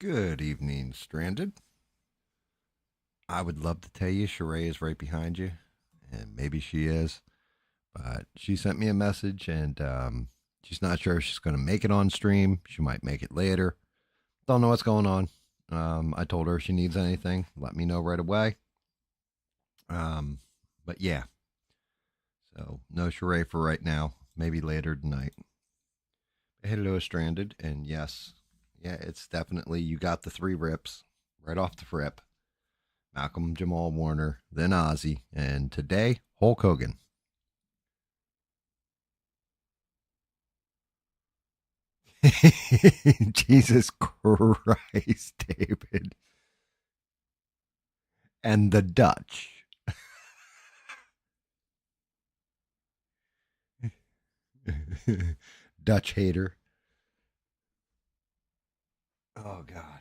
Good evening, Stranded. I would love to tell you Sheree is right behind you, and maybe she is, but she sent me a message and she's not sure if she's going to make it on stream. She might make it later. Don't know what's going on. I told her if she needs anything, let me know right away. Um, but yeah, so no Sheree for right now. Maybe later tonight. Hello, Stranded, and yes, yeah, it's definitely you got the three rips right off the rip. Malcolm Jamal Warner, then Ozzy, and today Hulk Hogan. Jesus Christ, David. And the Dutch. Dutch hater. Oh, God.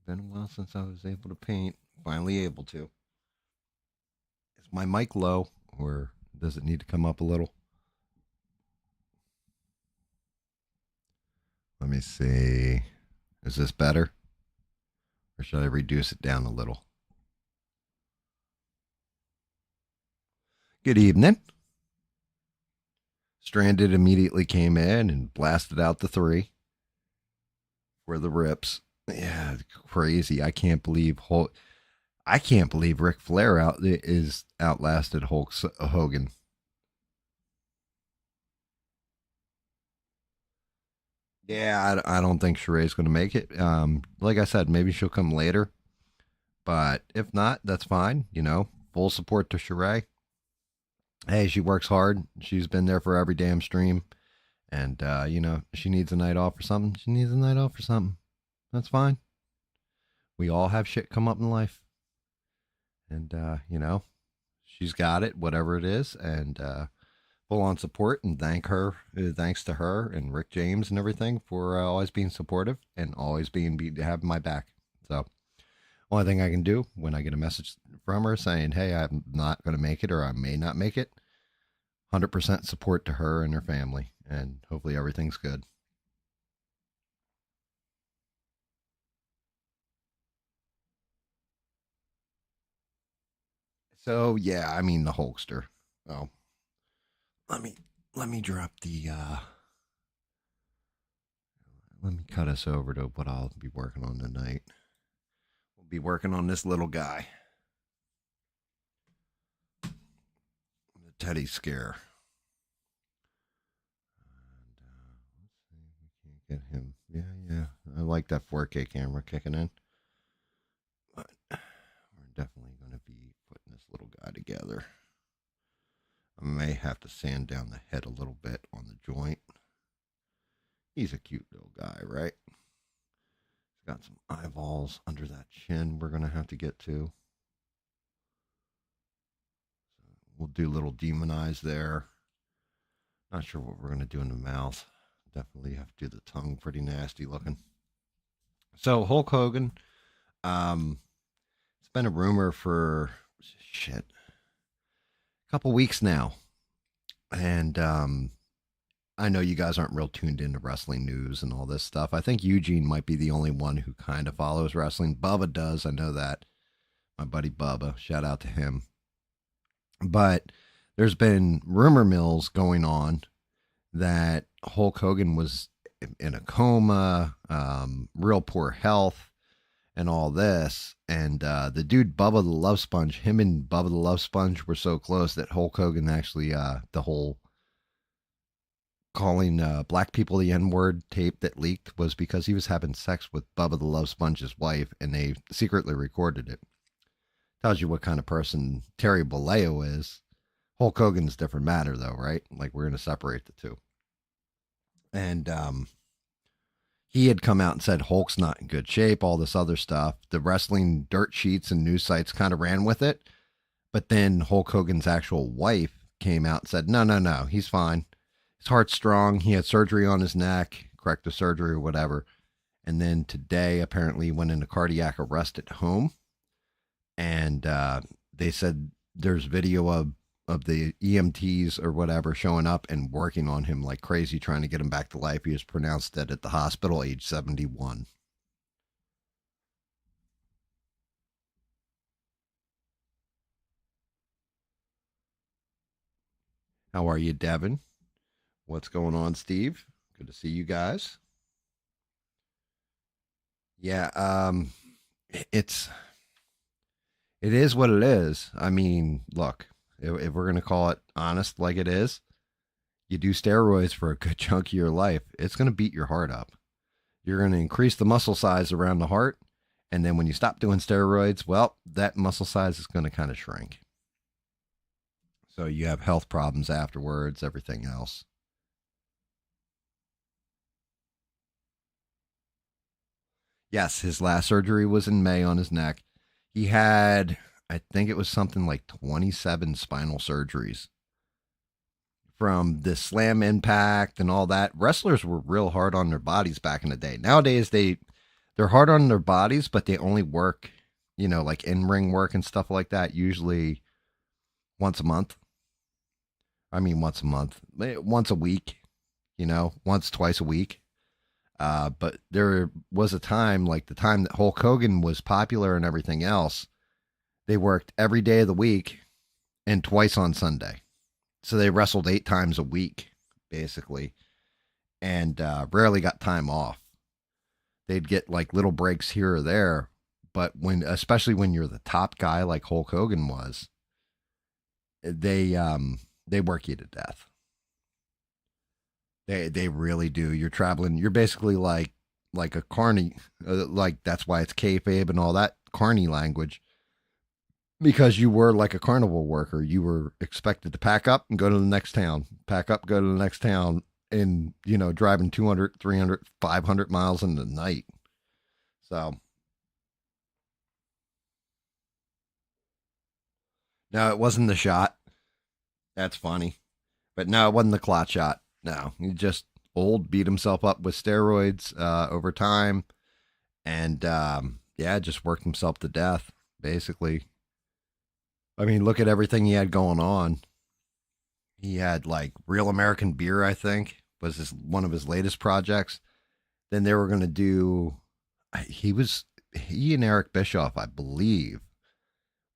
Been a while since I was able to paint. Finally able to. Is my mic low or does it need to come up a little? Let me see. Is this better? Or should I reduce it down a little? Good evening. Stranded immediately came in and blasted out the three for the rips. Yeah, crazy. I can't believe Ric Flair is outlasted Hulk Hogan. Yeah, I don't think Sheree's going to make it. Like I said, maybe she'll come later, but if not, that's fine. Full support to Sheree. Hey, she works hard. She's been there for every damn stream, and she needs a night off or something. She needs a night off or something. That's fine. We all have shit come up in life, and she's got it, whatever it is, and full on support and thanks to her and Rick James and everything for always being supportive and always having my back. So, only thing I can do when I get a message from her saying, "Hey, I'm not going to make it or I may not make it," 100% support to her and her family, and hopefully everything's good. So yeah, I mean the Hulkster. Oh, let me let me drop the let me cut us over to what I'll be working on tonight. We'll be working on this little guy, the Teddy Scare. And let's see if we can't get him. Yeah, yeah. I like that 4K camera kicking in. But we're definitely going to be putting this little guy together. I may have to sand down the head a little bit on the joint. He's a cute little guy, right? He's got some eyeballs under that chin we're going to have to get to. So we'll do a little demon eyes there. Not sure what we're going to do in the mouth. Definitely have to do the tongue, pretty nasty looking. So Hulk Hogan, it's been a rumor for shit a couple weeks now, and I know you guys aren't real tuned into wrestling news and all this stuff. I think Eugene might be the only one who kind of follows wrestling. Bubba does, I know that. My buddy Bubba, shout out to him. But there's been rumor mills going on that Hulk Hogan was in a coma, real poor health, and all this. And the dude Bubba the Love Sponge, him and Bubba the Love Sponge were so close that Hulk Hogan actually, the whole calling black people the N word tape that leaked was because he was having sex with Bubba the Love Sponge's wife, and they secretly recorded it. Tells you what kind of person Terry Bolleo is. Hulk Hogan's a different matter, though, right? Like, we're going to separate the two. And he had come out and said Hulk's not in good shape, all this other stuff. The wrestling dirt sheets and news sites kind of ran with it. But then Hulk Hogan's actual wife came out and said, no, no, no, he's fine. His heart's strong. He had surgery on his neck, corrective surgery or whatever. And then today, apparently, he went into cardiac arrest at home. And they said there's video of the EMTs or whatever showing up and working on him like crazy, trying to get him back to life. He was pronounced dead at the hospital, age 71. How are you, Devin? What's going on, Steve? Good to see you guys. Yeah, it's it is what it is. I mean, look, if we're gonna call it honest, like it is, you do steroids for a good chunk of your life, it's gonna beat your heart up. You're gonna increase the muscle size around the heart, and then when you stop doing steroids, well, that muscle size is gonna kind of shrink. So you have health problems afterwards, everything else. Yes, his last surgery was in May on his neck. He had, I think it was something like 27 spinal surgeries from the slam impact and all that. Wrestlers were real hard on their bodies back in the day. Nowadays they're hard on their bodies, but they only work, like in ring work and stuff like that. Usually once a month. I mean, once a month, once a week. Once twice a week. But there was a time, like the time that Hulk Hogan was popular and everything else, they worked every day of the week and twice on Sunday. So they wrestled 8 times a week, basically, and rarely got time off. They'd get like little breaks here or there, but especially when you're the top guy like Hulk Hogan was, they work you to death. They really do. You're traveling. You're basically like a carny, like that's why it's kayfabe and all that carny language. Because you were like a carnival worker, you were expected to pack up and go to the next town, pack up, go to the next town, and driving 200, 300, 500 miles in the night. So no, it wasn't the shot. That's funny, but no, it wasn't the clot shot. No, he just old, beat himself up with steroids over time, and yeah, just worked himself to death, basically. I mean, look at everything he had going on. He had like Real American Beer, I think, was one of his latest projects. Then they were going to do. He and Eric Bischoff, I believe,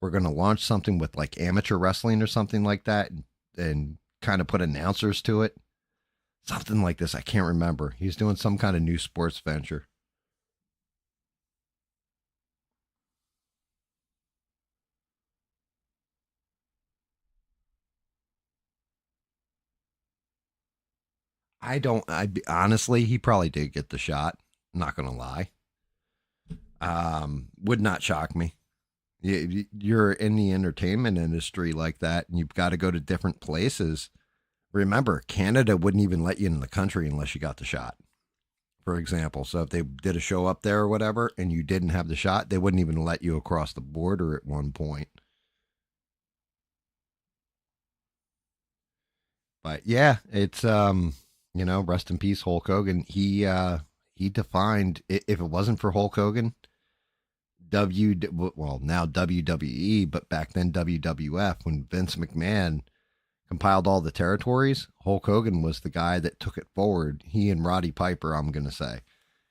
were going to launch something with like amateur wrestling or something like that, and kind of put announcers to it, something like this. I can't remember. He's doing some kind of new sports venture. I don't. Honestly, he probably did get the shot. Not gonna lie. Would not shock me. You're in the entertainment industry like that, and you've got to go to different places. Remember, Canada wouldn't even let you in the country unless you got the shot, for example. So if they did a show up there or whatever, and you didn't have the shot, they wouldn't even let you across the border at one point. But yeah, it's rest in peace, Hulk Hogan. He defined, if it wasn't for Hulk Hogan, well, now WWE, but back then WWF, when Vince McMahon compiled all the territories, Hulk Hogan was the guy that took it forward. He and Roddy Piper, I'm going to say,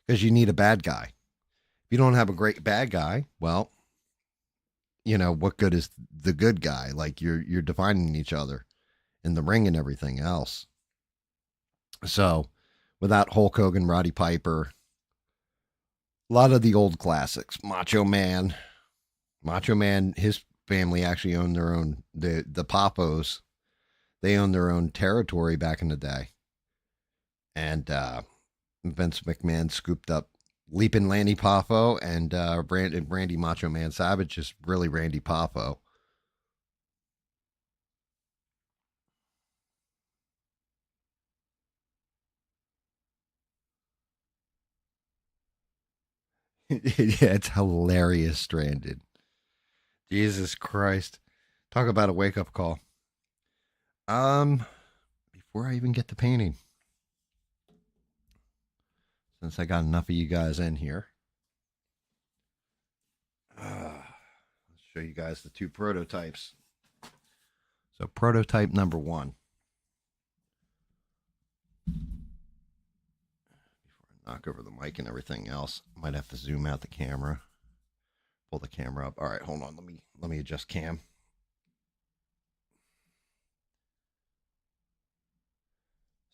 because you need a bad guy. If you don't have a great bad guy, well, what good is the good guy? Like you're defining each other in the ring and everything else. So without Hulk Hogan, Roddy Piper, a lot of the old classics, Macho Man, his family actually owned their own, the Papos, they owned their own territory back in the day. And Vince McMahon scooped up Leaping Lanny Poffo, and Randy Macho Man Savage is really Randy Poffo. Yeah, it's hilarious, Stranded. Jesus Christ. Talk about a wake up call. Um, Before I even get to painting, since I got enough of you guys in here, let's show you guys the two prototypes. So prototype number one. Before I knock over the mic and everything else, I might have to zoom out the camera. Pull the camera up. All right, hold on. Let me adjust cam.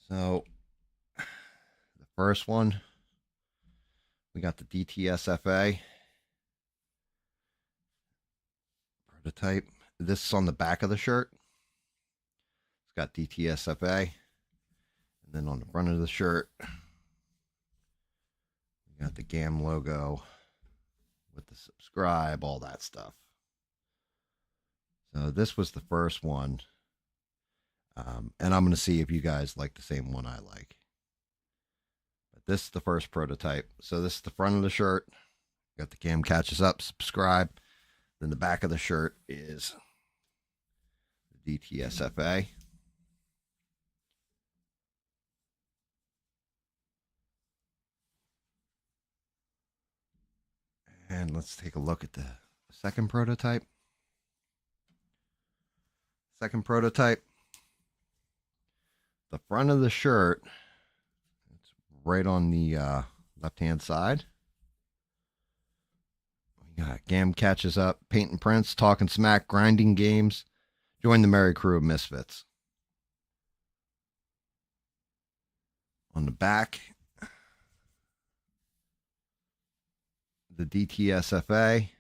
So the first one, we got the D.T.S.F.A. prototype. This is on the back of the shirt. It's got D.T.S.F.A. And then on the front of the shirt, we got the GAM logo with the subscribe, all that stuff. So this was the first one. And I'm going to see if you guys like the same one I like. But this is the first prototype. So this is the front of the shirt. Got the GAM catches up, subscribe. Then the back of the shirt is the D.T.S.F.A. And let's take a look at the second prototype. Second prototype. The front of the shirt, it's right on the left-hand side. We got GAM catches up, painting prints, talking smack, grinding games. Join the merry crew of misfits. On the back, the D.T.S.F.A.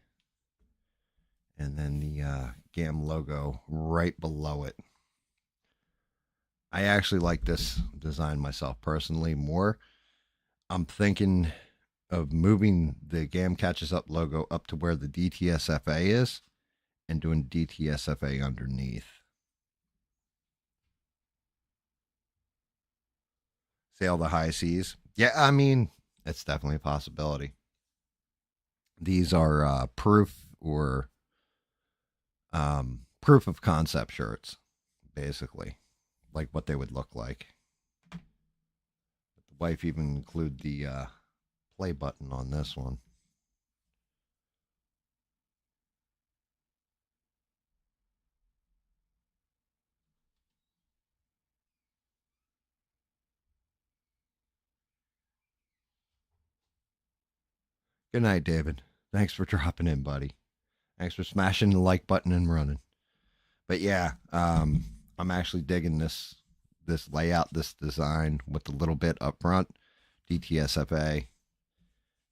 and then the GAM logo right below it. I actually like this design myself personally more. I'm thinking of moving the GAM catches up logo up to where the D.T.S.F.A. is and doing D.T.S.F.A. underneath. Sail the high seas. Yeah, I mean, it's definitely a possibility. These are proof or proof of concept shirts, basically, like what they would look like. The wife even include the play button on this one. Good night, David. Thanks for dropping in, buddy. Thanks for smashing the like button and running. But yeah, I'm actually digging this layout, this design with the little bit up front, D.T.S.F.A.,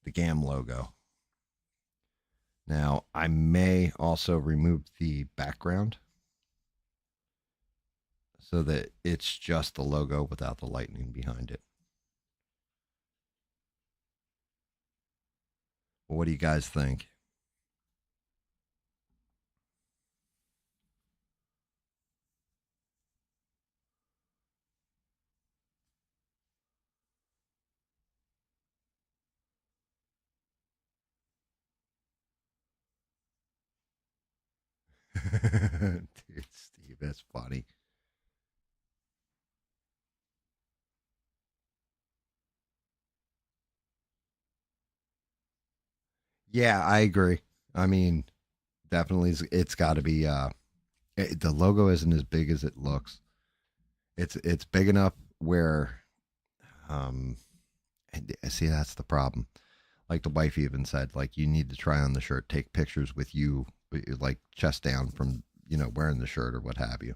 the GAM logo. Now, I may also remove the background so that it's just the logo without the lightning behind it. What do you guys think? Dude, Steve, that's funny. Yeah, I agree. I mean, definitely, it's got to be. The logo isn't as big as it looks. It's big enough where, um, and see that's the problem. Like the wife even said, like you need to try on the shirt, take pictures with you, like chest down from wearing the shirt or what have you.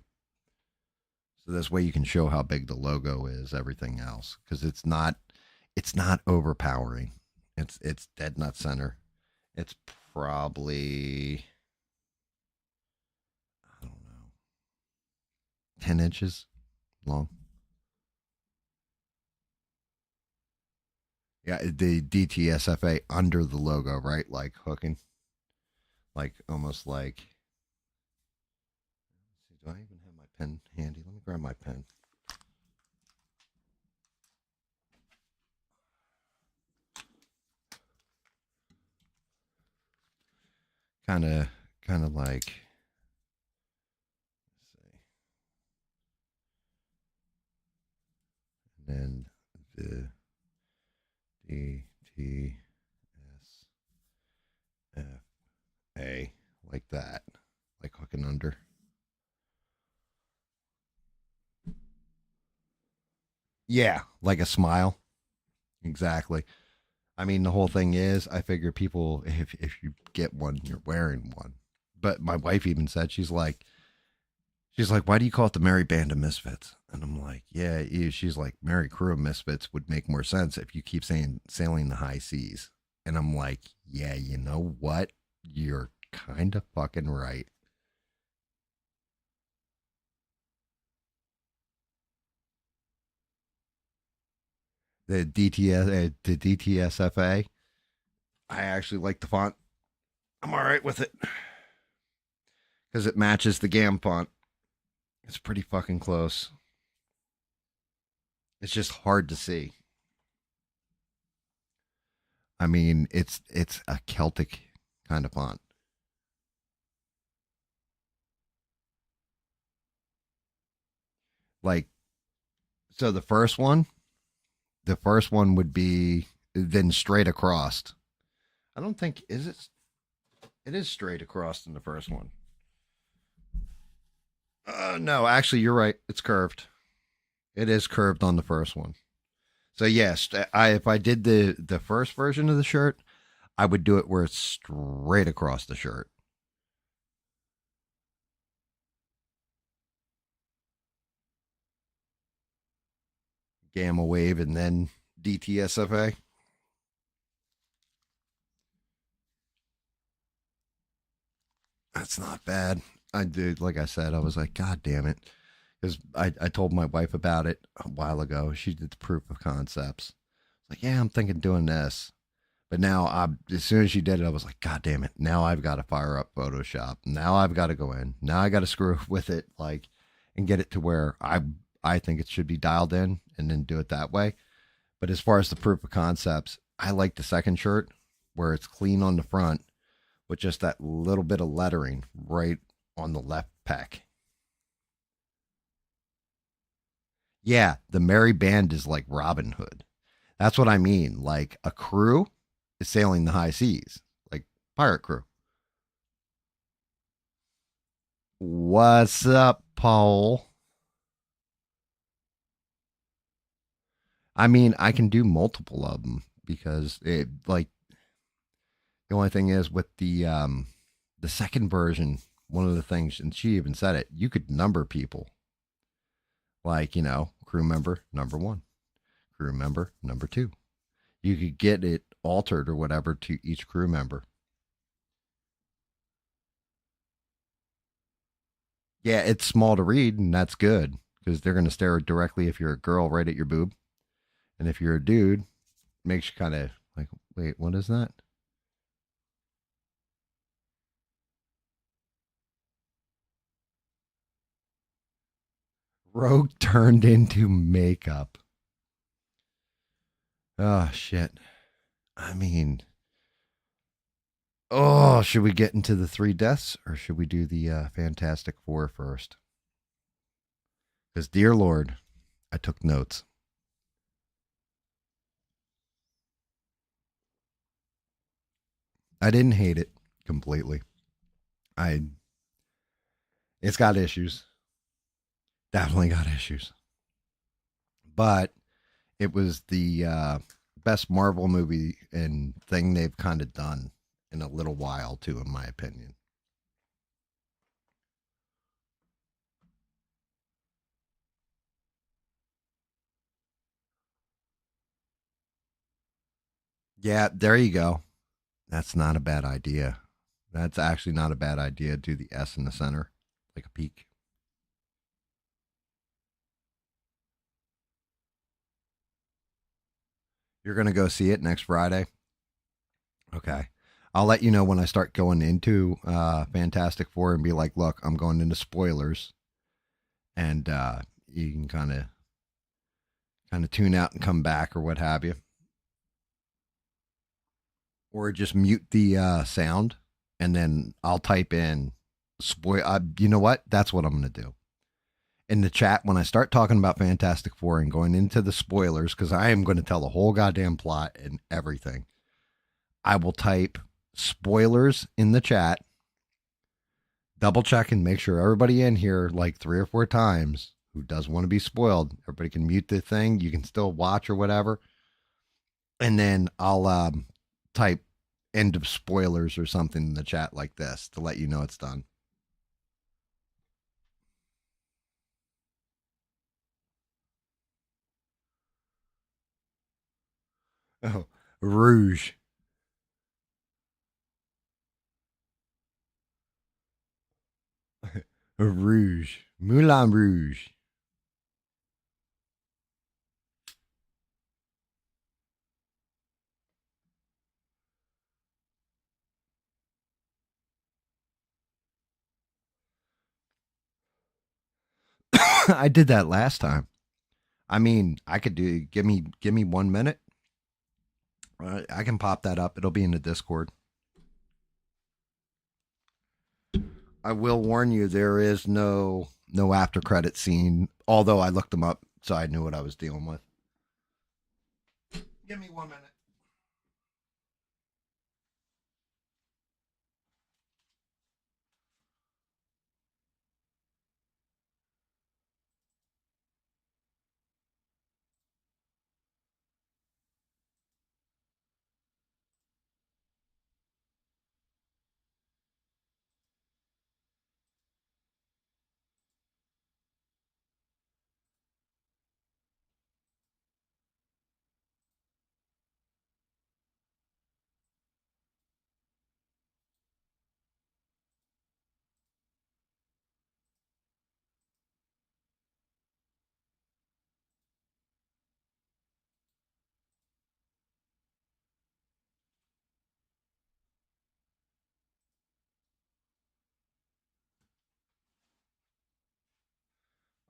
So this way you can show how big the logo is, everything else, because it's not overpowering. It's dead nut center. It's probably I don't know 10 inches long. Yeah, the D.T.S.F.A. under the logo, right? Like hooking, like almost like. Do I even have my pen handy? Let me grab my pen. Kind of like. Let's see. And then the D.T.S.F.A. like that, like hooking under. Yeah, like a smile. Exactly. I mean, the whole thing is, I figure people, if you get one, you're wearing one. But my wife even said, she's like, why do you call it the Merry Band of Misfits? And I'm like, yeah. She's like, Merry Crew of Misfits would make more sense if you keep saying sailing the high seas. And I'm like, yeah, you know what? You're kind of fucking right. The D.T.S.F.A. I actually like the font. I'm all right with it because it matches the GAM font. It's pretty fucking close. It's just hard to see. I mean, it's a Celtic kind of font. Like, so the first one would be then straight across. I don't think is it. It is straight across in the first one. No, actually, you're right. It's curved. It is curved on the first one. So yes, I if I did the first version of the shirt, I would do it where it's straight across the shirt. Gamma wave and then D.T.S.F.A. That's not bad. I did, like I said, I was like, God damn it. Because I told my wife about it a while ago. She did the proof of concepts. Like, yeah, I'm thinking doing this. But now, as soon as she did it, I was like, God damn it. Now I've got to fire up Photoshop. Now I've got to go in. Now I got to screw with it, like, and get it to where I think it should be dialed in and then do it that way. But as far as the proof of concepts, I like the second shirt where it's clean on the front with just that little bit of lettering right on the left pec. Yeah, the merry band is like Robin Hood. That's what I mean. Like a crew is sailing the high seas, like pirate crew. What's up, Paul? I mean, I can do multiple of them because it like the only thing is with the second version, one of the things, and she even said it, you could number people like crew member number one, crew member number two. You could get it altered or whatever to each crew member. Yeah, it's small to read, and that's good because they're going to stare directly if you're a girl right at your boob, and if you're a dude, makes you kind of like, wait, what is that? Rogue turned into makeup. Oh shit. I mean, oh, should we get into the three deaths or should we do the Fantastic Four first? Because, dear Lord, I took notes. I didn't hate it completely. I It's got issues. Definitely got issues. But it was the best Marvel movie and thing they've kind of done in a little while, too, in my opinion. Yeah, there you go. That's not a bad idea. That's actually not a bad idea. Do the S in the center, like a peak. You're going to go see it next Friday. Okay. I'll let you know when I start going into Fantastic Four and be like, look, I'm going into spoilers, and you can kind of tune out and come back or what have you, or just mute the sound, and then I'll type in spoil. You know what? That's what I'm going to do in the chat when I start talking about Fantastic Four and going into the spoilers because I am going to tell the whole goddamn plot and everything. I will type spoilers in the chat, double check and make sure everybody in here like three or four times who does want to be spoiled, everybody can mute the thing. You can still watch or whatever. And then I'll type end of spoilers or something in the chat like this to let you know it's done. Oh, Rouge. Rouge. Moulin Rouge. I did that last time. I mean, I could do give me 1 minute. I can pop that up. It'll be in the Discord. I will warn you, there is no after credit scene. Although I looked them up, so I knew what I was dealing with. Give me 1 minute.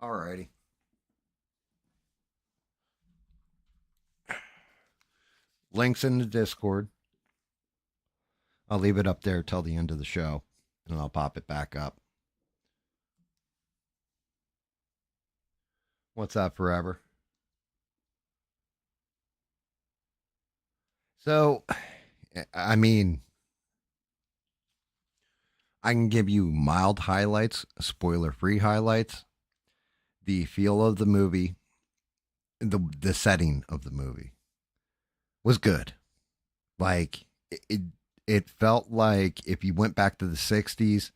Alrighty. Links in the Discord. I'll leave it up there till the end of the show, and I'll pop it back up. What's up, Forever? So, I mean, I can give you mild highlights, spoiler free highlights, the feel of the movie, the setting of the movie was good. Like it felt like if you went back to the 60s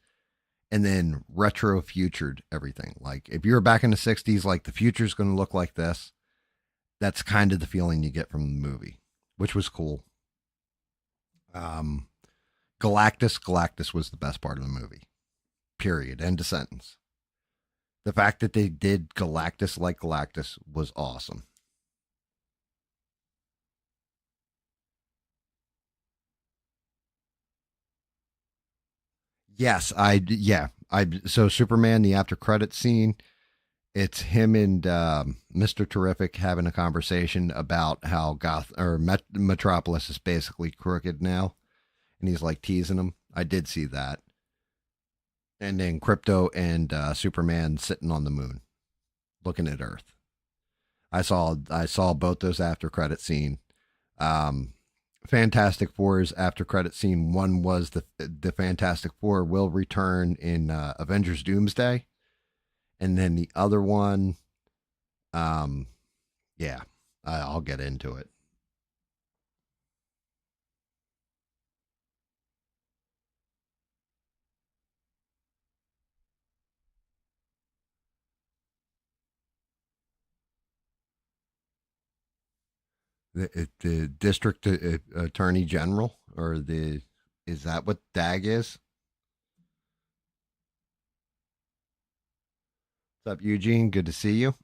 and then retro futured everything. Like if you were back in the 60s, like the future's going to look like this. That's kind of the feeling you get from the movie, which was cool. Um, Galactus was the best part of the movie. Period. End of sentence. The fact that they did Galactus like Galactus was awesome. Yes, I so Superman the after credit scene. It's him and Mr. Terrific having a conversation about how Metropolis is basically crooked now, and he's like teasing him. I did see that, and then Crypto and Superman sitting on the moon, looking at Earth. I saw both those after credit scene. Um, Fantastic Four's after credit scene one was the Fantastic Four will return in Avengers Doomsday, and then the other one, um, yeah, I'll get into it. The district attorney general or the is that what DAG is? What's up, Eugene? Good to see you.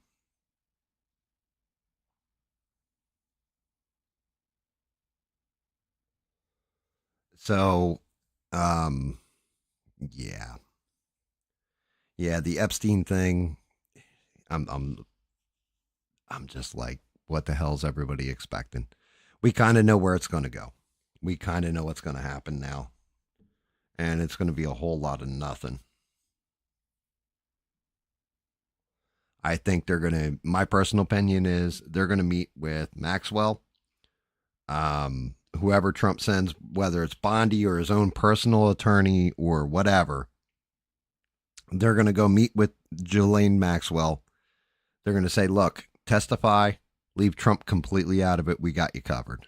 So, um, yeah, yeah, the Epstein thing. I'm I'm I'm just like, what the hell's everybody expecting? We kind of know where it's going to go. We kind of know what's going to happen now, and it's going to be a whole lot of nothing. I think they're going to. My personal opinion is they're going to meet with Maxwell, whoever Trump sends, whether it's Bondi or his own personal attorney or whatever. They're going to go meet with Ghislaine Maxwell They're going to say, look, testify, leave Trump completely out of it. We got you covered.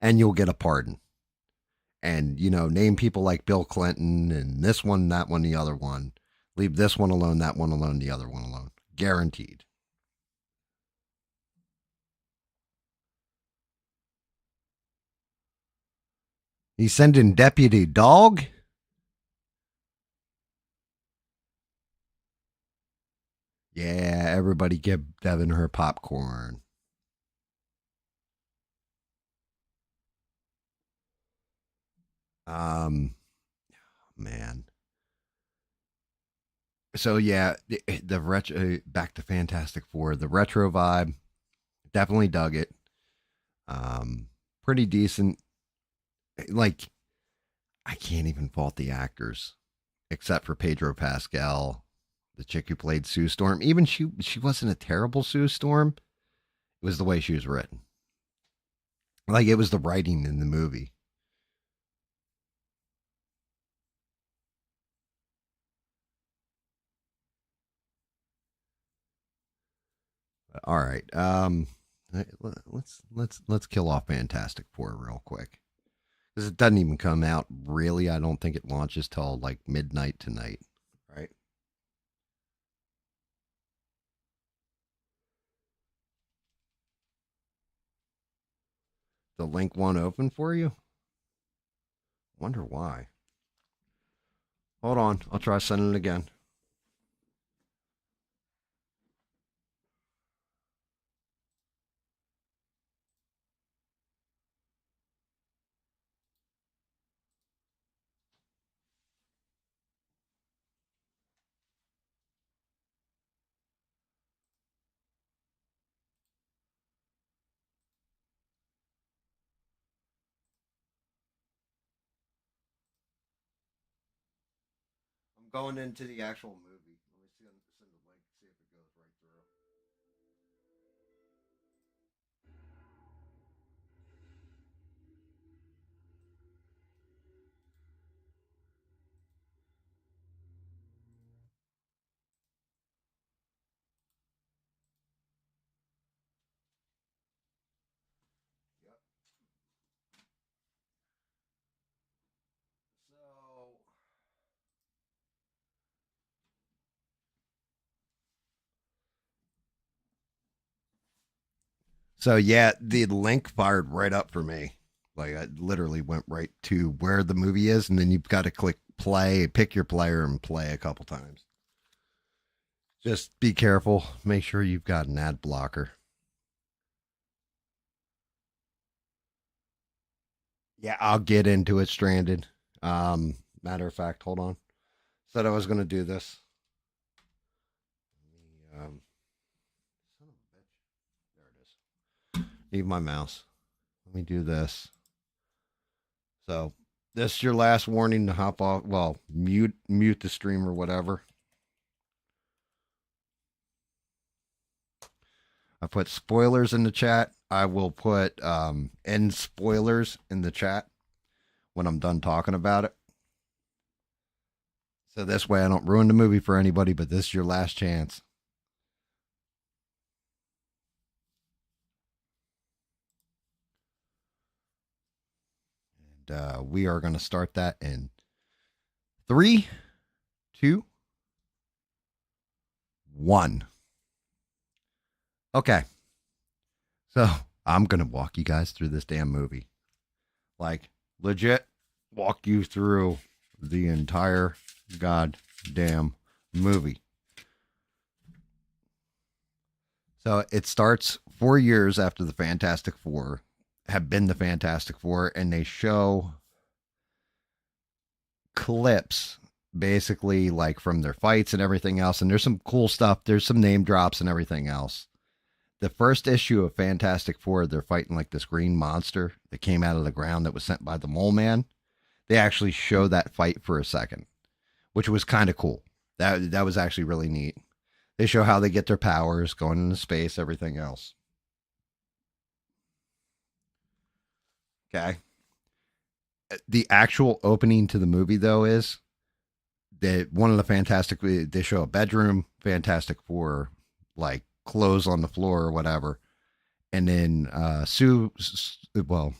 And you'll get a pardon. And, name people like Bill Clinton and this one, that one, the other one. Leave this one alone, that one alone, the other one alone. Guaranteed. He's sending Deputy Dog. Yeah, everybody give Devin her popcorn. Um, man. So yeah, the retro back to Fantastic Four, the retro vibe, definitely dug it. Um, Pretty decent. Like I can't even fault the actors, except for Pedro Pascal, the chick who played Sue Storm. Even she wasn't a terrible Sue Storm. It was the way she was written. Like it was the writing in the movie. All right. Let's kill off Fantastic Four real quick because it doesn't even come out really. I don't think it launches till like midnight tonight. Right. The link won't open for you. Wonder why. Hold on. I'll try sending it again. I'm going into the actual movie. Let me send the link, see if it goes right through. Yep. So So yeah, the link fired right up for me. Like I literally went right to where the movie is, and then you've got to click play, pick your player, and play a couple times. Just be careful. Make sure you've got an ad blocker. Yeah, I'll get into it. Stranded. Matter of fact, hold on. Said I was going to do this. Son of a bitch. There it is. Leave my mouse. Let me do this. So this is your last warning to hop off. Well, mute the stream or whatever. I put spoilers in the chat. I will put end spoilers in the chat when I'm done talking about it. So this way I don't ruin the movie for anybody, but this is your last chance. And we are going to start that in 3, 2, 1. Okay. So I'm going to walk you guys through this damn movie. Like, legit, walk you through the entire goddamn movie. So it starts 4 years after the Fantastic Four have been the Fantastic Four, and they show clips basically like from their fights and everything else. And there's some cool stuff. There's some name drops and everything else. The first issue of Fantastic Four, they're fighting like this green monster that came out of the ground that was sent by the Mole Man. They actually show that fight for a second, which was kind of cool. That was actually really neat. They show how they get their powers, going into space, everything else. Okay. The actual opening to the movie, though, is that one of the Fantastic, they show a bedroom, Fantastic Four, like clothes on the floor or whatever. And then well,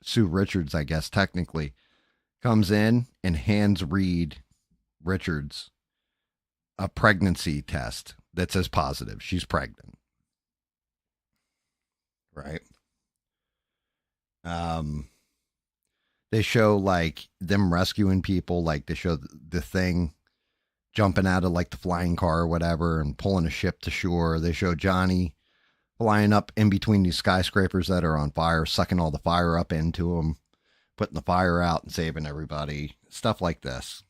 Sue Richards, I guess technically, comes in and hands Reed Richards a pregnancy test that says positive. She's pregnant, right? Um, they show like them rescuing people, like they show the thing jumping out of like the flying car or whatever and pulling a ship to shore. They show Johnny flying up in between these skyscrapers that are on fire, sucking all the fire up into them, putting the fire out and saving everybody. Stuff like this.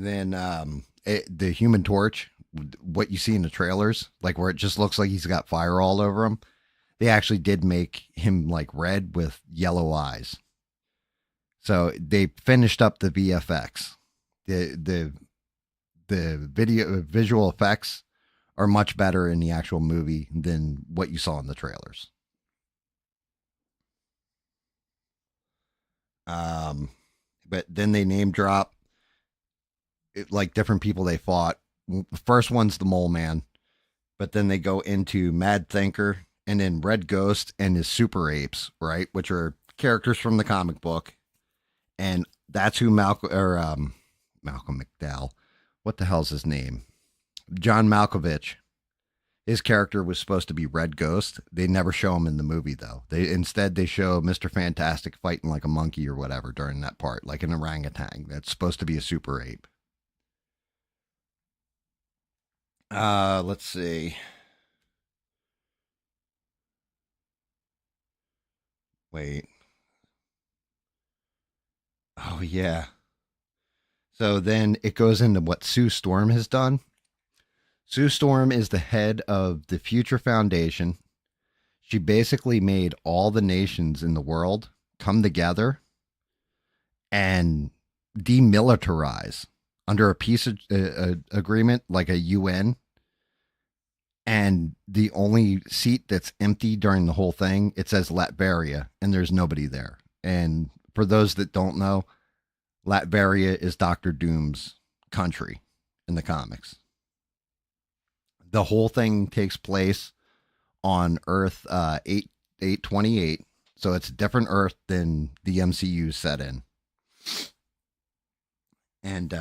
Then the Human Torch, what you see in the trailers, like where it just looks like he's got fire all over him. They actually did make him like red with yellow eyes. So they finished up the VFX. The visual effects are much better in the actual movie than what you saw in the trailers. Um, but then they name drop like different people they fought. The first one's the Mole Man, but then they go into Mad Thinker and then Red Ghost and his Super Apes, right? Which are characters from the comic book, and that's who Malcolm McDowell. What the hell's his name? John Malkovich. His character was supposed to be Red Ghost. They never show him in the movie though. They show Mr. Fantastic fighting like a monkey or whatever during that part, like an orangutan. That's supposed to be a super ape. Let's see. Wait. Oh yeah. So then it goes into what Sue Storm has done. Sue Storm is the head of the Future Foundation. She basically made all the nations in the world come together and demilitarize under a peace agreement, like a UN. And the only seat that's empty during the whole thing, it says Latveria, and there's nobody there. And for those that don't know, Latveria is Doctor Doom's country in the comics. The whole thing takes place on Earth 828, so it's a different Earth than the MCU set in. And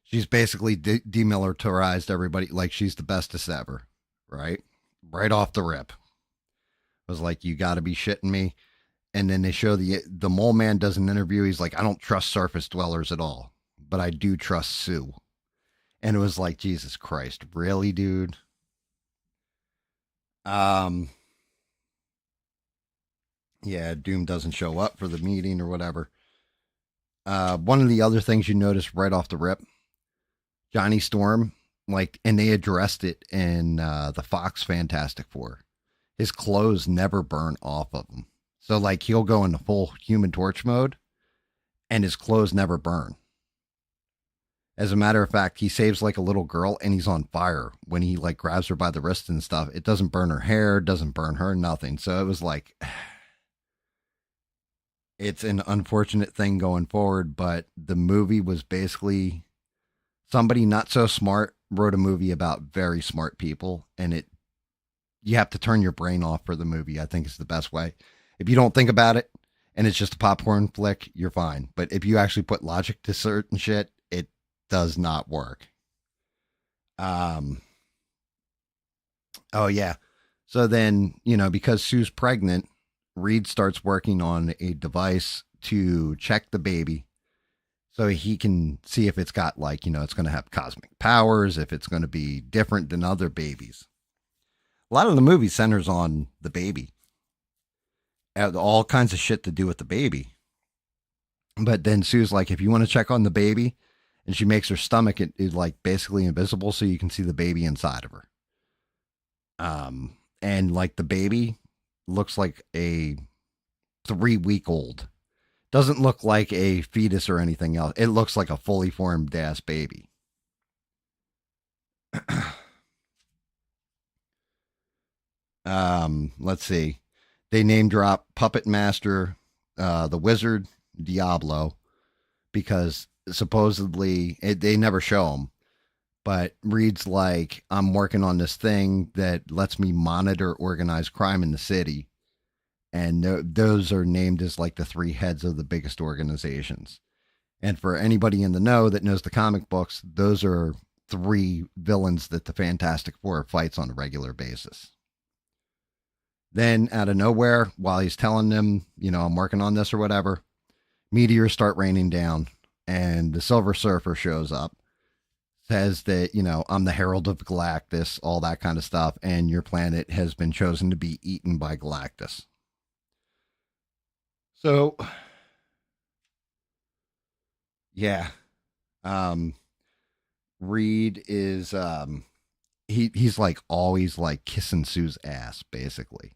she's basically demilitarized everybody, like she's the bestest ever, right? Right off the rip. I was like, you got to be shitting me. And then they show the Mole Man does an interview. He's like, I don't trust surface dwellers at all, but I do trust Sue. And it was like, Jesus Christ, really, dude? Um, yeah, Doom doesn't show up for the meeting or whatever. One of the other things you notice right off the rip, Johnny Storm, like, and they addressed it in the Fox Fantastic Four. His clothes never burn off of him. So, like, he'll go into full Human Torch mode, and his clothes never burn. As a matter of fact, he saves like a little girl and he's on fire when he like grabs her by the wrist and stuff. It doesn't burn her hair, doesn't burn her, nothing. So it was like, it's an unfortunate thing going forward, but the movie was basically somebody not so smart wrote a movie about very smart people, and you have to turn your brain off for the movie. I think is the best way. If you don't think about it and it's just a popcorn flick, you're fine. But if you actually put logic to certain shit, it does not work. Um. Oh yeah. So then, because Sue's pregnant, Reed starts working on a device to check the baby so he can see if it's got like, it's going to have cosmic powers, if it's going to be different than other babies. A lot of the movie centers on the baby. All kinds of shit to do with the baby. But then Sue's like, if you want to check on the baby, and she makes her stomach it like basically invisible so you can see the baby inside of her. And like the baby looks like a 3-week-old. Doesn't look like a fetus or anything else. It looks like a fully formed ass baby. Let's see. They name drop Puppet Master, the Wizard, Diablo, because supposedly they never show him, But Reed's like, I'm working on this thing that lets me monitor organized crime in the city. And those are named as like the three heads of the biggest organizations. And for anybody in the know that knows the comic books, those are three villains that the Fantastic Four fights on a regular basis. Then, out of nowhere, while he's telling them, I'm working on this or whatever, meteors start raining down, and the Silver Surfer shows up, says that, I'm the Herald of Galactus, all that kind of stuff, and your planet has been chosen to be eaten by Galactus. So, yeah. Um, Reed is he's like always like kissing Sue's ass basically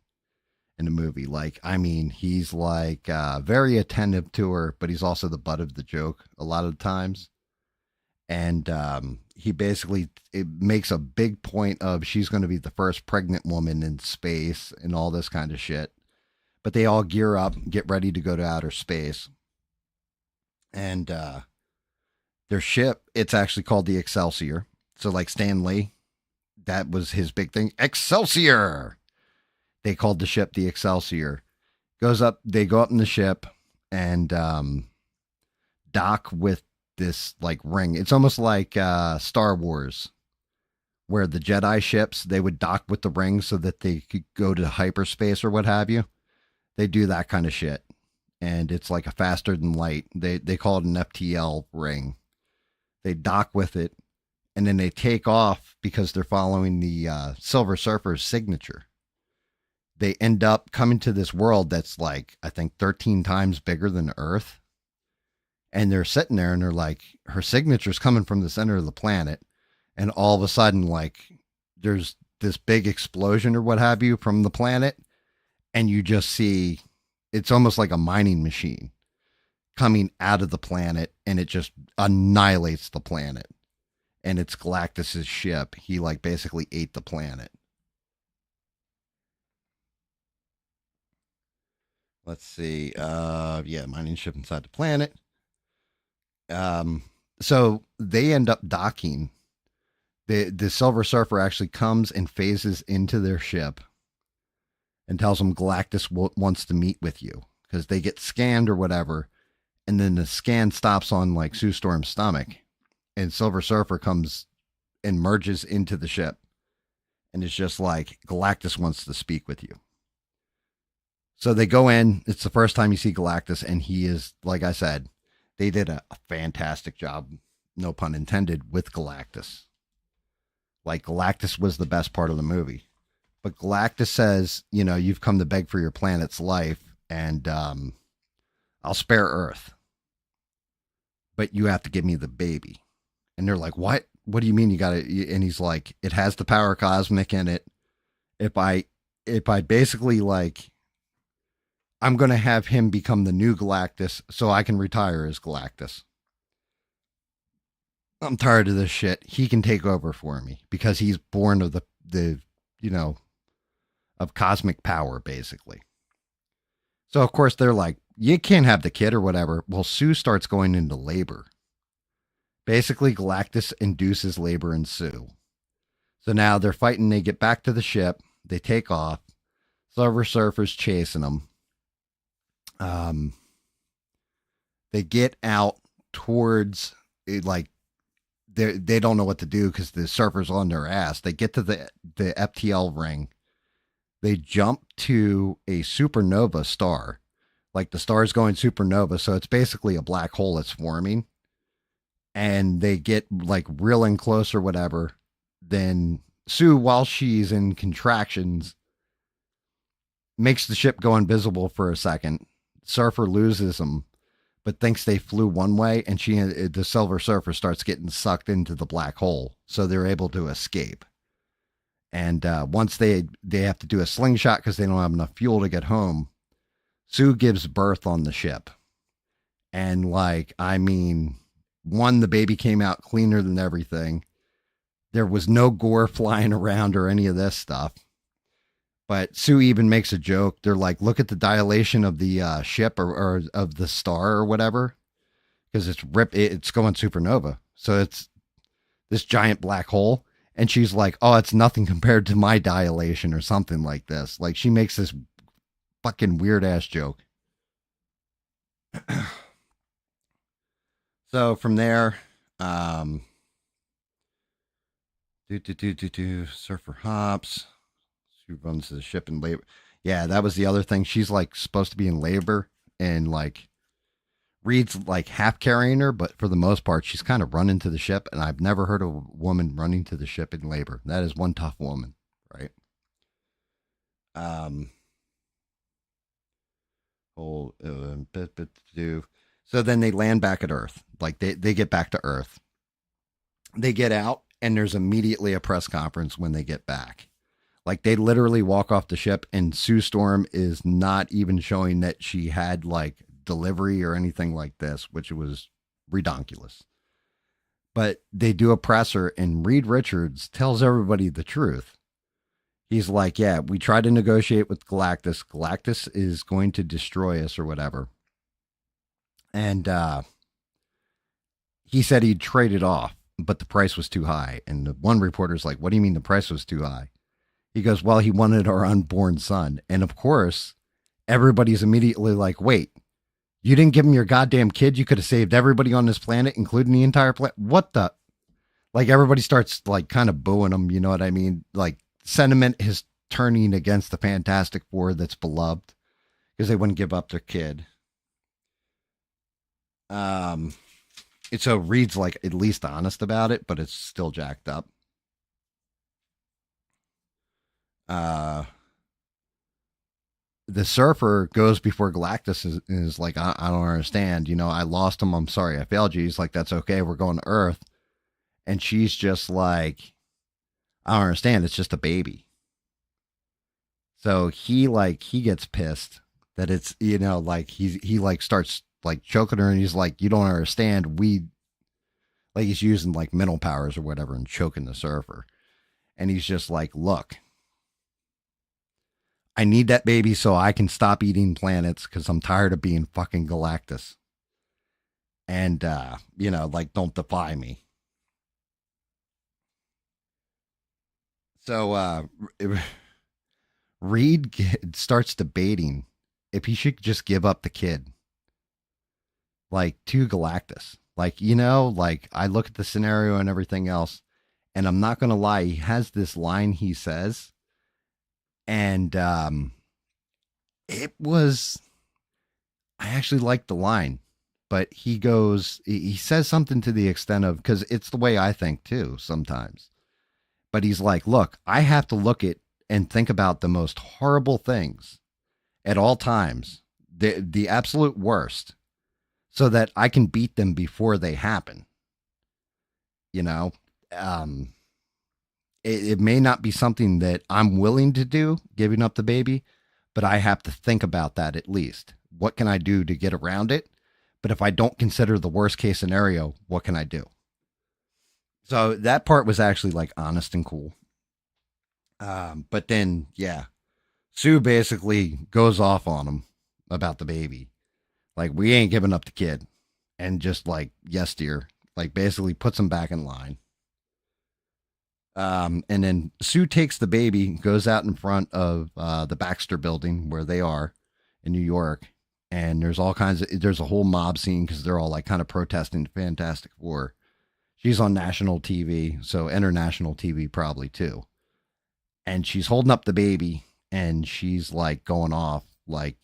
in the movie. Like, I mean, he's like very attentive to her, but he's also the butt of the joke a lot of the times. And he basically it makes a big point of she's going to be the first pregnant woman in space and all this kind of shit. But they all gear up, get ready to go to outer space, and their ship, it's actually called the Excelsior. So like Stan Lee, that was his big thing. Excelsior. They called the ship the Excelsior. Goes up, they go up in the ship and dock with this like ring. It's almost like Star Wars, where the Jedi ships, they would dock with the ring so that they could go to hyperspace or what have you. They do that kind of shit. And it's like a faster than light. They call it an FTL ring. They dock with it, and then they take off because they're following the Silver Surfer's signature. They end up coming to this world that's like, I think 13 times bigger than Earth. And they're sitting there and they're like, her signature's coming from the center of the planet. And all of a sudden, like, there's this big explosion or what have you from the planet. And you just see, it's almost like a mining machine coming out of the planet, and it just annihilates the planet. And it's Galactus's ship. He like basically ate the planet. Let's see. Yeah, mining ship inside the planet. So they end up docking. The Silver Surfer actually comes and phases into their ship and tells them Galactus wants to meet with you because they get scanned or whatever. And then the scan stops on like Sue Storm's stomach, and Silver Surfer comes and merges into the ship. And it's just like, Galactus wants to speak with you. So they go in. It's the first time you see Galactus, and he is, like I said, they did a fantastic job, no pun intended, with Galactus. Like, Galactus was the best part of the movie. But Galactus says, you've come to beg for your planet's life, and I'll spare Earth. But you have to give me the baby. And they're like, what? What do you mean you got to? And he's like, it has the power cosmic in it. If I basically like, I'm going to have him become the new Galactus so I can retire as Galactus. I'm tired of this shit. He can take over for me because he's born of the of cosmic power, basically. So, of course, they're like, you can't have the kid or whatever. Well, Sue starts going into labor. Basically, Galactus induces labor in Sue. So now they're fighting. They get back to the ship. They take off. Silver Surfer's chasing them. They get out towards it, like they don't know what to do because the surfer's on their ass. They get to the FTL ring. They jump to a supernova star. Like, the star's going supernova, so it's basically a black hole that's forming. And they get like real in close or whatever. Then Sue, while she's in contractions, makes the ship go invisible for a second. Surfer loses them, but thinks they flew one way, and the Silver Surfer starts getting sucked into the black hole, so they're able to escape. And once they have to do a slingshot because they don't have enough fuel to get home, Sue gives birth on the ship. And like, I mean, the baby came out cleaner than everything. There was no gore flying around or any of this stuff. But Sue even makes a joke. They're like, look at the dilation of the ship or of the star or whatever. Because it's going supernova. So this giant black hole. And she's like, oh, it's nothing compared to my dilation or something like this. Like she makes this fucking weird ass joke. So from there, um, Surfer hops. She runs to the ship in labor. Yeah, that was the other thing. She's like supposed to be in labor and like Reed's like half carrying her, but for the most part, she's kind of running to the ship. And I've never heard of a woman running to the ship in labor. That is one tough woman, right? Um, whole so then they land back at Earth. Like they get back to Earth. They get out, and there's immediately a press conference when they get back. Like they literally walk off the ship, and Sue Storm is not even showing that she had like delivery or anything like this, which was redonkulous. But they do a presser, and Reed Richards tells everybody the truth. He's like, yeah, we tried to negotiate with Galactus. Galactus is going to destroy us or whatever. And he said he'd trade it off, but the price was too high. And the one reporter's like, what do you mean the price was too high? He goes, well, he wanted our unborn son. And of course, everybody's immediately like, wait, you didn't give him your goddamn kid? You could have saved everybody on this planet, including the entire planet. What the? Like everybody starts like kind of booing him. You know what I mean? Like sentiment is turning against the Fantastic Four that's beloved because they wouldn't give up their kid. And so Reed's like at least honest about it, but it's still jacked up. The Surfer goes before Galactus is like, I don't understand. You know, I lost him. I'm sorry. I failed you. He's like, that's okay. We're going to Earth. And she's just like, I don't understand. It's just a baby. So he gets pissed that it's, you know, like he like starts like choking her and he's like, you don't understand. Like he's using like mental powers or whatever and choking the Surfer. And he's just like, look, I need that baby so I can stop eating planets because I'm tired of being fucking Galactus. And, you know, like, don't defy me. So, Reed starts debating if he should just give up the kid, like, to Galactus. Like, you know, like, I look at the scenario and everything else, and I'm not going to lie, he has this line he says, and, it was, I actually liked the line, but he says something to the extent of, because it's the way I think too sometimes. But he's like, look, I have to look at and think about the most horrible things at all times, the absolute worst, so that I can beat them before they happen. You know, um, it may not be something that I'm willing to do, giving up the baby, but I have to think about that at least. What can I do to get around it? But if I don't consider the worst case scenario, what can I do? So that part was actually like honest and cool. But then, yeah, Sue basically goes off on him about the baby. Like, we ain't giving up the kid. And just like, yes, dear. Like, basically puts him back in line. And then Sue takes the baby, goes out in front of the Baxter building where they are in New York. And there's a whole mob scene because they're all like kind of protesting Fantastic Four. She's on national TV, so international TV probably too. And she's holding up the baby and she's like going off like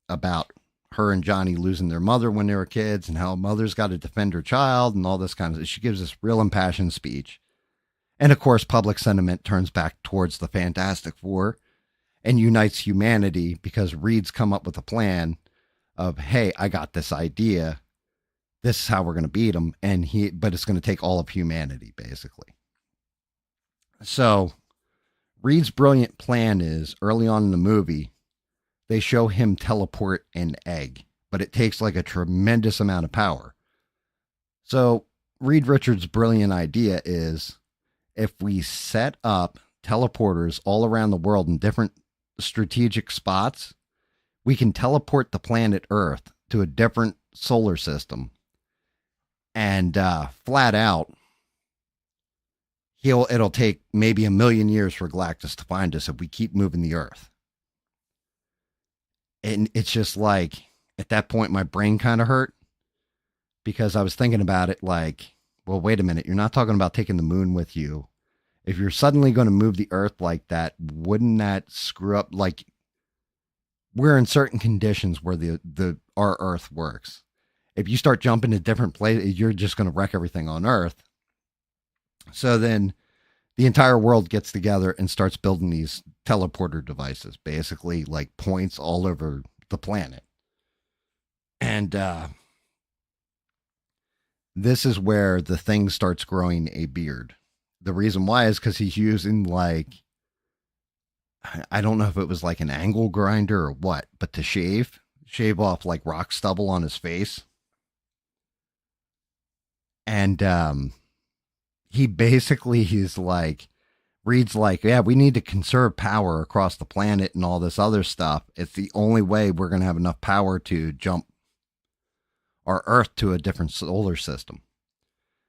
about her and Johnny losing their mother when they were kids and how mother's got to defend her child and all this kind of. She gives this real impassioned speech. And of course, public sentiment turns back towards the Fantastic Four and unites humanity because Reed's come up with a plan of, hey, I got this idea. This is how we're going to beat him. But it's going to take all of humanity, basically. So Reed's brilliant plan is early on in the movie, they show him teleport an egg, but it takes like a tremendous amount of power. So Reed Richards' brilliant idea is if we set up teleporters all around the world in different strategic spots, we can teleport the planet Earth to a different solar system and flat out it'll take maybe 1,000,000 years for Galactus to find us if we keep moving the Earth. And it's just like at that point my brain kind of hurt because I was thinking about it like, well, wait a minute, you're not talking about taking the moon with you. If you're suddenly going to move the Earth like that, wouldn't that screw up? Like, we're in certain conditions where the our Earth works. If you start jumping to different places, you're just going to wreck everything on Earth. So then the entire world gets together and starts building these teleporter devices, basically like points all over the planet. And this is where the thing starts growing a beard. The reason why is because he's using like, I don't know if it was like an angle grinder or what, but to shave off like rock stubble on his face. And he basically he's like reads like, yeah, we need to conserve power across the planet and all this other stuff. It's the only way we're going to have enough power to jump our Earth to a different solar system.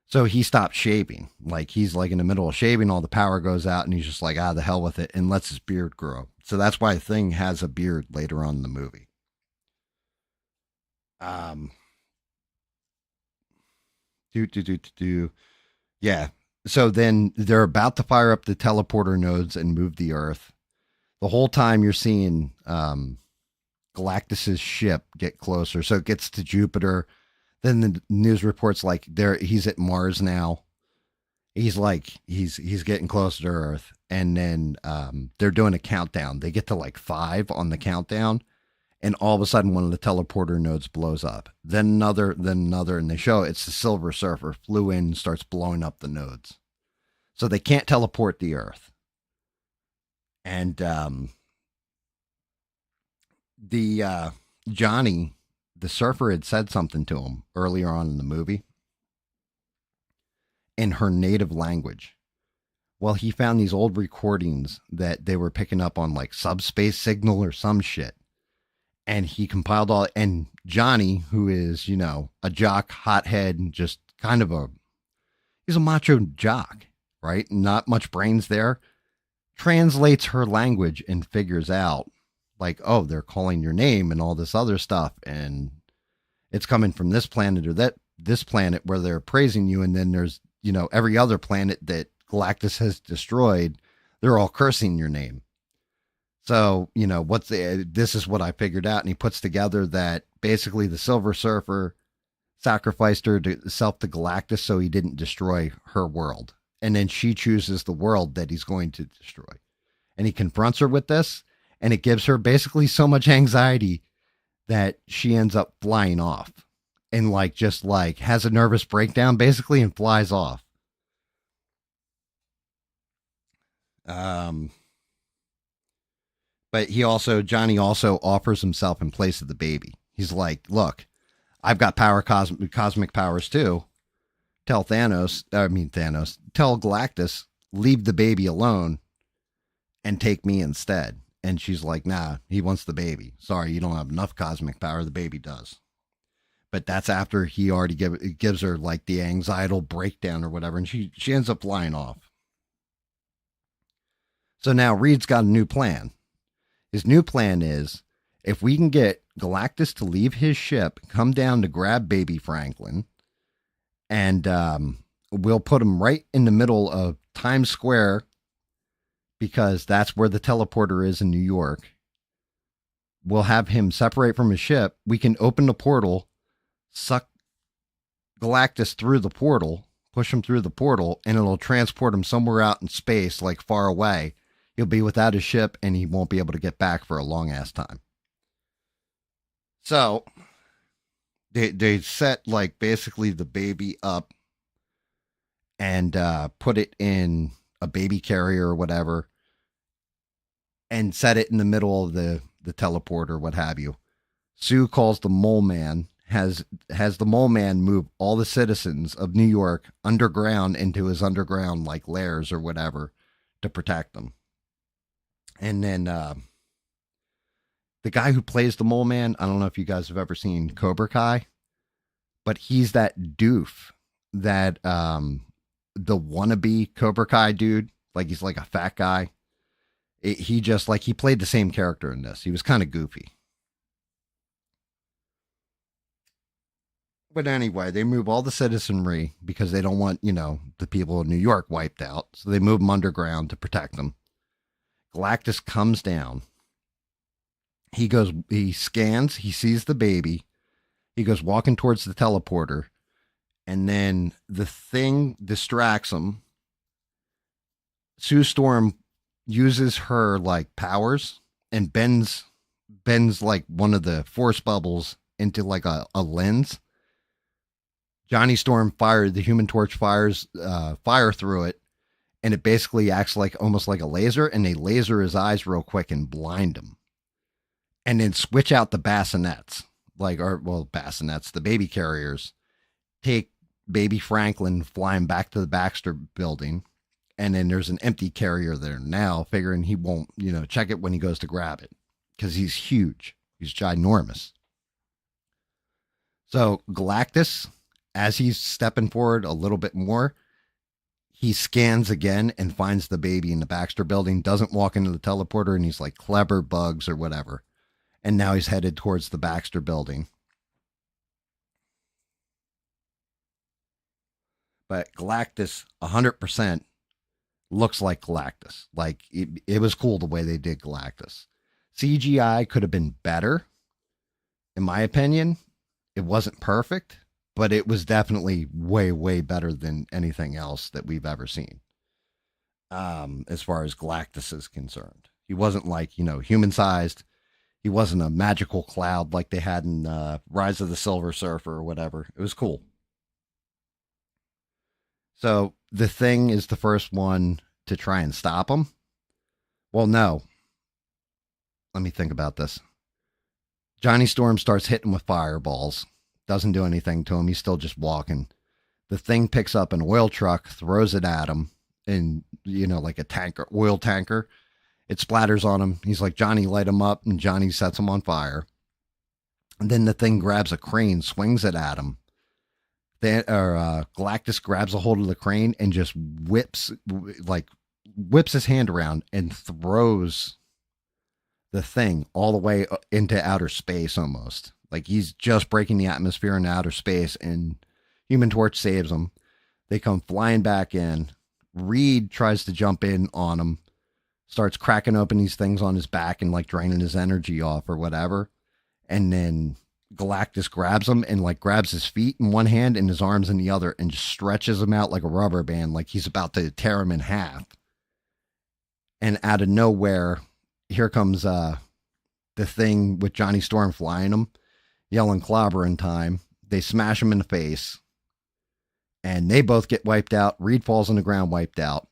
So he stops shaving. Like he's like in the middle of shaving, all the power goes out, and he's just like, the hell with it, and lets his beard grow. So that's why Thing has a beard later on in the movie. Um, do. Yeah. So then they're about to fire up the teleporter nodes and move the Earth. The whole time you're seeing Galactus's ship get closer. So it gets to Jupiter. Then the news reports like he's at Mars now. He's getting closer to Earth. And then they're doing a countdown. They get to like 5 on the countdown. And all of a sudden one of the teleporter nodes blows up. Then another, and they show it's the Silver Surfer flew in and starts blowing up the nodes. So they can't teleport the Earth. And the Johnny, the surfer, had said something to him earlier on in the movie in her native language. Well, he found these old recordings that they were picking up on like subspace signal or some shit. And he compiled all, and Johnny, who is, a jock, hothead, just kind of he's a macho jock, right? Not much brains there. Translates her language and figures out like, oh, they're calling your name and all this other stuff. And it's coming from this planet or this planet where they're praising you. And then there's, every other planet that Galactus has destroyed, they're all cursing your name. So, this is what I figured out. And he puts together that basically the Silver Surfer sacrificed herself to Galactus so he didn't destroy her world. And then she chooses the world that he's going to destroy. And he confronts her with this, and it gives her basically so much anxiety that she ends up flying off and just has a nervous breakdown basically and flies off. But Johnny also offers himself in place of the baby. He's like, look, I've got cosmic powers too. Tell Galactus, leave the baby alone and take me instead. And she's like, nah, he wants the baby. Sorry, you don't have enough cosmic power. The baby does. But that's after he already gives her like the anxietal breakdown or whatever. And she ends up flying off. So now Reed's got a new plan. His new plan is if we can get Galactus to leave his ship, come down to grab baby Franklin, and we'll put him right in the middle of Times Square because that's where the teleporter is in New York. We'll have him separate from his ship. We can open the portal, suck Galactus through the portal, push him through the portal, and it'll transport him somewhere out in space, like far away. He'll be without his ship, and he won't be able to get back for a long-ass time. So they set like basically the baby up and put it in a baby carrier or whatever and set it in the middle of the teleporter, what have you. Sue calls the mole man, has the mole man move all the citizens of New York underground into his underground like lairs or whatever to protect them. And then the guy who plays the mole man, I don't know if you guys have ever seen Cobra Kai, but he's that doof that the wannabe Cobra Kai dude. Like he's like a fat guy. He just like he played the same character in this. He was kind of goofy. But anyway, they move all the citizenry because they don't want, the people of New York wiped out. So they move them underground to protect them. Galactus comes down. He scans, he sees the baby. He goes walking towards the teleporter. And then the thing distracts him. Sue Storm uses her like powers and bends like one of the force bubbles into like a lens. Johnny Storm the Human Torch fires fire through it, and it basically acts like almost like a laser, and they laser his eyes real quick and blind him. And then switch out the bassinets, bassinets, the baby carriers, take baby Franklin flying back to the Baxter building, and then there's an empty carrier there now, figuring he won't, check it when he goes to grab it, because he's huge. He's ginormous. So Galactus, as he's stepping forward a little bit more, he scans again and finds the baby in the Baxter building, doesn't walk into the teleporter, and he's like, clever bugs or whatever. And now he's headed towards the Baxter building. But Galactus, 100%, looks like Galactus. Like, it was cool the way they did Galactus. CGI could have been better, in my opinion. It wasn't perfect, but it was definitely way, way better than anything else that we've ever seen. As far as Galactus is concerned, he wasn't like, human sized. He wasn't a magical cloud like they had in Rise of the Silver Surfer or whatever. It was cool. So the Thing is the first one to try and stop him. Well, no. Let me think about this. Johnny Storm starts hitting with fireballs. Doesn't do anything to him. He's still just walking. The Thing picks up an oil truck, throws it at him, and like a tanker, oil tanker. It splatters on him. He's like, Johnny, light him up, and Johnny sets him on fire. And then the Thing grabs a crane, swings it at him. Galactus grabs a hold of the crane and just whips his hand around and throws the Thing all the way into outer space almost. Like he's just breaking the atmosphere in outer space, and Human Torch saves him. They come flying back in. Reed tries to jump in on him, starts cracking open these things on his back and like draining his energy off or whatever. And then Galactus grabs him and like grabs his feet in one hand and his arms in the other and just stretches him out like a rubber band, like he's about to tear him in half. And out of nowhere, here comes the Thing with Johnny Storm flying him, yelling clobber in time. They smash him in the face, and they both get wiped out. Reed falls on the ground, wiped out.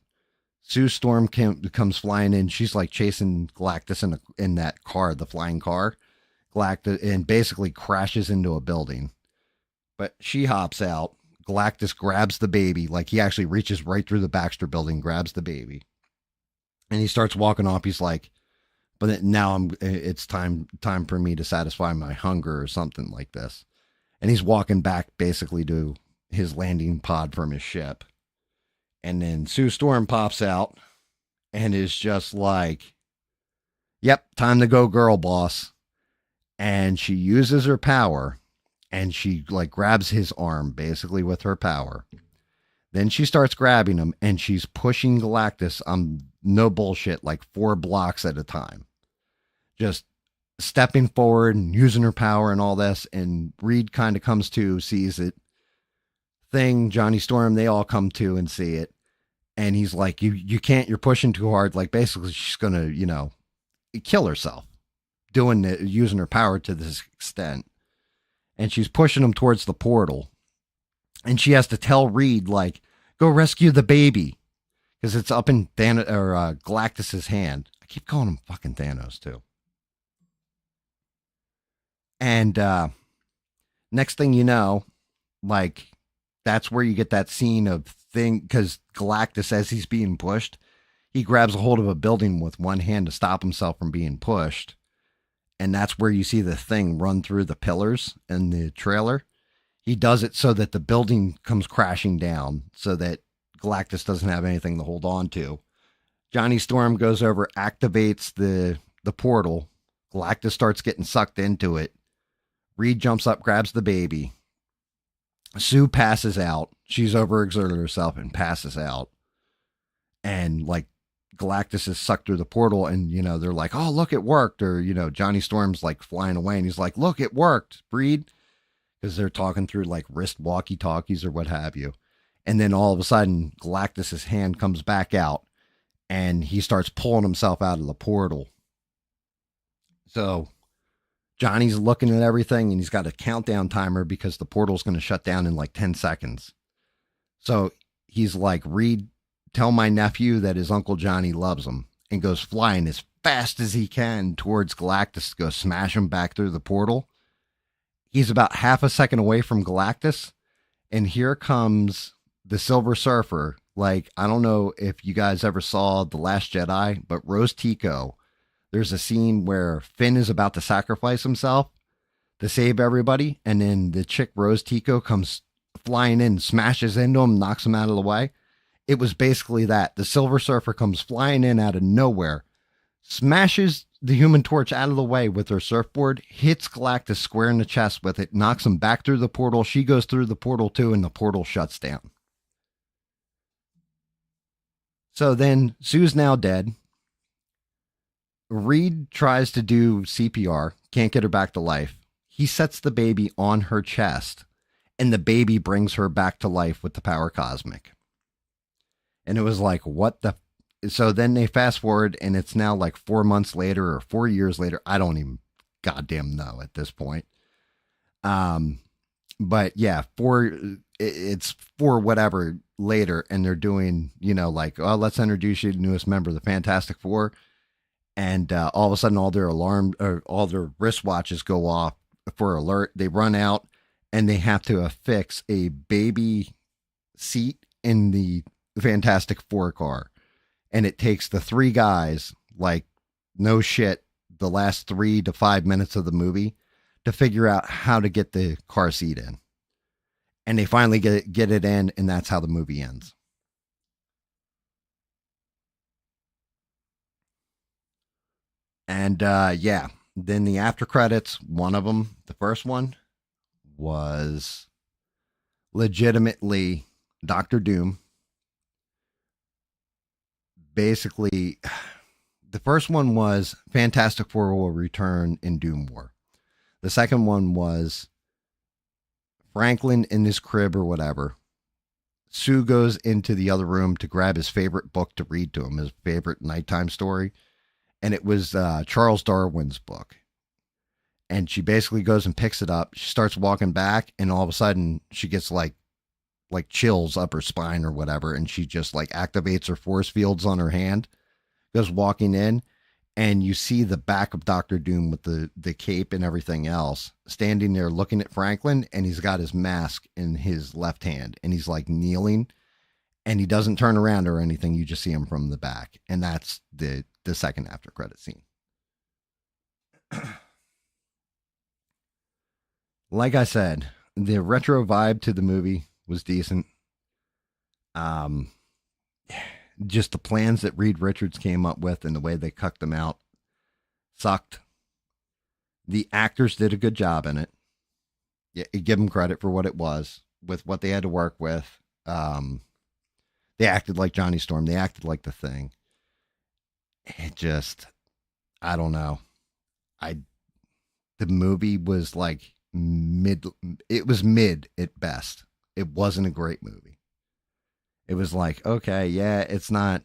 Sue Storm comes flying in. She's like chasing Galactus in that car, the flying car. Galactus, and basically crashes into a building. But she hops out. Galactus grabs the baby. Like he actually reaches right through the Baxter building, grabs the baby. And he starts walking off. He's like, but now it's time for me to satisfy my hunger or something like this. And he's walking back basically to his landing pod from his ship. And then Sue Storm pops out and is just like, yep, time to go, girl boss. And she uses her power and she like grabs his arm basically with her power. Then she starts grabbing him and she's pushing Galactus on no bullshit, like 4 blocks at a time. Just stepping forward and using her power and all this. And Reed kind of comes to, sees it. Thing, Johnny Storm, they all come to and see it. And he's like, you can't, you're pushing too hard. Like basically she's going to, kill herself using her power to this extent. And she's pushing him towards the portal. And she has to tell Reed, like, go rescue the baby. Because it's up in Galactus's hand. I keep calling him fucking Thanos too. And next thing you know, like, that's where you get that scene of Thing, because Galactus, as he's being pushed, he grabs a hold of a building with one hand to stop himself from being pushed. And that's where you see the Thing run through the pillars in the trailer. He does it so that the building comes crashing down, so that Galactus doesn't have anything to hold on to. Johnny Storm goes over, activates the portal. Galactus starts getting sucked into it. Reed jumps up, grabs the baby. Sue passes out. She's overexerted herself and passes out. And like Galactus is sucked through the portal, and they're like, "Oh, look, it worked!" Or Johnny Storm's like flying away, and he's like, "Look, it worked, Reed," because they're talking through like wrist walkie talkies or what have you. And then all of a sudden, Galactus's hand comes back out, and he starts pulling himself out of the portal. So Johnny's looking at everything, and he's got a countdown timer because the portal's going to shut down in like 10 seconds. So he's like, "Reed, tell my nephew that his Uncle Johnny loves him," and goes flying as fast as he can towards Galactus to go smash him back through the portal. He's about half a second away from Galactus, and here comes the Silver Surfer. Like, I don't know if you guys ever saw The Last Jedi, but Rose Tico, there's a scene where Finn is about to sacrifice himself to save everybody, and then the chick Rose Tico comes flying in, smashes into him, knocks him out of the way. It was basically that. The Silver Surfer comes flying in out of nowhere, smashes the Human Torch out of the way with her surfboard, hits Galactus square in the chest with it, knocks him back through the portal. She goes through the portal too, and the portal shuts down. So then Sue's now dead. Reed tries to do CPR, can't get her back to life. He sets the baby on her chest, and the baby brings her back to life with the power cosmic. And it was like, what the? So then they fast forward, and it's now like 4 months later or 4 years later. I don't even goddamn know at this point. But yeah, it's for whatever later, and they're doing, like, "Oh, let's introduce you to the newest member of the Fantastic Four." And all of a sudden, all their alarm or all their wristwatches go off for alert. They run out, and they have to affix a baby seat in the Fantastic Four car. And it takes the three guys, like, no shit, the last 3 to 5 minutes of the movie to figure out how to get the car seat in. And they finally get it in, and that's how the movie ends. And yeah, then the after credits, one of them, the first one, was legitimately Doctor Doom. Basically, the first one was Fantastic Four will return in Doom War. The second one was Franklin in his crib or whatever. Sue goes into the other room to grab his favorite book to read to him, his favorite nighttime story. And it was Charles Darwin's book. And she basically goes and picks it up. She starts walking back, and all of a sudden she gets like chills up her spine or whatever. And she just like activates her force fields on her hand, goes walking in, and you see the back of Doctor Doom with the cape and everything else standing there looking at Franklin, and he's got his mask in his left hand, and he's like kneeling, and he doesn't turn around or anything. You just see him from the back. And that's the second after credit scene. Like I said, the retro vibe to the movie was decent. Um, just the plans that Reed Richards came up with and the way they cucked them out sucked. The actors did a good job in it. Yeah, give them credit for what it was with what they had to work with. They acted like Johnny Storm. They acted like the Thing. It just, I don't know. The movie was like mid. It was mid at best. It wasn't a great movie. It was like, okay, yeah, it's not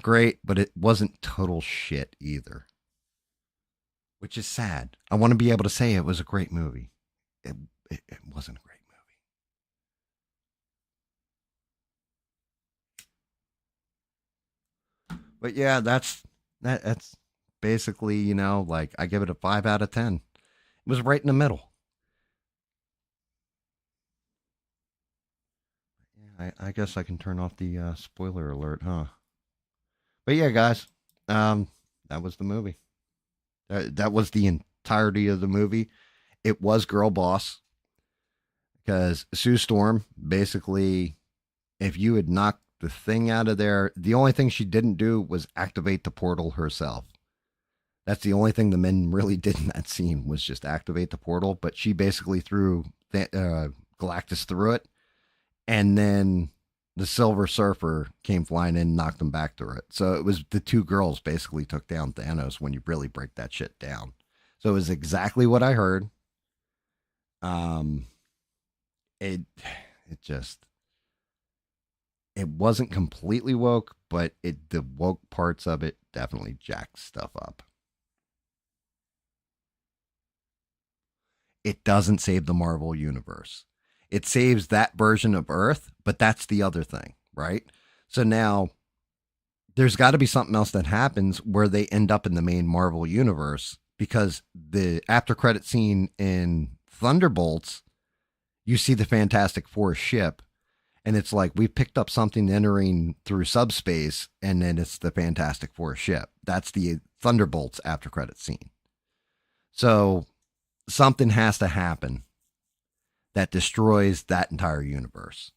great, but it wasn't total shit either, which is sad. I want to be able to say it was a great movie. It wasn't a great movie. But yeah, that's basically, like, I give it a 5 out of 10. It was right in the middle. Yeah, I guess I can turn off the spoiler alert, huh? But yeah, guys, that was the movie. That was the entirety of the movie. It was Girl Boss because Sue Storm basically If you had knocked the thing out of there, the only thing she didn't do was activate the portal herself. That's the only thing the men really did in that scene was just activate the portal. But she basically threw Galactus through it, and then the Silver Surfer came flying in and knocked him back through it. So it was the two girls basically took down Thanos when you really break that shit down. So it was exactly what I heard. Um, it it just it wasn't completely woke, but the woke parts of it definitely jacked stuff up. It doesn't save the Marvel universe. It saves that version of Earth, but that's the other thing, right? So now there's got to be something else that happens where they end up in the main Marvel universe because the after credit scene in Thunderbolts, you see the Fantastic Four ship, and it's like we picked up something entering through subspace, and then it's the Fantastic Four ship. That's the Thunderbolts after credit scene. So something has to happen that destroys that entire universe.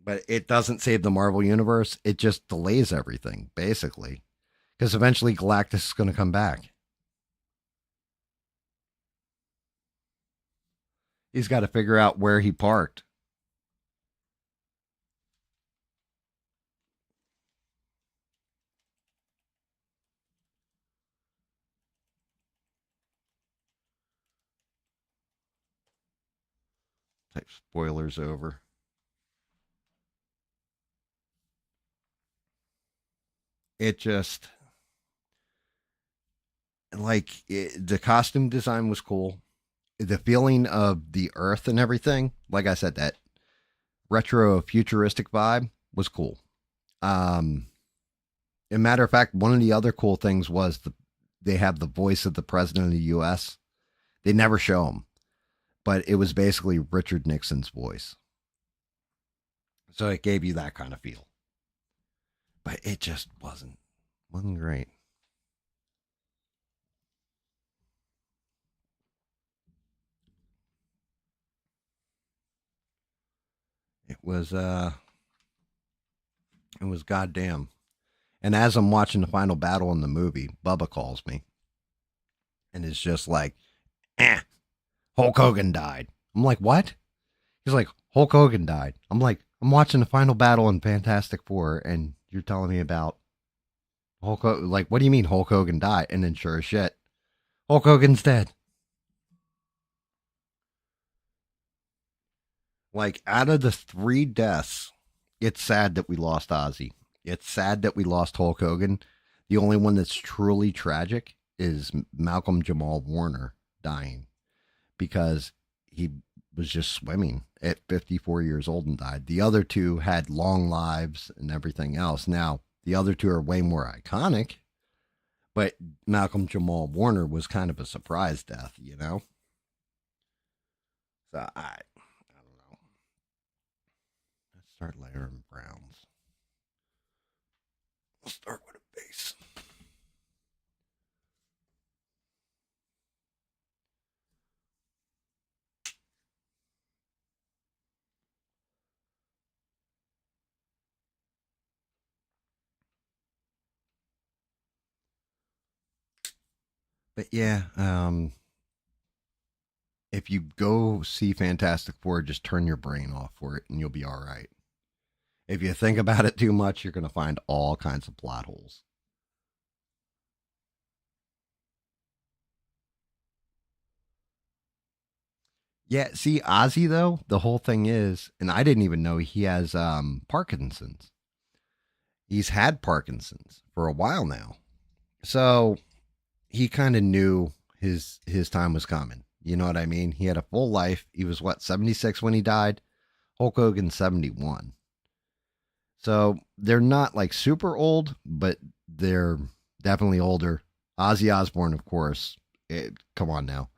But it doesn't save the Marvel universe. It just delays everything, basically. Because eventually Galactus is going to come back. He's got to figure out where he parked. Type spoilers over. It just the costume design was cool. The feeling of the Earth and everything, like I said, that retro futuristic vibe was cool. Um, a matter of fact, one of the other cool things was they have the voice of the president of the U.S. They never show him, but it was basically Richard Nixon's voice. So it gave you that kind of feel. But it just wasn't great. It was it was goddamn. And as I'm watching the final battle in the movie, Bubba calls me and is just like, Hulk Hogan died. I'm like, what? He's like, Hulk Hogan died. I'm like, I'm watching the final battle in Fantastic Four, and you're telling me about Hulk Hogan. Like, what do you mean Hulk Hogan died? And then sure as shit, Hulk Hogan's dead. Like, out of the three deaths, it's sad that we lost Ozzy. It's sad that we lost Hulk Hogan. The only one that's truly tragic is Malcolm Jamal Warner dying because he was just swimming at 54 years old and died. The other two had long lives and everything else. Now, the other two are way more iconic, but Malcolm Jamal Warner was kind of a surprise death, you know? So I don't know. Let's start layering browns. We'll start with a base. But yeah, if you go see Fantastic Four, just turn your brain off for it and you'll be all right. If you think about it too much, you're going to find all kinds of plot holes. Yeah, see, Ozzy though, the whole thing is, and I didn't even know he has Parkinson's. He's had Parkinson's for a while now, so he kind of knew his time was coming. You know what I mean? He had a full life. He was what 76 when he died. Hulk Hogan 71. So they're not like super old, but they're definitely older. Ozzy Osbourne, of course. Come on now.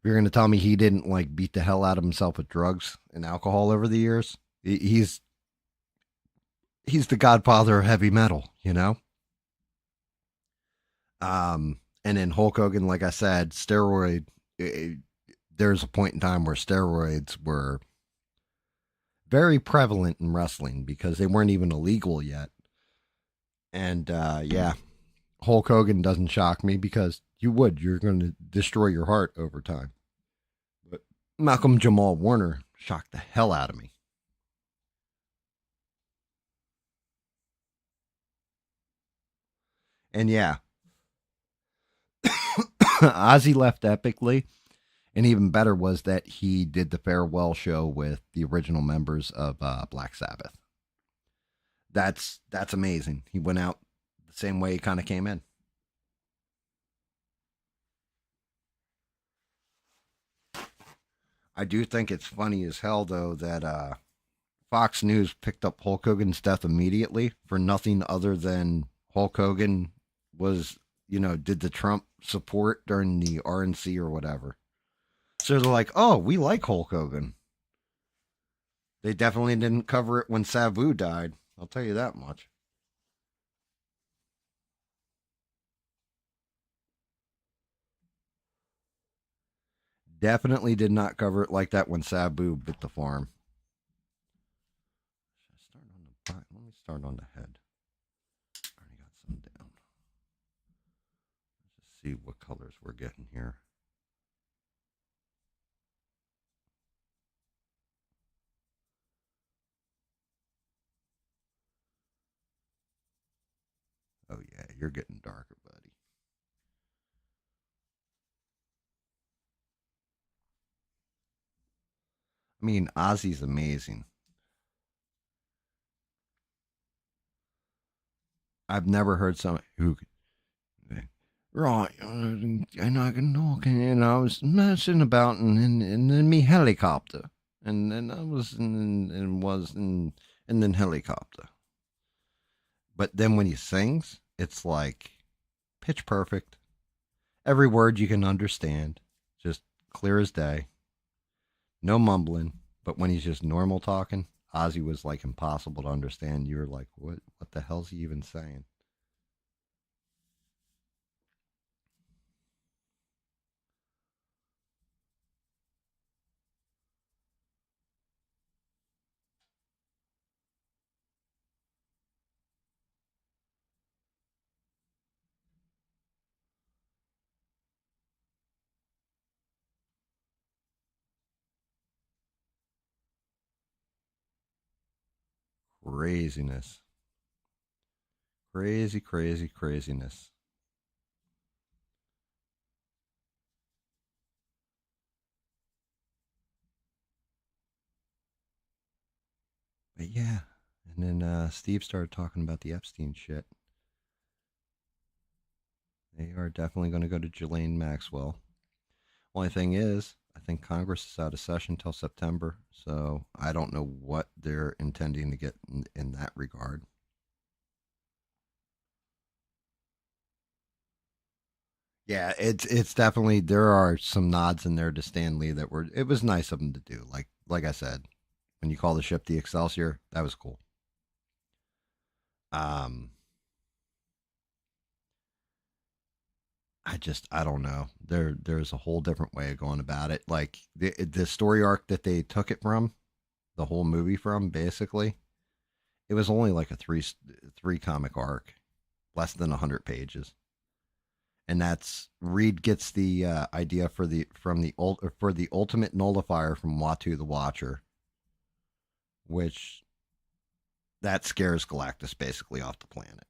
You're going to tell me he didn't like beat the hell out of himself with drugs and alcohol over the years? He's the godfather of heavy metal, you know? And then Hulk Hogan, like I said, there's a point in time where steroids were very prevalent in wrestling because they weren't even illegal yet. And yeah, Hulk Hogan doesn't shock me because you're going to destroy your heart over time. But Malcolm Jamal Warner shocked the hell out of me. And yeah, Ozzy left epically. And even better was that he did the farewell show with the original members of Black Sabbath. That's amazing. He went out the same way he kind of came in. I do think it's funny as hell though that Fox News picked up Hulk Hogan's death immediately for nothing other than Hulk Hogan was, did the Trump support during the RNC or whatever. So they're like, oh, we like Hulk Hogan. They definitely didn't cover it when Sabu died. I'll tell you that much. Definitely did not cover it like that when Sabu bit the farm. Should I start on the back? Let me start on the head. I already got some down. Let's just see what colors we're getting here. Oh yeah, you're getting darker, buddy. I mean, Ozzy's amazing. I've never heard someone who right, and I can talk, and I was messing about in me helicopter, and then I was and then helicopter. But then when he sings, it's like pitch perfect. Every word you can understand, just clear as day. No mumbling. But when he's just normal talking, Ozzy was like impossible to understand. You were like, what the hell's he even saying? Craziness. Crazy, crazy, craziness. But yeah. And then Steve started talking about the Epstein shit. They are definitely going to go to Ghislaine Maxwell. Only thing is, I think Congress is out of session till September, so I don't know what they're intending to get in that regard. Yeah, it's definitely there are some nods in there to Stan Lee that were it was nice of him to do. Like I said, when you call the ship the Excelsior, that was cool. Um, I don't know. There's a whole different way of going about it. Like the story arc that they took it from, the whole movie from, basically, it was only like a three comic arc, less than 100 pages, and that's Reed gets the idea for the ultimate nullifier from Watu the Watcher, which that scares Galactus basically off the planet.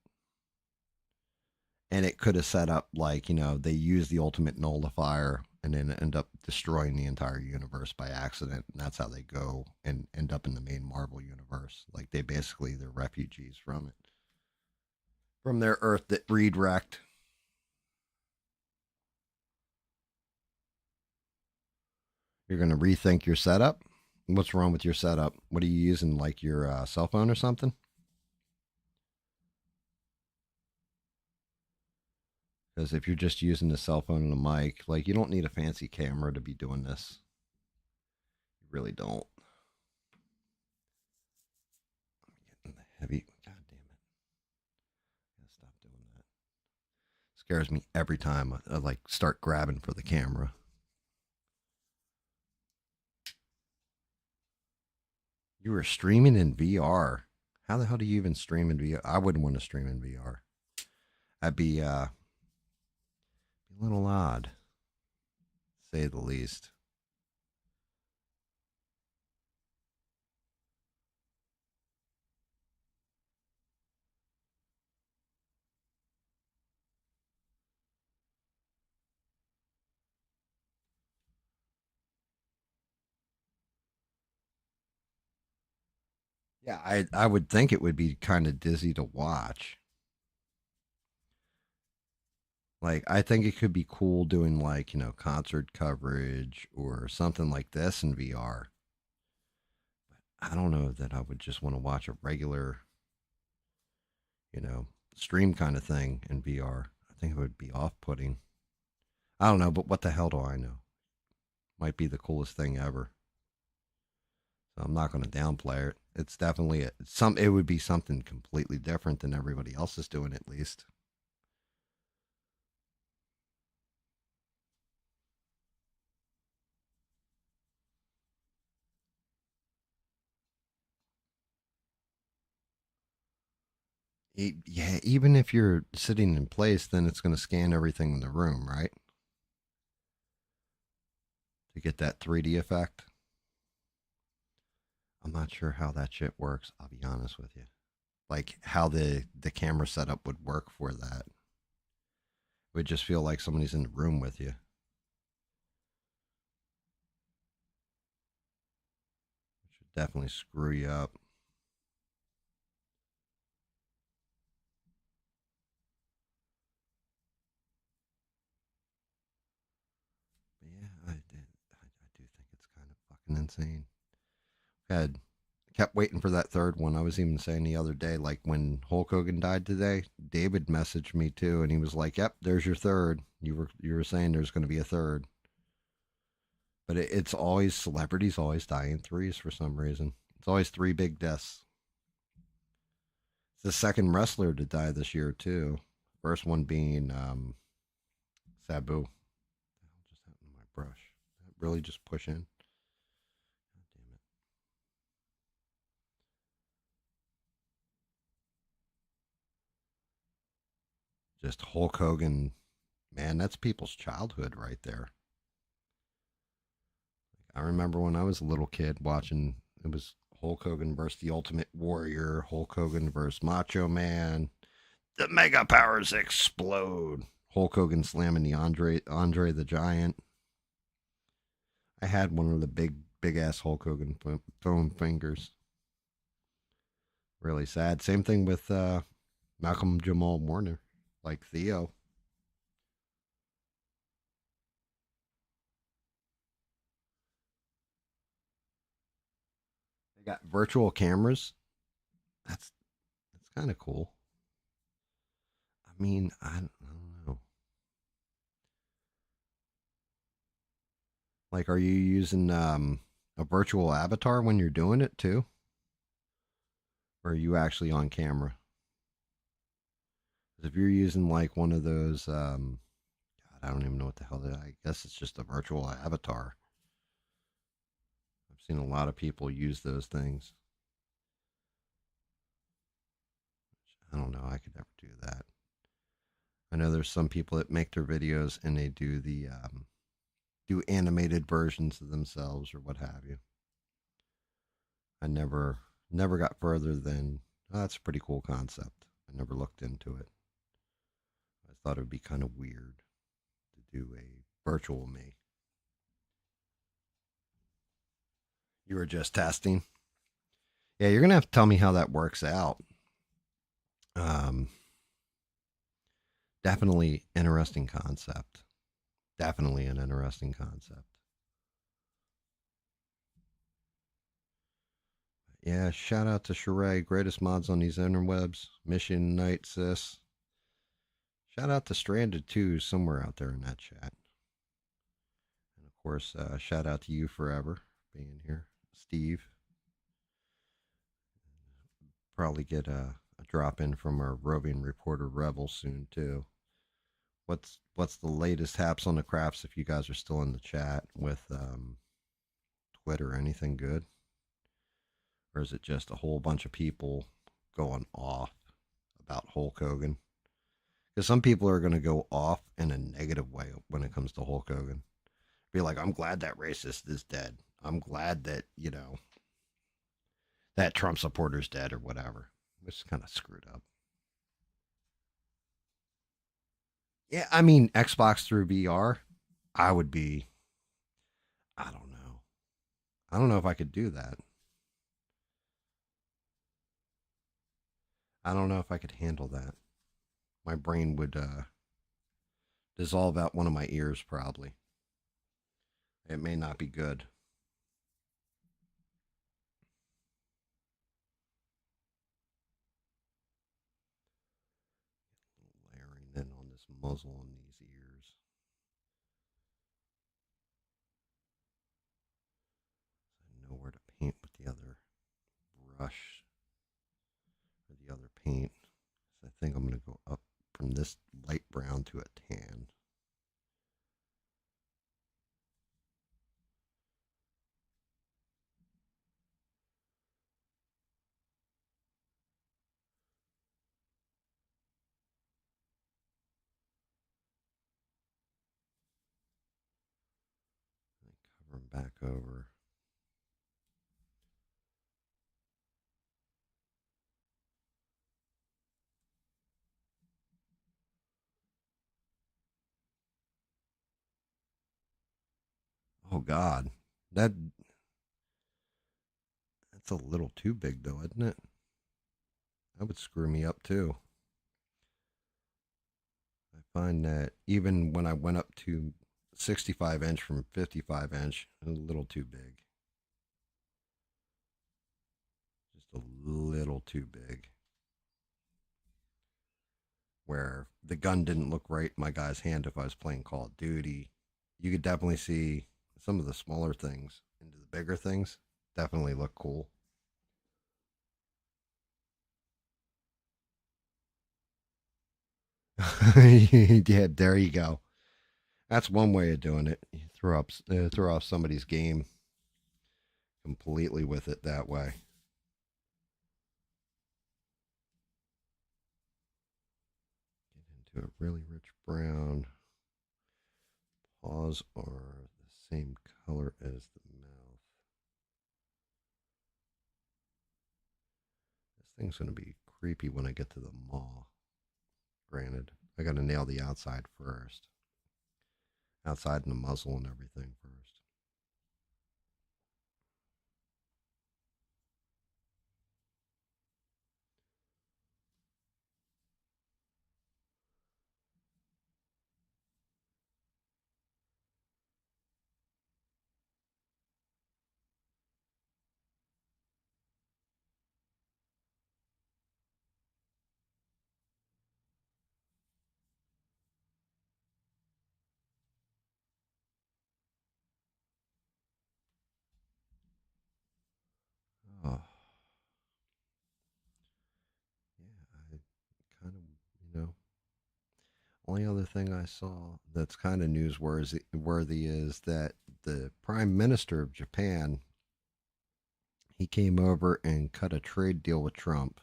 And it could have set up like they use the ultimate nullifier and then end up destroying the entire universe by accident, and that's how they go and end up in the main Marvel universe. Like they basically they're refugees from it, from their Earth that Reed wrecked. You're gonna rethink your setup. What's wrong with your setup? What are you using? Like your cell phone or something? Because if you're just using the cell phone and a mic, like you don't need a fancy camera to be doing this. You really don't. I'm getting the heavy. God damn it! I gotta stop doing that. Scares me every time I like start grabbing for the camera. You were streaming in VR. How the hell do you even stream in VR? I wouldn't want to stream in VR. That'd be a little odd, to say the least. Yeah, I would think it would be kind of dizzy to watch. Like I think it could be cool doing like, concert coverage or something like this in VR. I don't know that I would just want to watch a regular, you know, stream kind of thing in VR. I think it would be off-putting. I don't know, but what the hell do I know? Might be the coolest thing ever. So I'm not going to downplay it. It's definitely some. It would be something completely different than everybody else is doing, at least. Yeah, even if you're sitting in place, then it's going to scan everything in the room, right? To get that 3D effect. I'm not sure how that shit works. I'll be honest with you. Like how the camera setup would work for that. It would just feel like somebody's in the room with you. It should definitely screw you up. But yeah, I do think it's kind of fucking insane. Had kept waiting for that third one. I was even saying the other day, like when Hulk Hogan died today, David messaged me too, and he was like, "Yep, there's your third. You were saying there's going to be a third, but it's always celebrities always die in threes for some reason. It's always three big deaths. It's the second wrestler to die this year too. First one being Sabu. What just happened to my brush? Did it really just push in? God damn it! Just Hulk Hogan, man. That's people's childhood right there. I remember when I was a little kid watching. It was Hulk Hogan versus the Ultimate Warrior. Hulk Hogan versus Macho Man. The Mega Powers explode. Hulk Hogan slamming the Andre the Giant. I had one of the big ass Hulk Hogan foam fingers. Really sad. Same thing with Malcolm Jamal Warner, like Theo. They got virtual cameras. That's kind of cool. I mean, I don't know. Like, are you using a virtual avatar when you're doing it too, or are you actually on camera? 'Cause if you're using like one of those, God, I don't even know what the hell. I guess it's just a virtual avatar. I've seen a lot of people use those things. I don't know. I could never do that. I know there's some people that make their videos and they do animated versions of themselves or what have you. I never got further than, oh, that's a pretty cool concept. I never looked into it. I thought it would be kind of weird to do a virtual me. You were just testing. Yeah, you're gonna have to tell me how that works out. Um, definitely interesting concept. Definitely an interesting concept. Yeah, shout out to Sheree, greatest mods on these interwebs. Mission Night, sis. Shout out to Stranded too, somewhere out there in that chat. And of course, shout out to you forever being here, Steve. Probably get a drop in from our roving reporter Rebel soon too. What's the latest haps on the crafts? If you guys are still in the chat with Twitter, anything good? or is it just a whole bunch of people going off about Hulk Hogan? Because some people are going to go off in a negative way when it comes to Hulk Hogan. Be like, I'm glad that racist is dead. I'm glad that, that Trump supporter's dead or whatever. Which is kind of screwed up. Yeah, I mean, Xbox through VR, I would be, I don't know. I don't know if I could do that. I don't know if I could handle that. My brain would dissolve out one of my ears, probably. It may not be good. Layering in on this muzzle on these ears. I know where to paint with the other brush or the other paint. So I think I'm going to go up from this light brown to a tan. Cover them back over. Oh God, that that's a little too big though, isn't it? That would screw me up too. I find that even when I went up to 65 inch from 55 inch, a little too big. Just a little too big. Where the gun didn't look right in my guy's hand if I was playing Call of Duty. You could definitely see some of the smaller things into the bigger things. Definitely look cool. Yeah, there you go. That's one way of doing it. You throw off somebody's game completely with it that way. Get into a really rich brown. Paws are the same color as the mouth. This thing's going to be creepy when I get to the maw. Granted, I got to nail the outside first. Outside and the muzzle and everything first. Oh, yeah, I kind of, you know, only other thing I saw that's kind of newsworthy is that the Prime Minister of Japan, he came over and cut a trade deal with Trump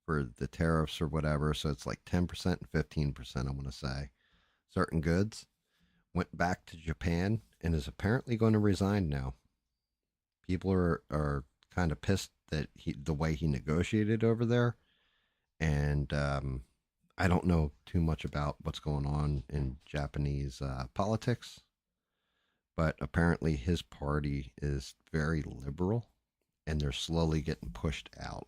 for the tariffs or whatever. So it's like 10% and 15%, I want to say. Certain goods went back to Japan and is apparently going to resign now. People are kind of pissed that the way he negotiated over there. And I don't know too much about what's going on in Japanese politics, but apparently his party is very liberal and they're slowly getting pushed out.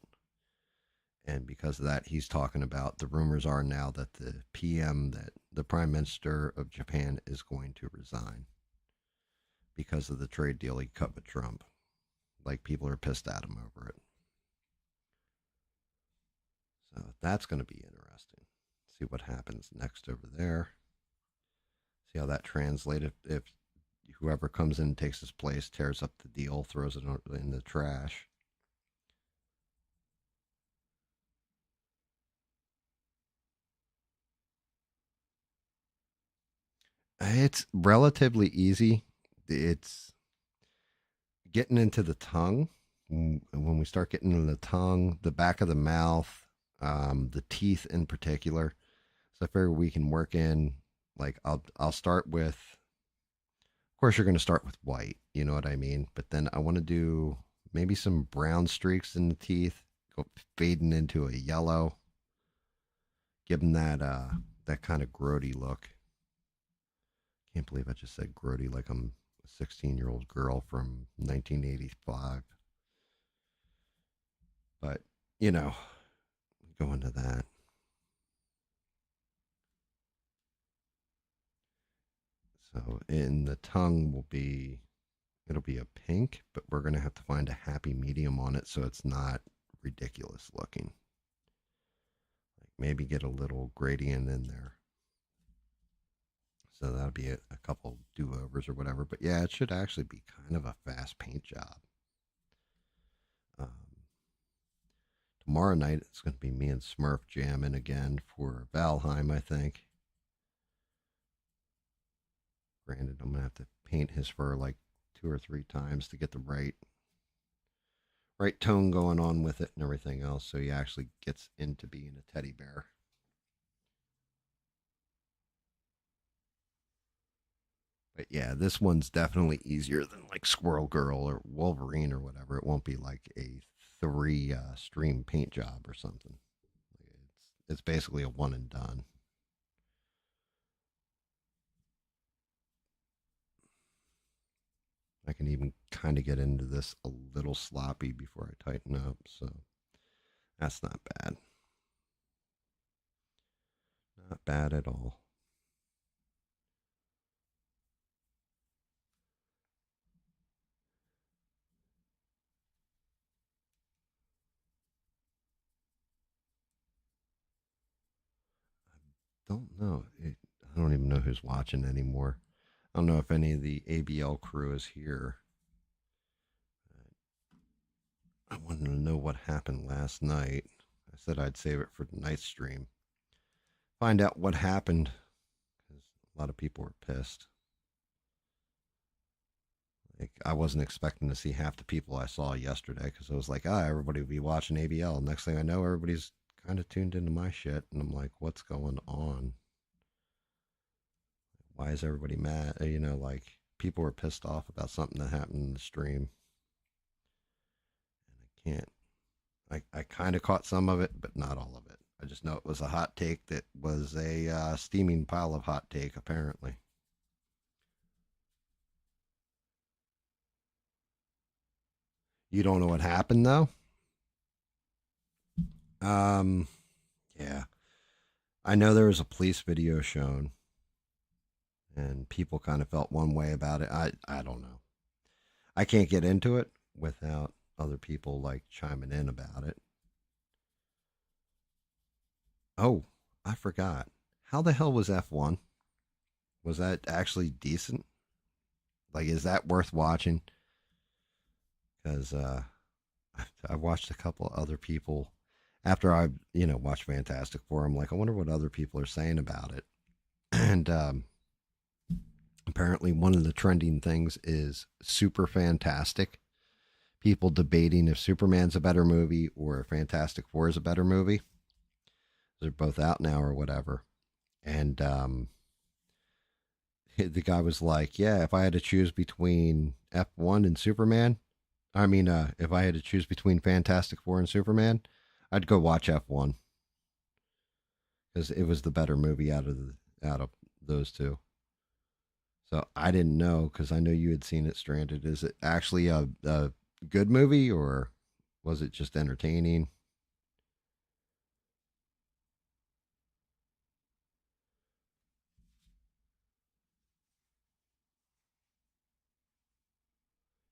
And because of that, he's talking about the rumors are now that that the Prime Minister of Japan is going to resign because of the trade deal he cut with Trump. Like people are pissed at him over it. So that's going to be interesting. See what happens next over there. See how that translates. If whoever comes in and takes his place tears up the deal, throws it in the trash. It's relatively easy. It's getting into the tongue. when we start getting into the tongue, the back of the mouth, the teeth in particular. So I figure we can work in, like, I'll start with, of course, you're going to start with white, you know what I mean? But then I want to do maybe some brown streaks in the teeth, go fading into a yellow, give them that kind of grody look. Can't believe I just said grody like I'm a 16-year-old girl from 1985. But, you know, go into that. So in the tongue will be, it'll be a pink, but we're going to have to find a happy medium on it so it's not ridiculous looking. Like maybe get a little gradient in there. So that'll be a couple do-overs or whatever. But yeah, it should actually be kind of a fast paint job. Um, Tomorrow night it's going to be me and Smurf jamming again for Valheim, I think. Granted, I'm going to have to paint his fur like 2 or 3 times to get the right tone going on with it and everything else, so he actually gets into being a teddy bear. But yeah, this one's definitely easier than like Squirrel Girl or Wolverine or whatever. It won't be like a three stream paint job or something. It's basically a one and done. I can even kind of get into this a little sloppy before I tighten up, so that's not bad. Not bad at all. Don't know. I don't even know who's watching anymore. I don't know if any of the ABL crew is here. I wanted to know what happened last night. I said I'd save it for the night stream. Find out what happened because a lot of people were pissed. Like I wasn't expecting to see half the people I saw yesterday because I was like, everybody will be watching ABL. Next thing I know, everybody's kind of tuned into my shit, and I'm like, what's going on? Why is everybody mad? Like people were pissed off about something that happened in the stream, and I can't. I kind of caught some of it, but not all of it. I just know it was a hot take that was a steaming pile of hot take, apparently. You don't know what happened, though? Um, yeah. I know there was a police video shown, and people kind of felt one way about it. I don't know. I can't get into it without other people like chiming in about it. Oh, I forgot. How the hell was F1? Was that actually decent? Like, is that worth watching? Because I watched a couple of other people after I, watched Fantastic Four. I'm like, I wonder what other people are saying about it. And apparently, one of the trending things is super fantastic. People debating if Superman's a better movie or Fantastic Four is a better movie. They're both out now or whatever. And the guy was like, yeah, if I had to choose between F1 and Superman, if I had to choose between Fantastic Four and Superman, I'd go watch F1 because it was the better movie out of those two. So I didn't know because I know you had seen it, Stranded. Is it actually a good movie or was it just entertaining?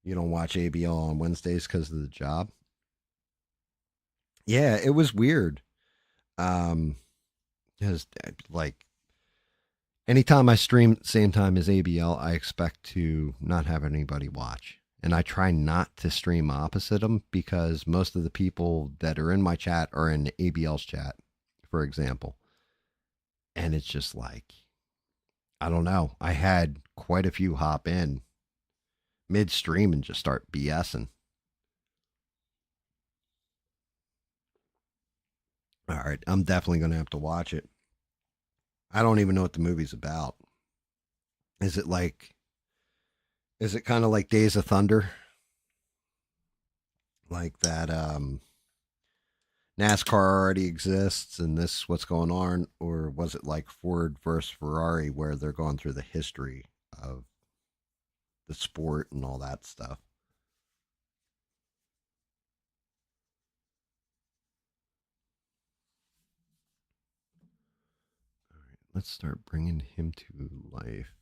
You don't watch ABL on Wednesdays because of the job? Yeah, it was weird. Um, because like anytime I stream same time as ABL, I expect to not have anybody watch. And I try not to stream opposite them because most of the people that are in my chat are in ABL's chat, for example. And it's just like, I don't know. I had quite a few hop in midstream and just start BSing. All right, I'm definitely gonna have to watch it. I don't even know what the movie's about. Is it like? Is it kind of like Days of Thunder, like that? NASCAR already exists, and this is what's going on, or was it like Ford versus Ferrari, where they're going through the history of the sport and all that stuff? All right, let's start bringing him to life.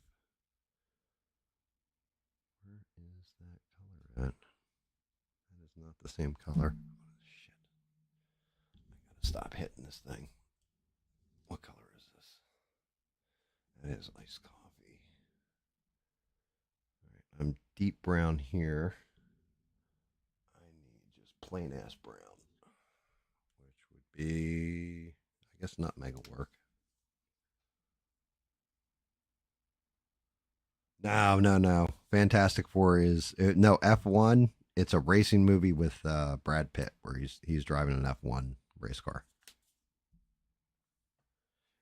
Where is that color at? That is not the same color. Shit. I gotta stop hitting this thing. What color is this? That is iced coffee. All right, I'm deep brown here. I need just plain ass brown, which would be, I guess, nutmeg will work. No, no, no. Fantastic Four is no F1. It's a racing movie with Brad Pitt where he's driving an F1 race car.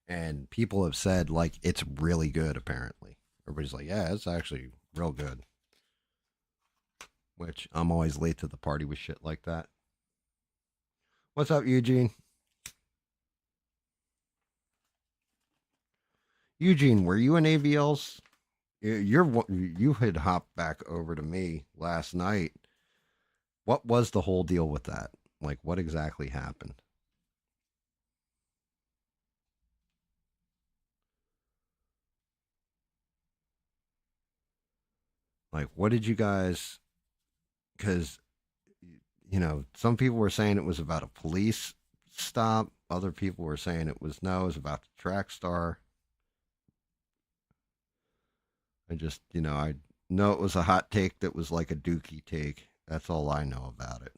And people have said like it's really good. Apparently, everybody's like, yeah, it's actually real good. Which I'm always late to the party with shit like that. What's up, Eugene? Eugene, were you in AVLs? You had hopped back over to me last night. What was the whole deal with that? Like, what exactly happened? Like, what did you guys? Because some people were saying it was about a police stop. Other people were saying it was no, it was about the track star. I know it was a hot take that was like a dookie take. That's all I know about it.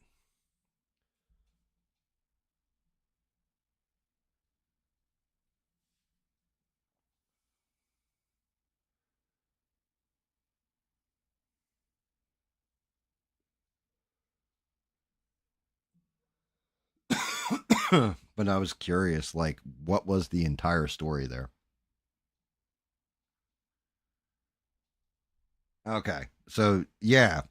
But I was curious, like, what was the entire story there? Okay. So, yeah,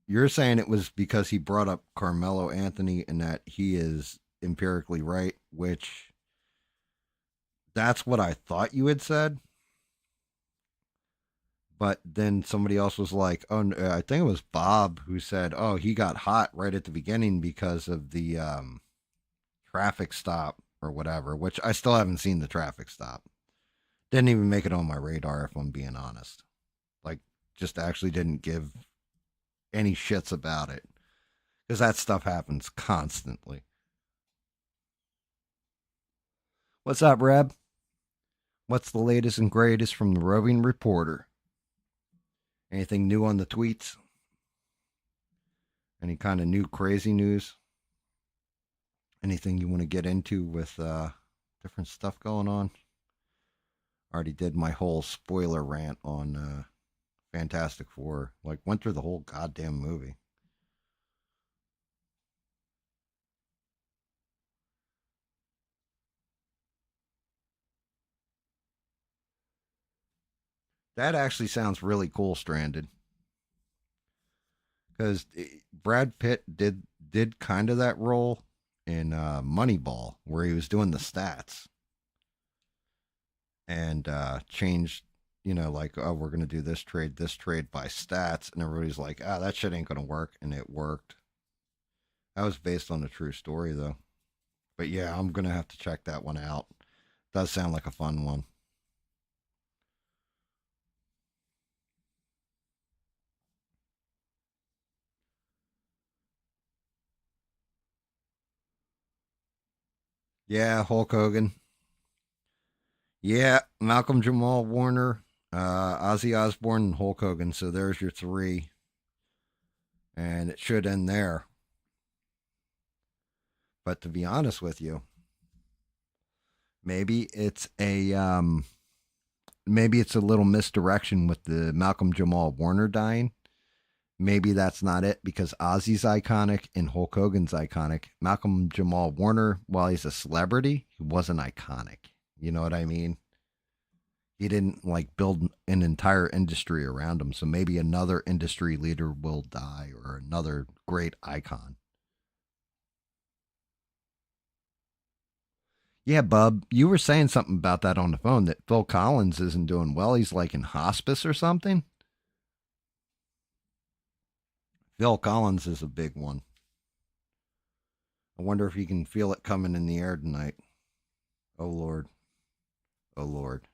you're saying it was because he brought up Carmelo Anthony and that he is empirically right, which that's what I thought you had said. But then somebody else was like, "Oh, I think it was Bob who said, oh, he got hot right at the beginning because of the traffic stop or whatever." Which I still haven't seen the traffic stop. Didn't even make it on my radar, if I'm being honest. Like, just actually didn't give any shits about it because that stuff happens constantly. What's up, Reb? What's the latest and greatest from the roving reporter? Anything new on the tweets? Any kind of new crazy news? Anything you want to get into with different stuff going on? Already did my whole spoiler rant on Fantastic Four. Like, went through the whole goddamn movie. That actually sounds really cool, Stranded, because Brad Pitt did kind of that role in Moneyball, where he was doing the stats and changed. Like, oh, we're gonna do this trade by stats, and everybody's like, ah, that shit ain't gonna work, and it worked. That was based on a true story, though. But yeah, I'm gonna have to check that one out. Does sound like a fun one. Yeah, Hulk Hogan. Yeah, Malcolm Jamal Warner, Ozzy Osbourne, and Hulk Hogan. So there's your three, and it should end there. But to be honest with you, maybe it's a maybe it's a little misdirection with the Malcolm Jamal Warner dying. Maybe that's not it because Ozzy's iconic and Hulk Hogan's iconic. Malcolm Jamal Warner, while he's a celebrity, he wasn't iconic. You know what I mean? He didn't like build an entire industry around him. So maybe another industry leader will die or another great icon. Yeah, Bub, you were saying something about that on the phone that Phil Collins isn't doing well. He's like in hospice or something. Phil Collins is a big one. I wonder if you can feel it coming in the air tonight. Oh, Lord. Oh, Lord.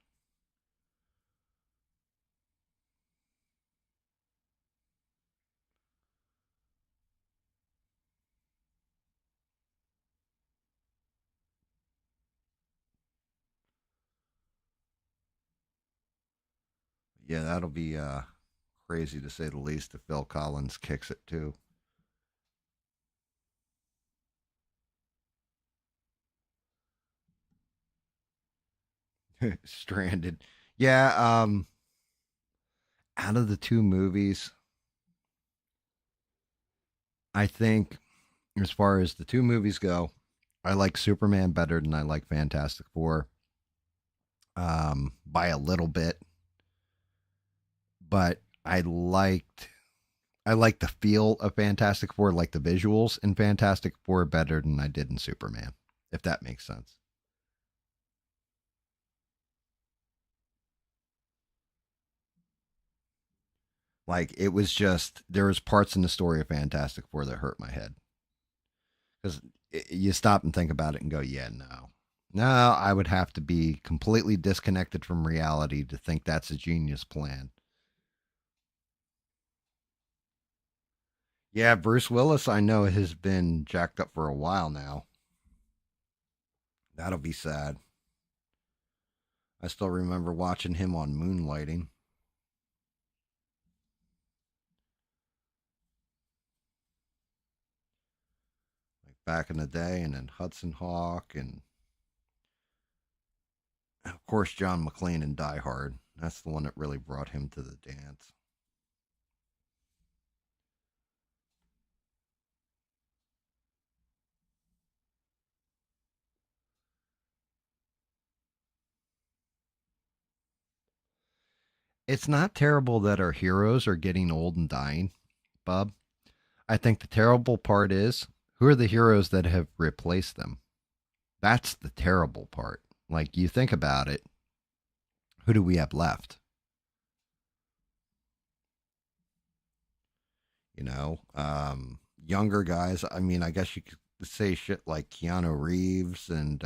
Yeah, that'll be crazy to say the least if Phil Collins kicks it too. Stranded. Yeah, out of the two movies, I think as far as the two movies go, I like Superman better than I like Fantastic Four. By a little bit, but I liked the feel of Fantastic Four, like the visuals in Fantastic Four better than I did in Superman, if that makes sense. Like it was just there was parts in the story of Fantastic Four that hurt my head because you stop and think about it and go, yeah, no, no, I would have to be completely disconnected from reality to think that's a genius plan. Yeah, Bruce Willis, I know has been jacked up for a while now. That'll be sad. I still remember watching him on Moonlighting, like back in the day, and then Hudson Hawk, and of course John McClane in Die Hard. That's the one that really brought him to the dance. It's not terrible that our heroes are getting old and dying, Bub. I think the terrible part is who are the heroes that have replaced them? That's the terrible part. Like you think about it, who do we have left? Younger guys. I mean, I guess you could say shit like Keanu Reeves and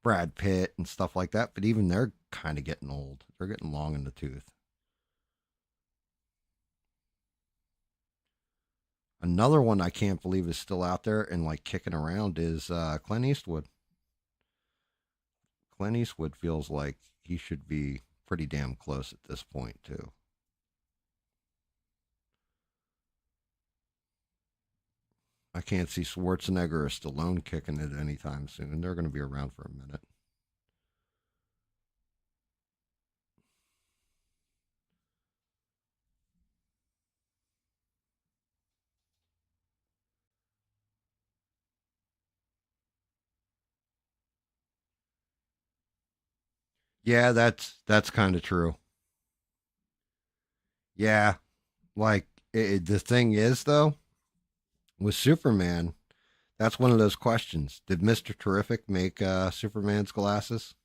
Brad Pitt and stuff like that, but even they're kind of getting old. They're getting long in the tooth. Another one I can't believe is still out there and like kicking around is Clint Eastwood. Clint Eastwood feels like he should be pretty damn close at this point too. I can't see Schwarzenegger or Stallone kicking it anytime soon. They're going to be around for a minute. Yeah, that's kind of true. Yeah, like the thing is though, with Superman, that's one of those questions. Did Mister Terrific make Superman's glasses?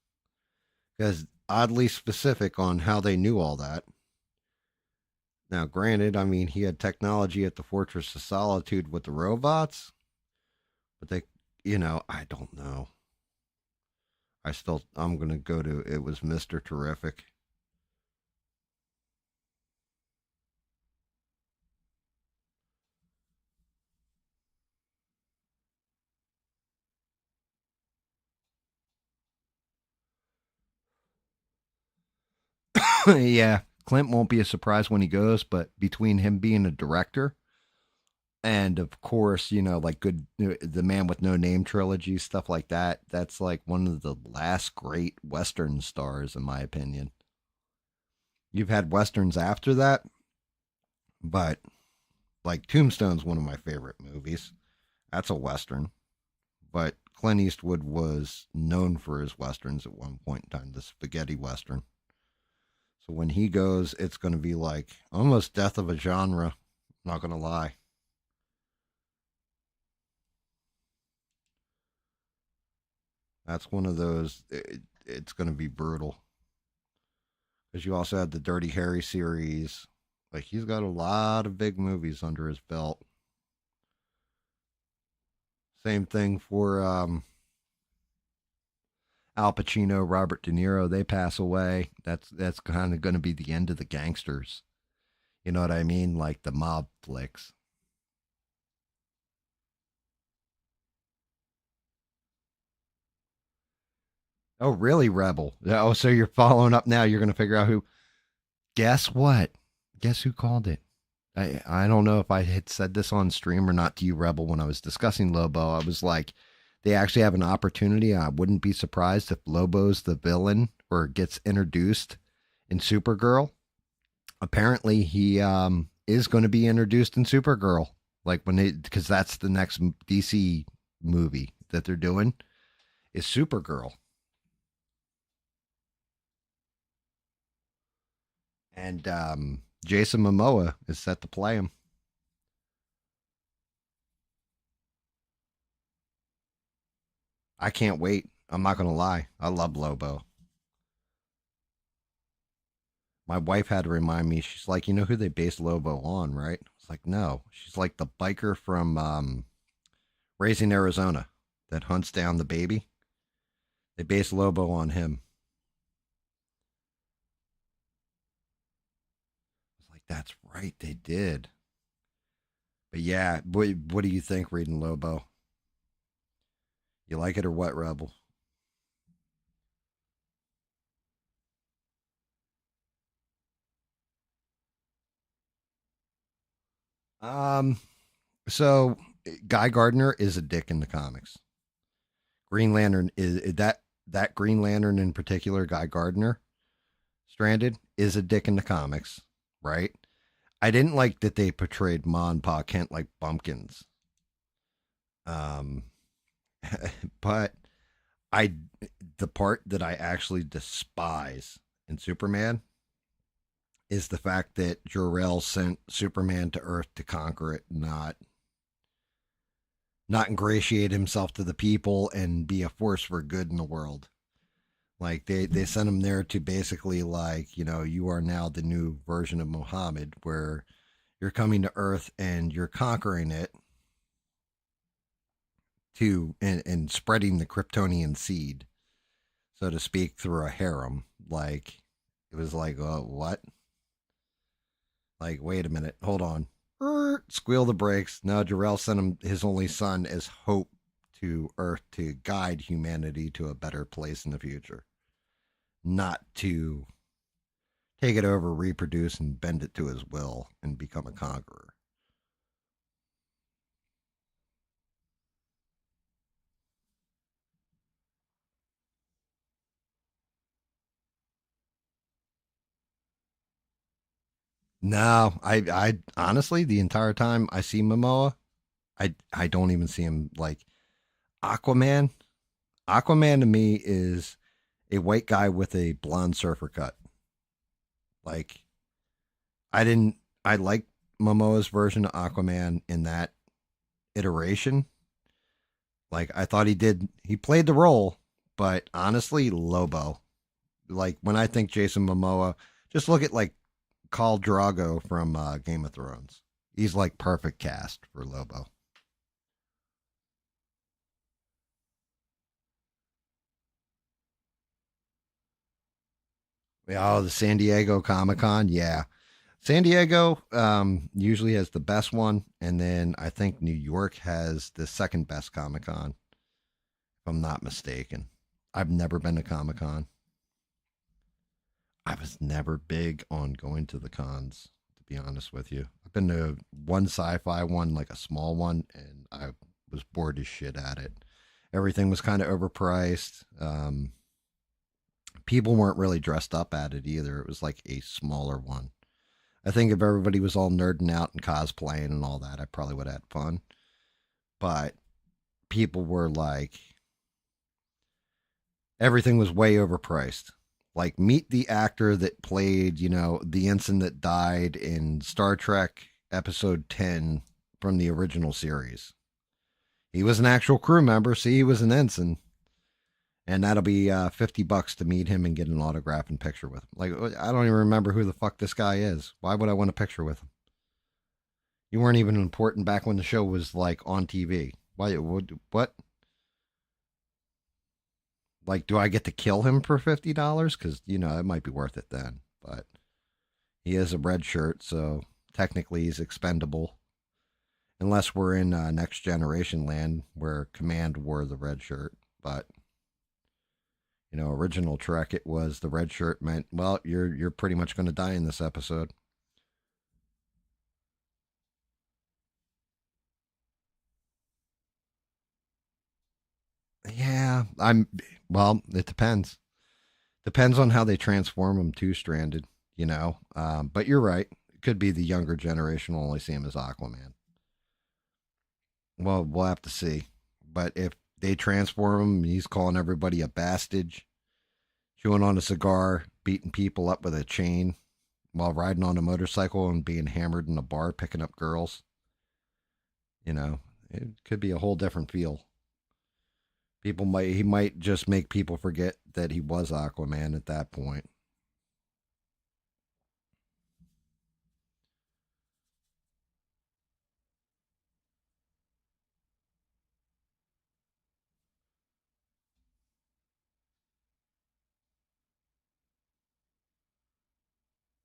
Because oddly specific on how they knew all that. Now, granted, I mean he had technology at the Fortress of Solitude with the robots, but I don't know. I'm gonna go to it was Mister Terrific. Yeah, Clint won't be a surprise when he goes, but between him being a director and of course, like good the Man with No Name trilogy, stuff like that, that's like one of the last great Western stars, in my opinion. You've had Westerns after that, But like Tombstone's one of my favorite movies. That's a western, but Clint Eastwood was known for his westerns at one point in time, the spaghetti western. So when he goes, it's going to be like almost death of a genre. Not going to lie. That's one of those. It's going to be brutal because you also had the Dirty Harry series. Like he's got a lot of big movies under his belt. Same thing for Al Pacino, Robert De Niro. They pass away. That's kind of going to be the end of the gangsters. You know what I mean? Like the mob flicks. Oh, really, Rebel? Oh, so you're following up now. You're going to figure out who. Guess what? Guess who called it? I don't know if I had said this on stream or not to you, Rebel, when I was discussing Lobo. I was like, they actually have an opportunity. I wouldn't be surprised if Lobo's the villain or gets introduced in Supergirl. Apparently, he is going to be introduced in Supergirl. Like when they, because that's the next DC movie that they're doing is Supergirl. And Jason Momoa is set to play him. I can't wait. I'm not gonna lie. I love Lobo. My wife had to remind me. She's like, you know who they based Lobo on, right? I was like, no. She's like the biker from Raising Arizona that hunts down the baby. They based Lobo on him. I was like, that's right, they did. But yeah, what do you think reading Lobo? You like it or what, Rebel? Um, so Guy Gardner is a dick in the comics. Green Lantern is that Green Lantern in particular, Guy Gardner, Stranded, is a dick in the comics, right? I didn't like that they portrayed Ma and Pa Kent like bumpkins. Um, but I the part that I actually despise in Superman is the fact that Jor-El sent Superman to Earth to conquer it, not ingratiate himself to the people and be a force for good in the world. Like they sent him there to basically like, you are now the new version of Muhammad where you're coming to Earth and you're conquering it and spreading the Kryptonian seed, so to speak, through a harem. Like it was like, what? Like, wait a minute, hold on. Squeal the brakes. No, Jarrell sent him his only son as hope to Earth to guide humanity to a better place in the future, not to take it over, reproduce, and bend it to his will and become a conqueror. No, I honestly, the entire time I see Momoa, I don't even see him like Aquaman. Aquaman to me is a white guy with a blonde surfer cut. Like I didn't, I like Momoa's version of Aquaman in that iteration. Like I thought he played the role, but honestly, Lobo. Like when I think Jason Momoa, just look at like Khal Drago from Game of Thrones. He's like perfect cast for Lobo. Oh, the San Diego Comic Con, yeah. San Diego usually has the best one, and then I think New York has the second best Comic Con, if I'm not mistaken. I've never been to Comic Con. I was never big on going to the cons, to be honest with you. I've been to one sci-fi one, like a small one, and I was bored as shit at it. Everything was kind of overpriced. People weren't really dressed up at it either. It was like a smaller one. I think if everybody was all nerding out and cosplaying and all that, I probably would have had fun. But people were like, everything was way overpriced. Like, meet the actor that played, the ensign that died in Star Trek Episode 10 from the original series. He was an actual crew member. See, he was an ensign. And that'll be $50 to meet him and get an autograph and picture with him. Like, I don't even remember who the fuck this guy is. Why would I want a picture with him? You weren't even important back when the show was like on TV. Why? What? Like, do I get to kill him for $50? Because it might be worth it then. But he is a red shirt, so technically he's expendable, unless we're in Next Generation land where Command wore the red shirt. But original Trek, it was the red shirt meant, well, you're pretty much going to die in this episode. Yeah, well, it depends. Depends on how they transform him to Stranded, But you're right. It could be the younger generation will only see him as Aquaman. Well, we'll have to see. But if they transform him and he's calling everybody a bastard, chewing on a cigar, beating people up with a chain while riding on a motorcycle and being hammered in a bar picking up girls, you know, it could be a whole different feel. He might just make people forget that he was Aquaman at that point.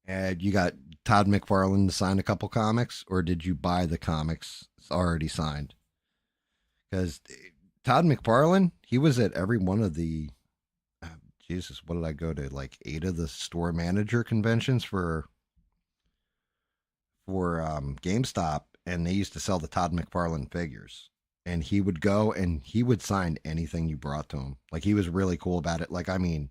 And you got Todd McFarlane to sign a couple comics, or did you buy the comics already signed? Because Todd McFarlane, he was at every one of the Jesus, what did I go to? Like 8 of the store manager conventions for GameStop, and they used to sell the Todd McFarlane figures. And he would go and he would sign anything you brought to him. Like, he was really cool about it. Like, I mean,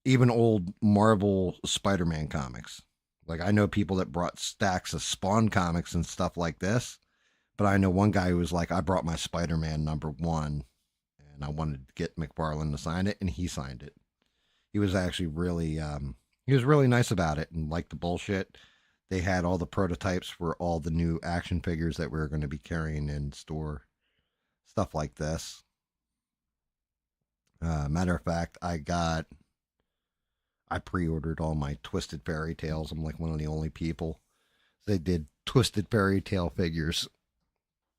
even old Marvel Spider-Man comics. Like, I know people that brought stacks of Spawn comics and stuff like this, but I know one guy who was like, I brought my Spider-Man #1 and I wanted to get McFarlane to sign it, and he signed it. He was actually he was really nice about it and liked the bullshit. They had all the prototypes for all the new action figures that we were going to be carrying in store, stuff like this. Matter of fact, I pre-ordered all my Twisted Fairy Tales. I'm like one of the only people. They did Twisted Fairy Tale figures,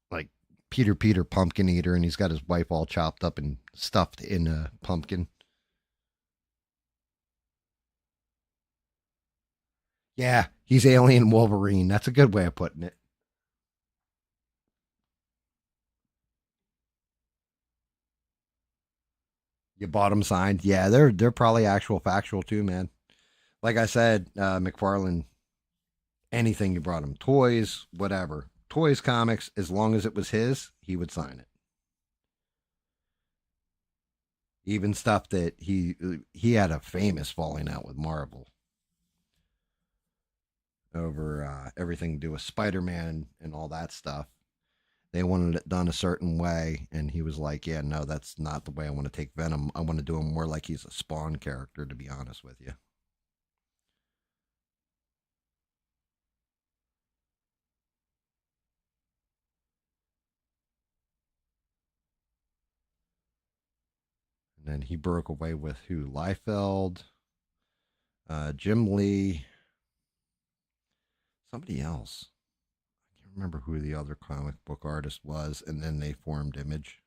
like Peter Pumpkin Eater, and he's got his wife all chopped up and stuffed in a pumpkin. Yeah, he's Alien Wolverine. That's a good way of putting it. You bought them signed. Yeah, they're probably actual factual too, man. Like I said, McFarlane, anything you brought him, toys, whatever, toys, comics, as long as it was his, he would sign it. Even stuff that he had a famous falling out with Marvel over everything to do with Spider-Man and all that stuff. They wanted it done a certain way, and he was like, "Yeah, no, that's not the way I want to take Venom. I want to do him more like he's a Spawn character, to be honest with you." And then he broke away with who? Liefeld, Jim Lee, somebody else. I can't remember who the other comic book artist was, and then they formed Image.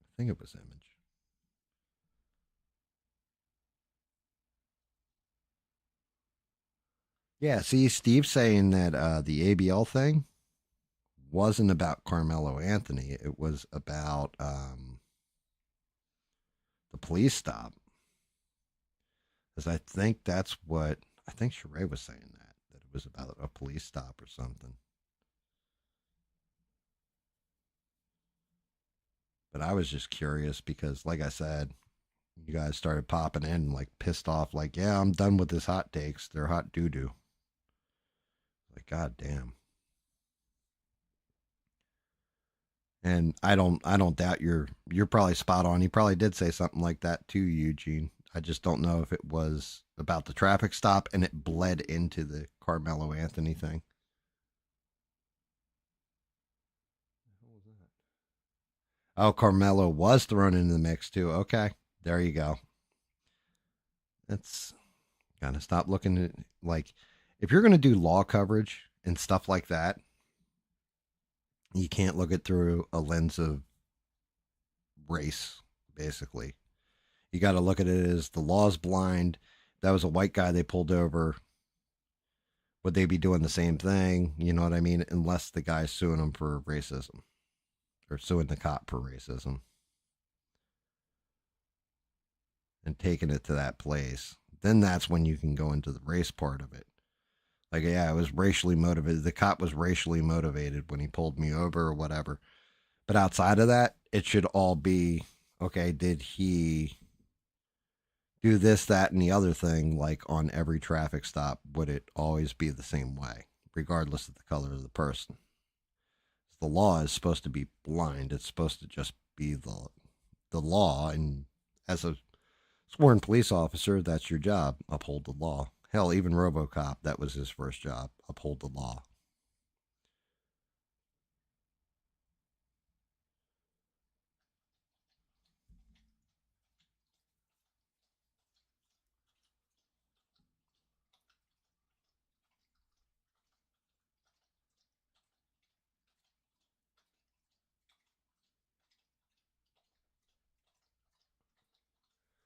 I think it was Image. Yeah, see, Steve saying that the ABL thing wasn't about Carmelo Anthony. It was about the police stop. Because I think that's what I think Sheree was saying, that it was about a police stop or something. But I was just curious because, like I said, You guys started popping in like pissed off, like, yeah, I'm done with this hot takes. They're hot doo doo. Like, god damn. And I don't doubt you're probably spot on. He probably did say something like that too, Eugene. I just don't know if it was about the traffic stop and it bled into the Carmelo Anthony thing. Oh, Carmelo was thrown into the mix too. Okay, there you go. That's gotta stop looking at, like, if you're gonna do law coverage and stuff like that, you can't look at through a lens of race. Basically, you got to look at it as the law's blind. If that was a white guy they pulled over, would they be doing the same thing? You know what I mean? Unless the guy's suing them for racism or suing the cop for racism and taking it to that place, then that's when you can go into the race part of it. Like, yeah, it was racially motivated. The cop was racially motivated when he pulled me over or whatever. But outside of that, it should all be okay. Did he do this, that, and the other thing? Like on every traffic stop, would it always be the same way, regardless of the color of the person? The law is supposed to be blind. It's supposed to just be the law. And as a sworn police officer, that's your job. Uphold the law. Hell, even RoboCop, that was his first job. Uphold the law.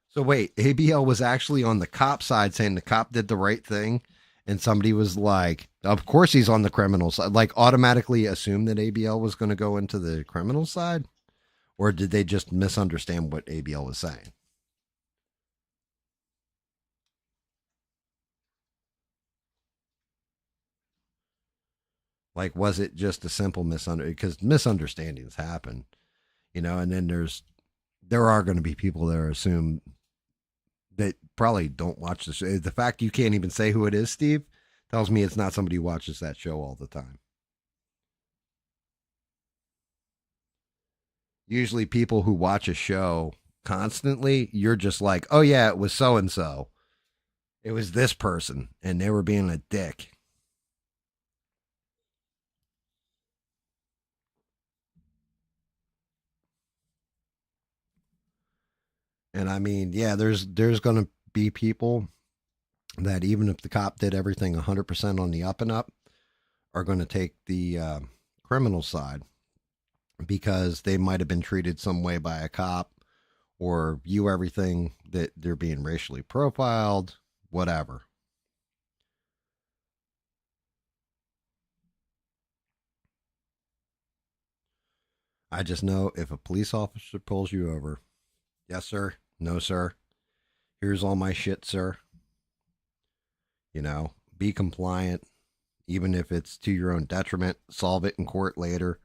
So wait, ABL was actually on the cop side saying the cop did the right thing, and somebody was like, "Of course he's on the criminal side." Like automatically assume that ABL was going to go into the criminal side, or did they just misunderstand what ABL was saying? Like, was it just a simple misunderstanding? Because misunderstandings happen, you know. And then there are going to be people that assume that probably don't watch the show. The fact you can't even say who it is, Steve, tells me it's not somebody who watches that show all the time. Usually, people who watch a show constantly, you're just like, oh, yeah, it was so and so. It was this person, and they were being a dick. And I mean, yeah, there's going to be people that even if the cop did everything 100% on the up and up, are going to take the criminal side because they might have been treated some way by a cop or view everything that they're being racially profiled, whatever. I just know if a police officer pulls you over, yes, sir, no, sir, here's all my shit, sir. You know, be compliant, even if it's to your own detriment. Solve it in court later.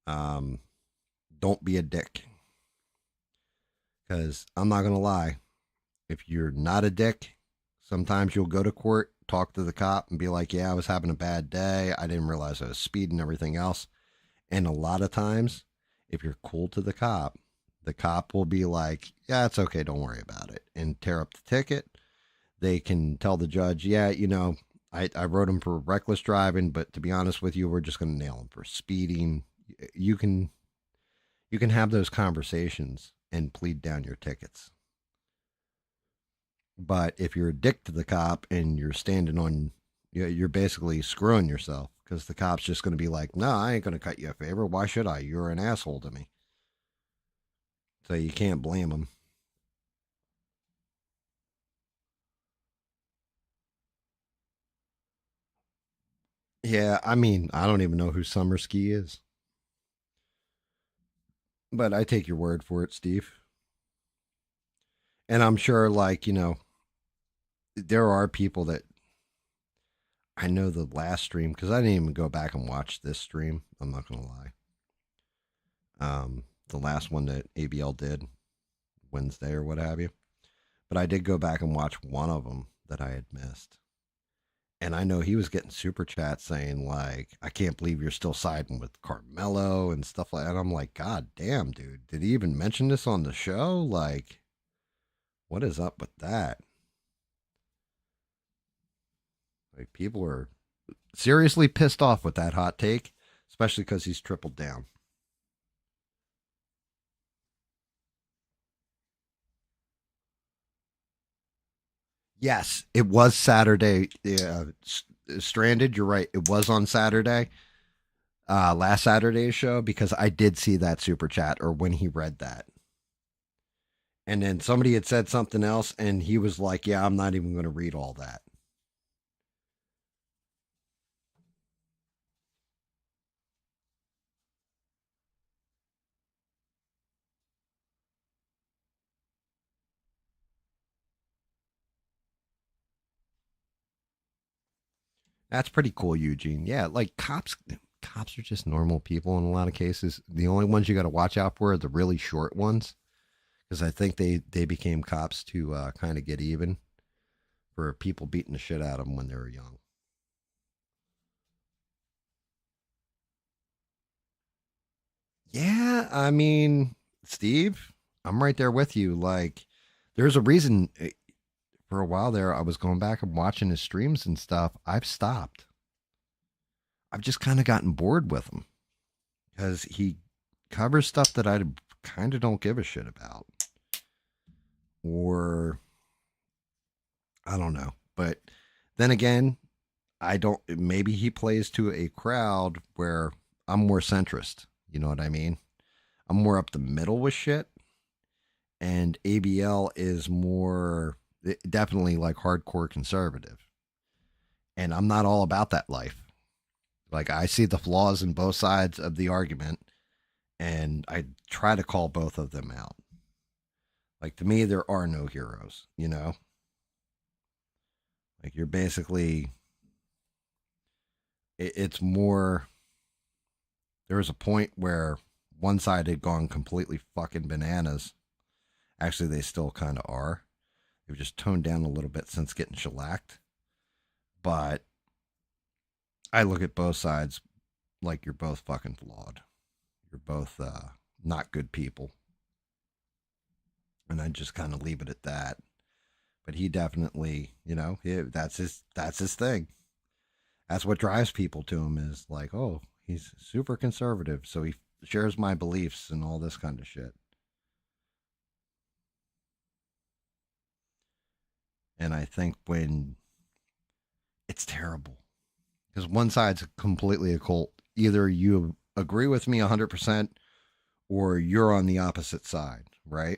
Um, don't be a dick. Because I'm not going to lie, if you're not a dick, sometimes you'll go to court, talk to the cop, and be like, yeah, I was having a bad day. I didn't realize I was speeding and everything else. And a lot of times, if you're cool to the cop will be like, yeah, it's okay. Don't worry about it. And tear up the ticket. They can tell the judge, yeah, I wrote him for reckless driving, but to be honest with you, we're just going to nail him for speeding. You can you can have those conversations and plead down your tickets. But if you're a dick to the cop and you're standing on, you're basically screwing yourself because the cop's just going to be like, no, I ain't going to cut you a favor. Why should I? You're an asshole to me. So you can't blame them. Yeah, I mean, I don't even know who Summer Ski is, but I take your word for it, Steve. And I'm sure, like, there are people that I know the last stream because I didn't even go back and watch this stream. I'm not going to lie. The last one that ABL did, Wednesday or what have you. But I did go back and watch one of them that I had missed. And I know he was getting super chats saying, like, I can't believe you're still siding with Carmelo and stuff like that. I'm like, God damn, dude. Did he even mention this on the show? Like, what is up with that? Like, people are seriously pissed off with that hot take, especially because he's tripled down. Yes, it was Saturday. Stranded, you're right. It was on Saturday, last Saturday's show, because I did see that super chat or when he read that. And then somebody had said something else, and he was like, yeah, I'm not even going to read all that. That's pretty cool, Eugene. Yeah, like cops are just normal people in a lot of cases. The only ones you got to watch out for are the really short ones, because I think they became cops to kind of get even for people beating the shit out of them when they were young. Yeah, I mean, Steve, I'm right there with you. Like, there's a reason for a while there I was going back and watching his streams and stuff. I've stopped. I've just kind of gotten bored with him because he covers stuff that I kind of don't give a shit about, or I don't know. But then again, I don't. Maybe he plays to a crowd where I'm more centrist. You know what I mean? I'm more up the middle with shit, and ABL is more definitely like hardcore conservative. And I'm not all about that life. Like I see the flaws in both sides of the argument, and I try to call both of them out. Like to me, there are no heroes. You know, like you're basically. It's more. There was a point where one side had gone completely fucking bananas. Actually, they still kind of are. They've just toned down a little bit since getting shellacked. But I look at both sides like you're both fucking flawed. You're both not good people. And I just kind of leave it at that. But he definitely, that's his thing. That's what drives people to him is like, oh, he's super conservative, so he shares my beliefs and all this kind of shit. And I think when it's terrible because one side's completely a cult. Either you agree with me 100% or you're on the opposite side, right?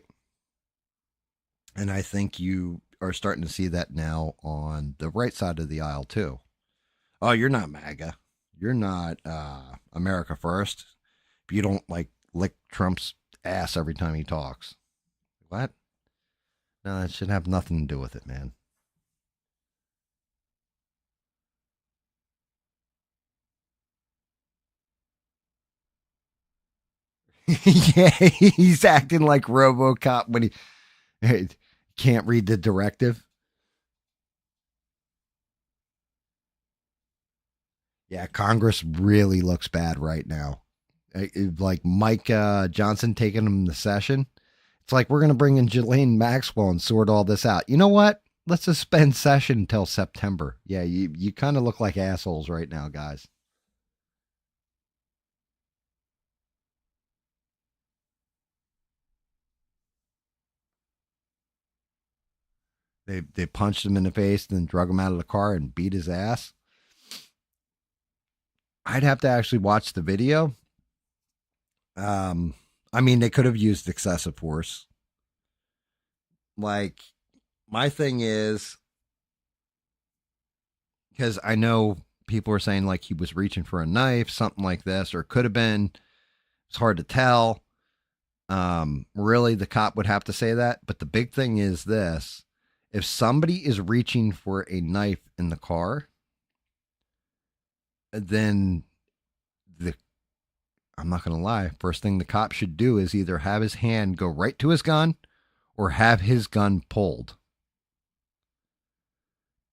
And I think you are starting to see that now on the right side of the aisle too. Oh, you're not MAGA. You're not America First. If you don't like lick Trump's ass every time he talks, what? No, that should have nothing to do with it, man. Yeah, he's acting like RoboCop when he can't read the directive. Yeah, Congress really looks bad right now. Like Mike Johnson taking him the session. It's like we're going to bring in Ghislaine Maxwell and sort all this out. You know what? Let's suspend session until September. Yeah, you kind of look like assholes right now, guys. They punched him in the face, then drug him out of the car and beat his ass. I'd have to actually watch the video. Um, I mean, they could have used excessive force. Like my thing is because I know people are saying like he was reaching for a knife, something like this, or it could have been. It's hard to tell. Really, the cop would have to say that. But the big thing is this: if somebody is reaching for a knife in the car, then the I'm not gonna lie. First thing the cop should do is either have his hand go right to his gun, or have his gun pulled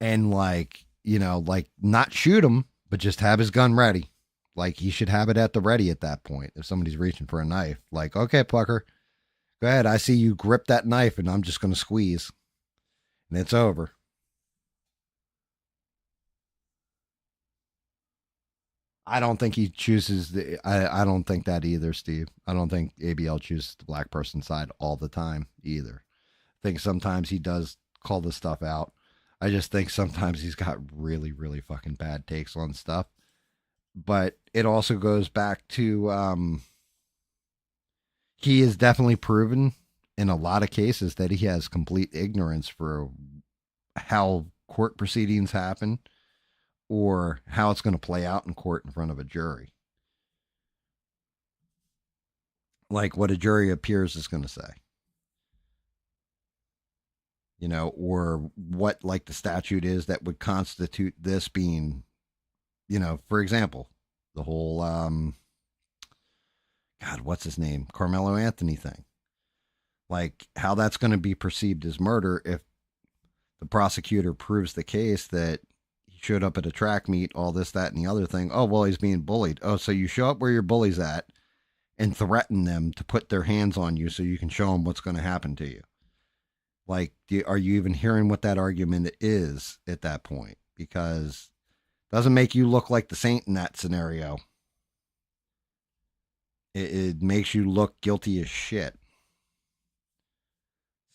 and like, like not shoot him, but just have his gun ready. Like he should have it at the ready at that point. If somebody's reaching for a knife, like, okay, Pucker, go ahead. I see you grip that knife and I'm just going to squeeze and it's over. I don't think he chooses I don't think that either, Steve. I don't think ABL chooses the black person side all the time either. I think sometimes he does call the stuff out. I just think sometimes he's got really, really fucking bad takes on stuff. But it also goes back to he is definitely proven in a lot of cases that he has complete ignorance for how court proceedings happen or how it's going to play out in court in front of a jury. Like what a jury appears is going to say, or what like the statute is that would constitute this being, for example, the whole God, what's his name? Carmelo Anthony thing. Like how that's going to be perceived as murder if the prosecutor proves the case that he showed up at a track meet, all this, that, and the other thing. Oh, well, he's being bullied. Oh, so you show up where your bully's at and threaten them to put their hands on you so you can show them what's going to happen to you. Like, are you even hearing what that argument is at that point? Because it doesn't make you look like the saint in that scenario. It makes you look guilty as shit.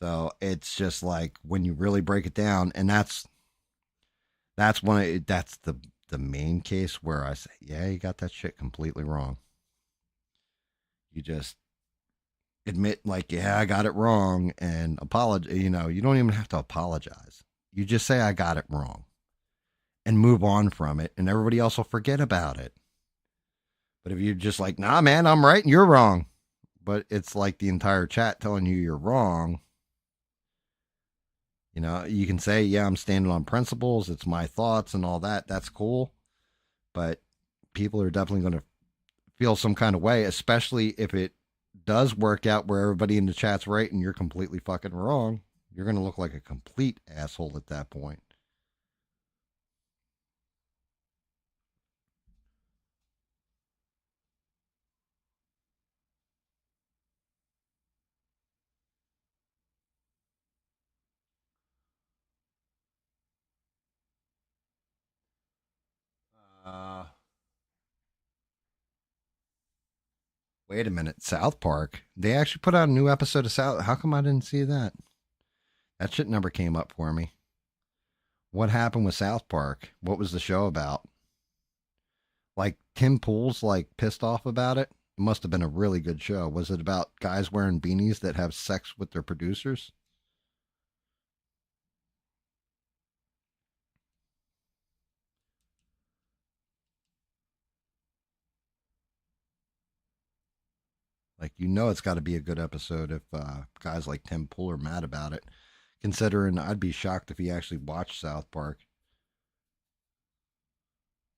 So it's just like when you really break it down, and that's the main case where I say, yeah, you got that shit completely wrong. You just admit like, yeah, I got it wrong and apologize. You don't even have to apologize. You just say I got it wrong and move on from it, and everybody else will forget about it. But if you're just like, nah, man, I'm right and you're wrong, but it's like the entire chat telling you you're wrong. You can say, yeah, I'm standing on principles. It's my thoughts and all that. That's cool. But people are definitely going to feel some kind of way, especially if it does work out where everybody in the chat's right and you're completely fucking wrong. You're going to look like a complete asshole at that point. Uh, Wait a minute. South Park. They actually put out a new episode of South. How come I didn't see that? That shit never came up for me. What happened with South Park? What was the show about? Like Tim Pool's like pissed off about it. It must have been a really good show. Was it about guys wearing beanies that have sex with their producers? Like it's got to be a good episode if guys like Tim Pool are mad about it. Considering I'd be shocked if he actually watched South Park.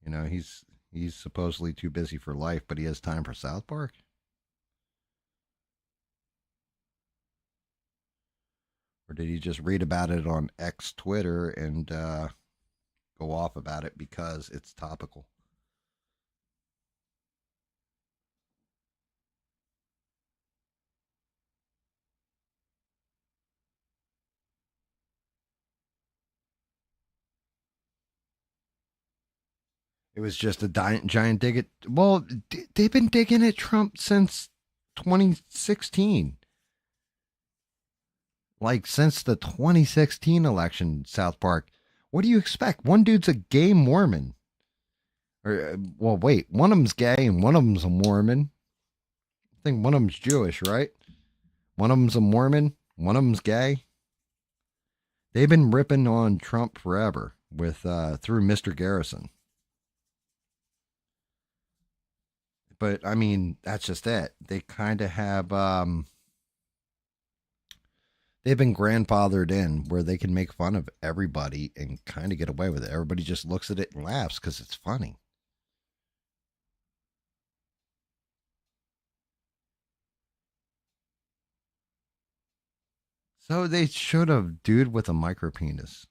He's supposedly too busy for life, but he has time for South Park. Or did he just read about it on X Twitter and go off about it because it's topical? It was just a giant dig at. Well, they've been digging at Trump since 2016. Like since the 2016 election, South Park. What do you expect? One dude's a gay Mormon. Or, well, wait, one of them's gay and one of them's a Mormon. I think one of them's Jewish, right? One of them's a Mormon. One of them's gay. They've been ripping on Trump forever with through Mr. Garrison. But I mean, that's just it. They kind of have they've been grandfathered in where they can make fun of everybody and kind of get away with it. Everybody just looks at it and laughs because it's funny. So they should have dude with a micro penis.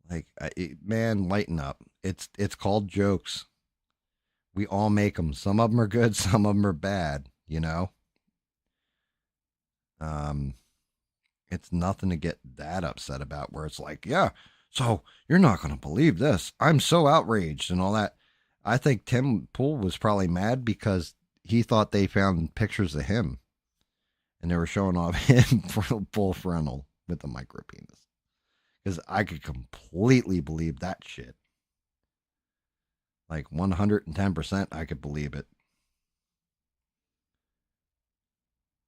Like, man, lighten up. It's called jokes. We all make them. Some of them are good, some of them are bad. You know, um, it's nothing to get that upset about. Where it's like, yeah, so you're not gonna believe this. I'm so outraged and all that. I think Tim Pool was probably mad because he thought they found pictures of him and they were showing off him full frontal with the micro penis. Because I could completely believe that shit. Like 110%, I could believe it.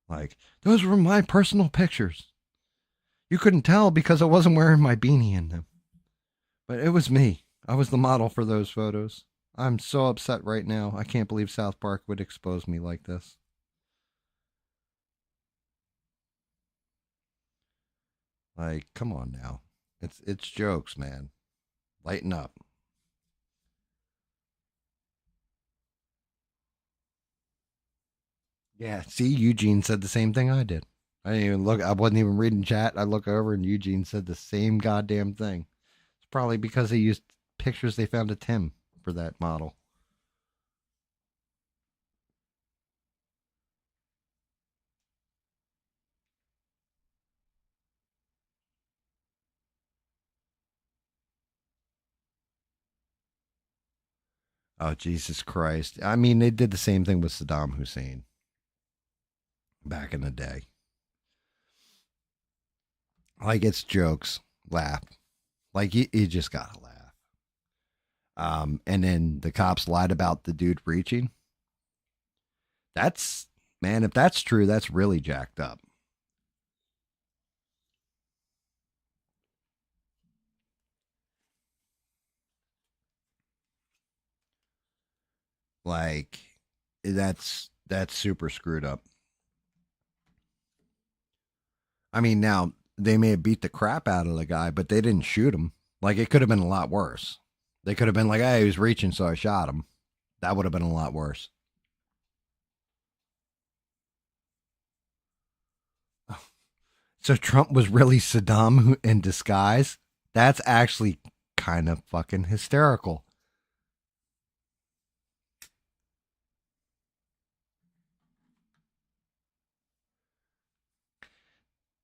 Like, those were my personal pictures. You couldn't tell because I wasn't wearing my beanie in them. But it was me. I was the model for those photos. I'm so upset right now. I can't believe South Park would expose me like this. Like, come on now. It's jokes, man. Lighten up. Yeah, see, Eugene said the same thing I did. I didn't even look. I wasn't even reading chat. I look over and Eugene said the same goddamn thing. It's probably because they used pictures they found of Tim for that model. Oh, Jesus Christ. I mean, they did the same thing with Saddam Hussein back in the day. Like, it's jokes. Laugh. Like, you just gotta laugh. And then the cops lied about the dude reaching. That's, man, if that's true, that's really jacked up. Like, that's super screwed up. I mean, now they may have beat the crap out of the guy, but they didn't shoot him. Like, it could have been a lot worse. They could have been like, "Hey, he was reaching, so I shot him." That would have been a lot worse. So Trump was really Saddam in disguise. That's actually kind of fucking hysterical.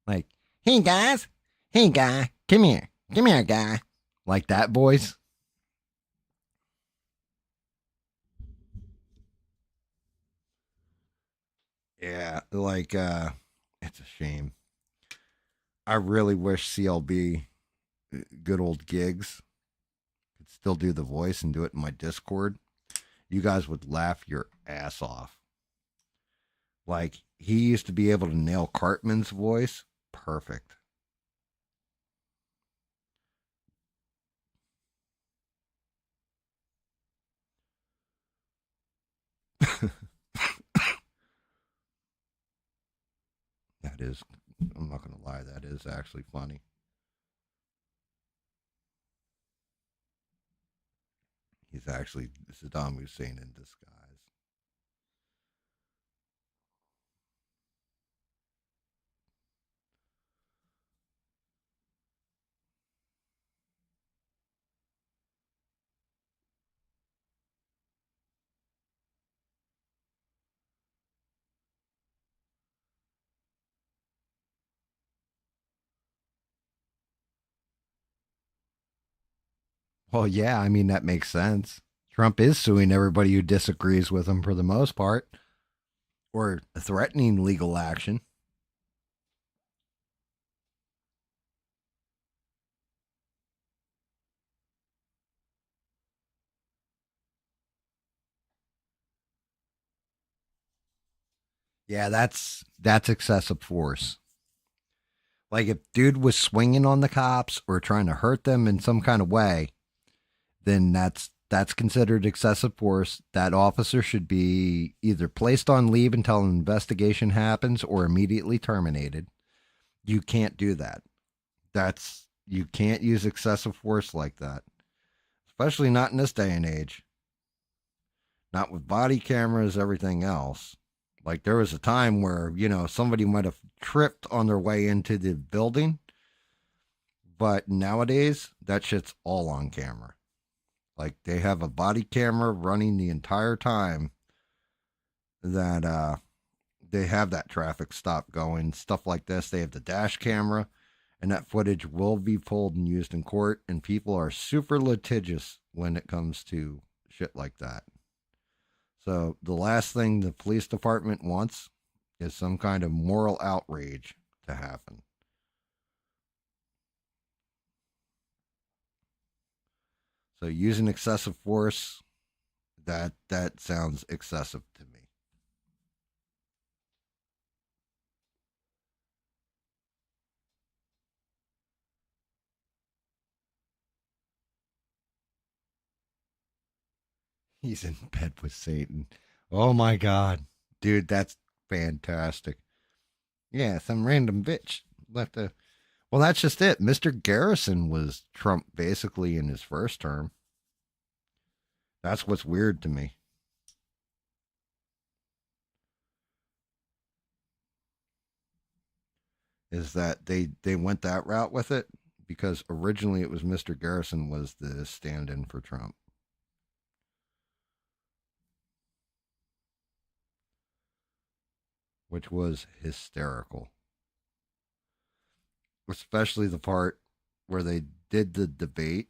Like, hey guys, hey guy, come here, guy. Like that voice. Yeah, like it's a shame. I really wish CLB, good old gigs, could still do the voice and do it in my Discord. You guys would laugh your ass off. Like, he used to be able to nail Cartman's voice perfect. That is, I'm not gonna lie, that is actually funny. He's actually Saddam Hussein in disguise. Well, yeah, I mean that makes sense. Trump is suing everybody who disagrees with him for the most part, or threatening legal action. Yeah, that's excessive force. Like, if dude was swinging on the cops or trying to hurt them in some kind of way, then that's considered excessive force. That officer should be either placed on leave until an investigation happens or immediately terminated. You can't do that. That's you can't use excessive force like that, especially not in this day and age. Not with body cameras, everything else. Like there was a time where, somebody might have tripped on their way into the building, but nowadays that shit's all on camera. Like they have a body camera running the entire time that they have that traffic stop going, stuff like this. They have the dash camera, and that footage will be pulled and used in court. And people are super litigious when it comes to shit like that. So the last thing the police department wants is some kind of moral outrage to happen. So using excessive force, that sounds excessive to me. He's in bed with Satan. Oh my god. Dude, that's fantastic. Yeah, some random bitch left a. Well, that's just it. Mr. Garrison was Trump basically in his first term. That's what's weird to me. Is that they went that route with it because originally it was Mr. Garrison was the stand-in for Trump, which was hysterical. Especially the part where they did the debate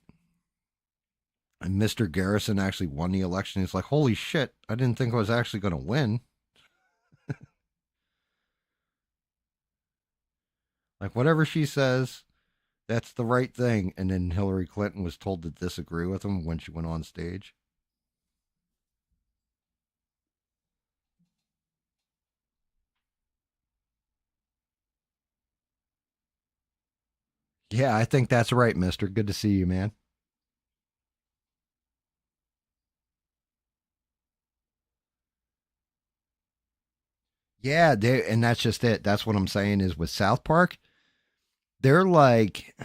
and Mr. Garrison actually won the election. He's like, "Holy shit, I didn't think I was actually going to win." Like whatever she says, that's the right thing. And then Hillary Clinton was told to disagree with him when she went on stage. Yeah, I think that's right, mister. Good to see you, man. Yeah, and that's just it. That's what I'm saying is with South Park, they're like,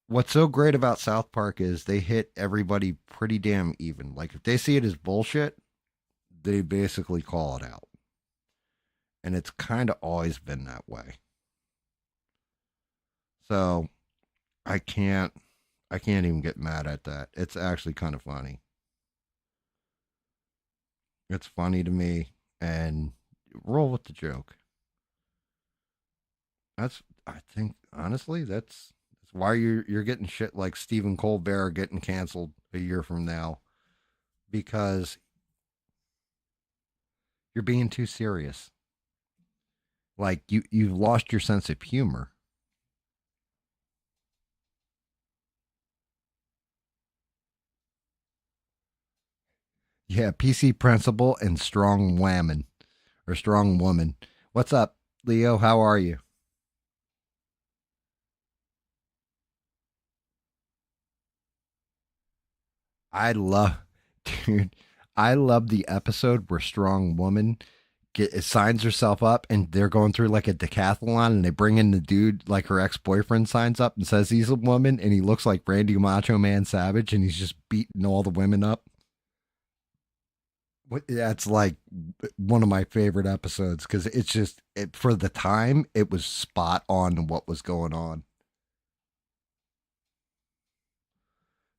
what's so great about South Park is they hit everybody pretty damn even. Like if they see it as bullshit, they basically call it out. And it's kind of always been that way. So I can't I can't even get mad at that. It's actually kind of funny. It's funny to me and roll with the joke. That's I think honestly that's why you're getting shit like Stephen Colbert getting canceled a year from now because you're being too serious. Like you've lost your sense of humor. Yeah, PC principal and strong woman or strong woman. What's up, Leo? How are you? I love, dude. I love the episode where strong woman signs herself up and they're going through like a decathlon and they bring in the dude like her ex-boyfriend signs up and says he's a woman and he looks like Randy Macho Man Savage and he's just beating all the women up. That's like one of my favorite episodes because it's just for the time it was spot on what was going on.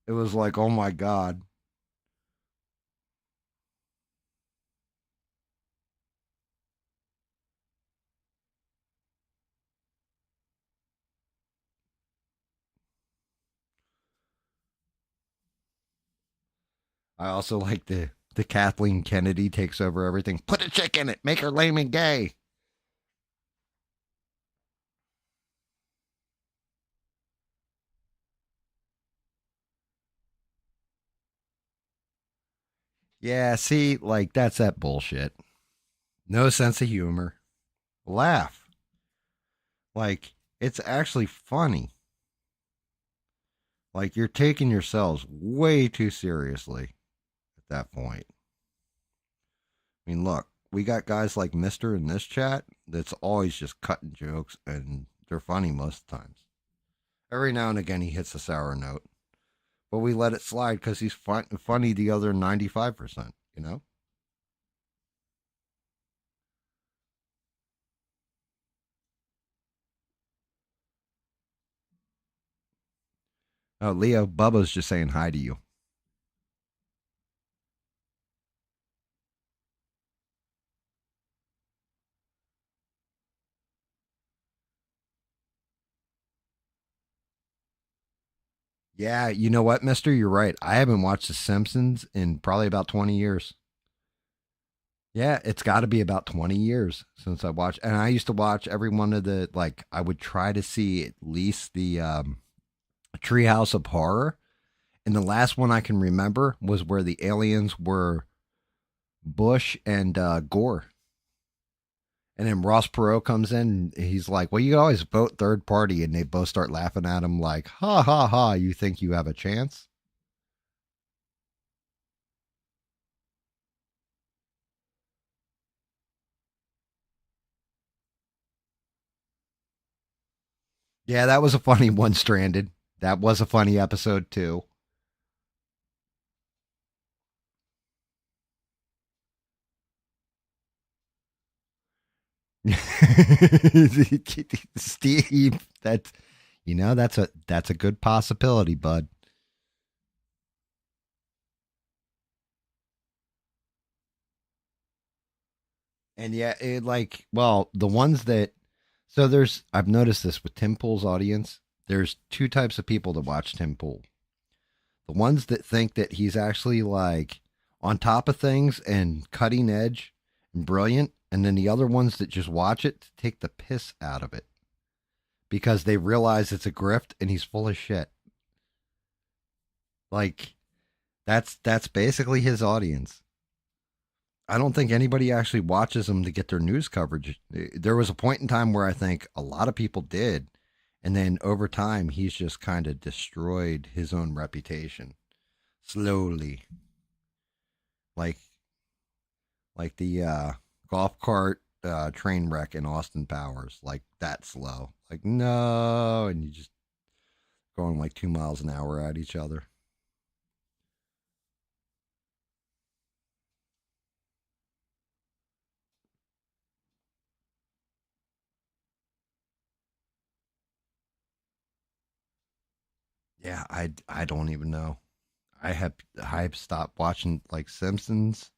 It was like, oh my god. I also like the Kathleen Kennedy takes over everything. Put a chick in it, make her lame and gay. Yeah, see, like that's that bullshit. No sense of humor. Laugh. Like it's actually funny. Like you're taking yourselves way too seriously at that point. I mean, look, we got guys like Mister in this chat that's always just cutting jokes and they're funny most times. Every now and again he hits a sour note, but we let it slide because he's funny the other 95%, you know? Oh, Leo, Bubba's just saying hi to you. Yeah, you know what, Mister? You're right. I haven't watched The Simpsons in probably about 20 years. Yeah, it's got to be about 20 years since I watched. And I used to watch every one of the, like, I would try to see at least the Treehouse of Horror. And the last one I can remember was where the aliens were Bush and Gore. And then Ross Perot comes in and he's like, well, you always vote third party. And they both start laughing at him like, ha ha ha, you think you have a chance? Yeah, that was a funny one, Stranded. That was a funny episode, too. Steve, that's that's a good possibility, bud. And yeah, it like well, the ones that so there's I've noticed this with Tim Pool's audience. There's two types of people that watch Tim Pool. The ones that think that he's actually like on top of things and cutting edge and brilliant, and then the other ones that just watch it to take the piss out of it because they realize it's a grift and he's full of shit. Like that's basically his audience. I don't think anybody actually watches him to get their news coverage. There was a point in time where I think a lot of people did, and then over time he's just kind of destroyed his own reputation slowly, like the golf cart train wreck in Austin Powers, like that slow. Like no, and you just going like 2 miles an hour at each other. Yeah, I don't even know. I stopped watching like Simpsons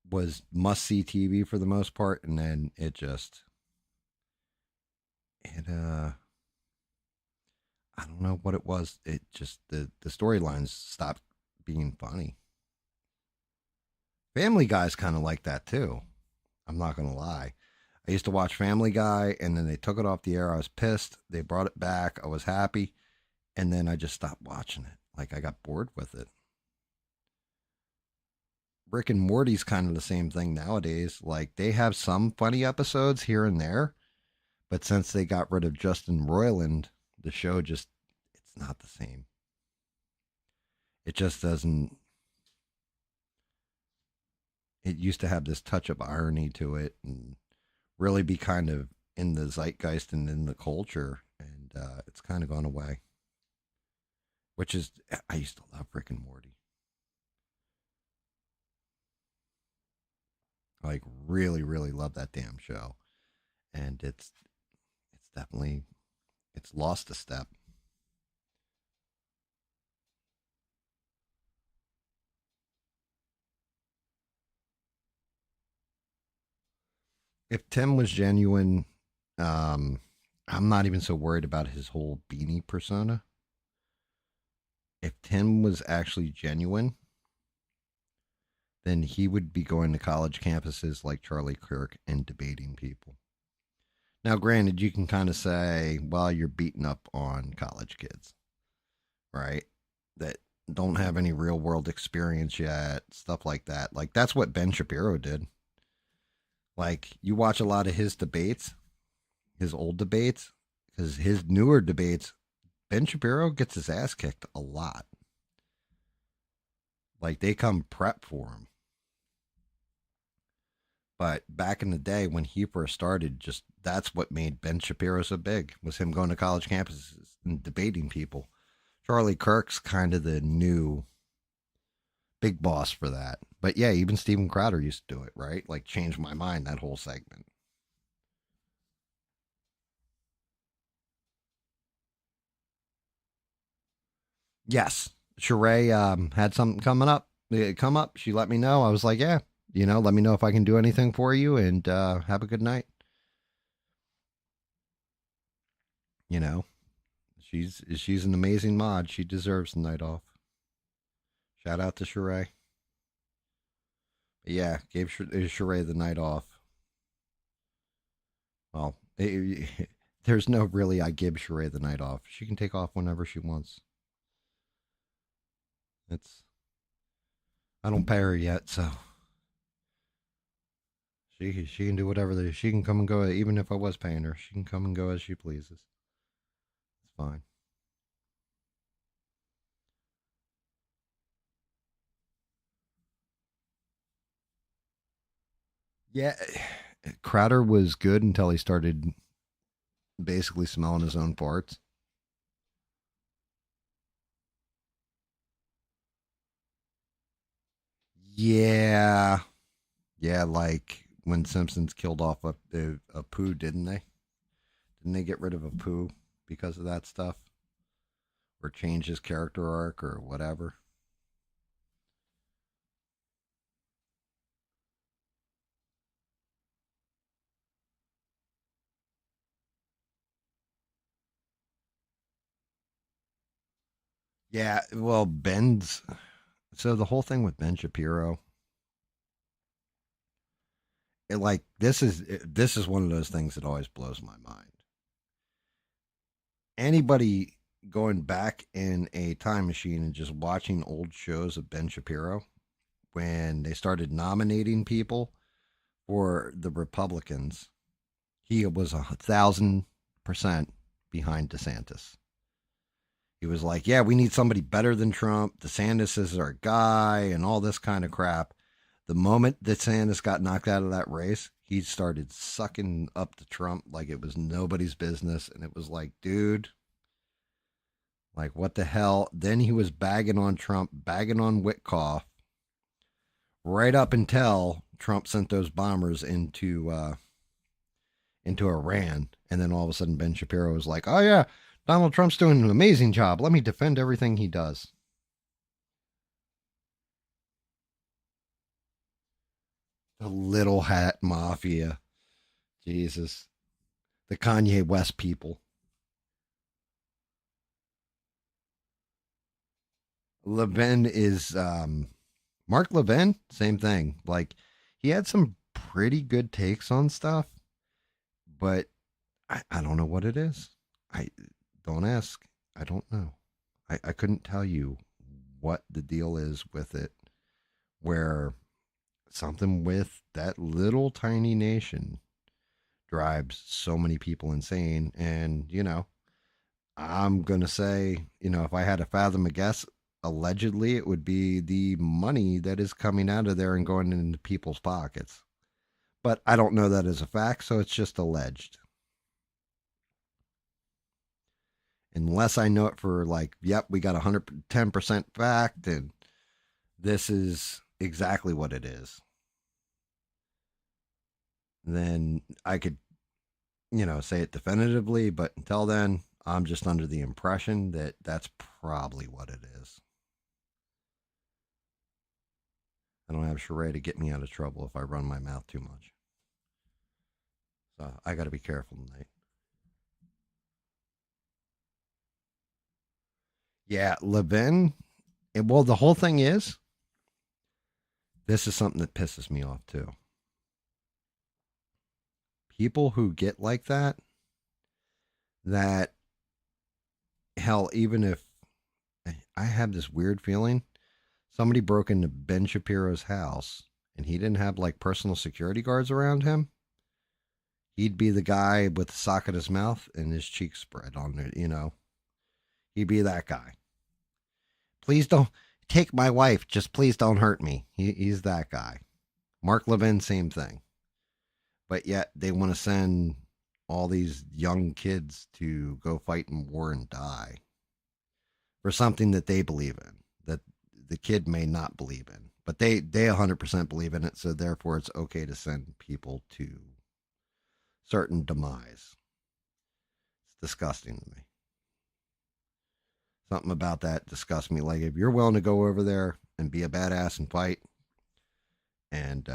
was must see TV for the most part, and then it I don't know what it was. It just the storylines stopped being funny. Family Guy's kind of like that too. I'm not gonna lie. I used to watch Family Guy, and then they took it off the air. I was pissed. They brought it back. I was happy, and then I just stopped watching it. Like I got bored with it. Rick and Morty's kind of the same thing nowadays. Like they have some funny episodes here and there, but since they got rid of Justin Roiland, the show just it's not the same. It just doesn't. It used to have this touch of irony to it and really be kind of in the zeitgeist and in the culture, and it's kind of gone away. Which is, I used to love Rick and Morty, like really, really love that damn show, and it's definitely it's lost a step. If Tim was genuine, um, I'm not even so worried about his whole beanie persona. If Tim was actually genuine, then he would be going to college campuses like Charlie Kirk and debating people. Now, granted, you can kind of say, well, you're beating up on college kids, right? That don't have any real world experience yet, stuff like that. Like, that's what Ben Shapiro did. Like, you watch a lot of his debates, his old debates, because his newer debates, Ben Shapiro gets his ass kicked a lot. Like, they come prep for him. But back in the day when he first started, just that's what made Ben Shapiro so big was him going to college campuses and debating people. Charlie Kirk's kind of the new big boss for that. But yeah, even Steven Crowder used to do it, right? Like change my mind that whole segment. Yes, Sheree had something coming up. Come up. She let me know. I was like, yeah, let me know if I can do anything for you, and have a good night. You know, she's an amazing mod. She deserves the night off. Shout out to Sheree. Yeah, gave Sheree the night off. Well, there's no really. I give Sheree the night off. She can take off whenever she wants. It's I don't pay her yet, so she can do whatever. She can come and go. Even if I was paying her, she can come and go as she pleases. It's fine. Yeah, Crowder was good until he started basically smelling his own farts. Yeah, yeah, like when Simpsons killed off a poo, didn't they? Didn't they get rid of a poo because of that stuff, or change his character arc or whatever? Yeah, well, Ben's so the whole thing with Ben Shapiro, this is one of those things that always blows my mind. Anybody going back in a time machine and just watching old shows of Ben Shapiro when they started nominating people for the Republicans, he was 1,000% behind DeSantis. He was like, yeah, we need somebody better than Trump. DeSantis is our guy and all this kind of crap. The moment DeSantis got knocked out of that race, he started sucking up to Trump like it was nobody's business. And it was like, dude, like, what the hell? Then he was bagging on Trump, bagging on Witkoff, right up until Trump sent those bombers into Iran. And then all of a sudden, Ben Shapiro was like, oh, yeah, Donald Trump's doing an amazing job. Let me defend everything he does. The little hat mafia. Jesus. The Kanye West people. Levin is Mark Levin, same thing. Like he had some pretty good takes on stuff, but I don't know what it is. I don't ask. I don't know. I couldn't tell you what the deal is with it, where something with that little tiny nation drives so many people insane. And, I'm going to say, if I had to fathom a guess, allegedly it would be the money that is coming out of there and going into people's pockets. But I don't know that as a fact, so it's just alleged. Unless I know it for like, yep, we got 110% fact, and this is exactly what it is, then I could, say it definitively. But until then, I'm just under the impression that that's probably what it is. I don't have Sheree to get me out of trouble if I run my mouth too much. So I got to be careful tonight. Yeah, Levin. Well, the whole thing is, this is something that pisses me off too. People who get like that, hell, even if I have this weird feeling, somebody broke into Ben Shapiro's house and he didn't have like personal security guards around him, he'd be the guy with the sock in his mouth and his cheeks spread on there. He'd be that guy. Please don't take my wife. Just please don't hurt me. He's that guy. Mark Levin, same thing. But yet they want to send all these young kids to go fight in war and die for something that they believe in, that the kid may not believe in. But they 100% believe in it, so therefore it's okay to send people to certain demise. It's disgusting to me. Something about that disgusts me. Like, if you're willing to go over there and be a badass and fight, and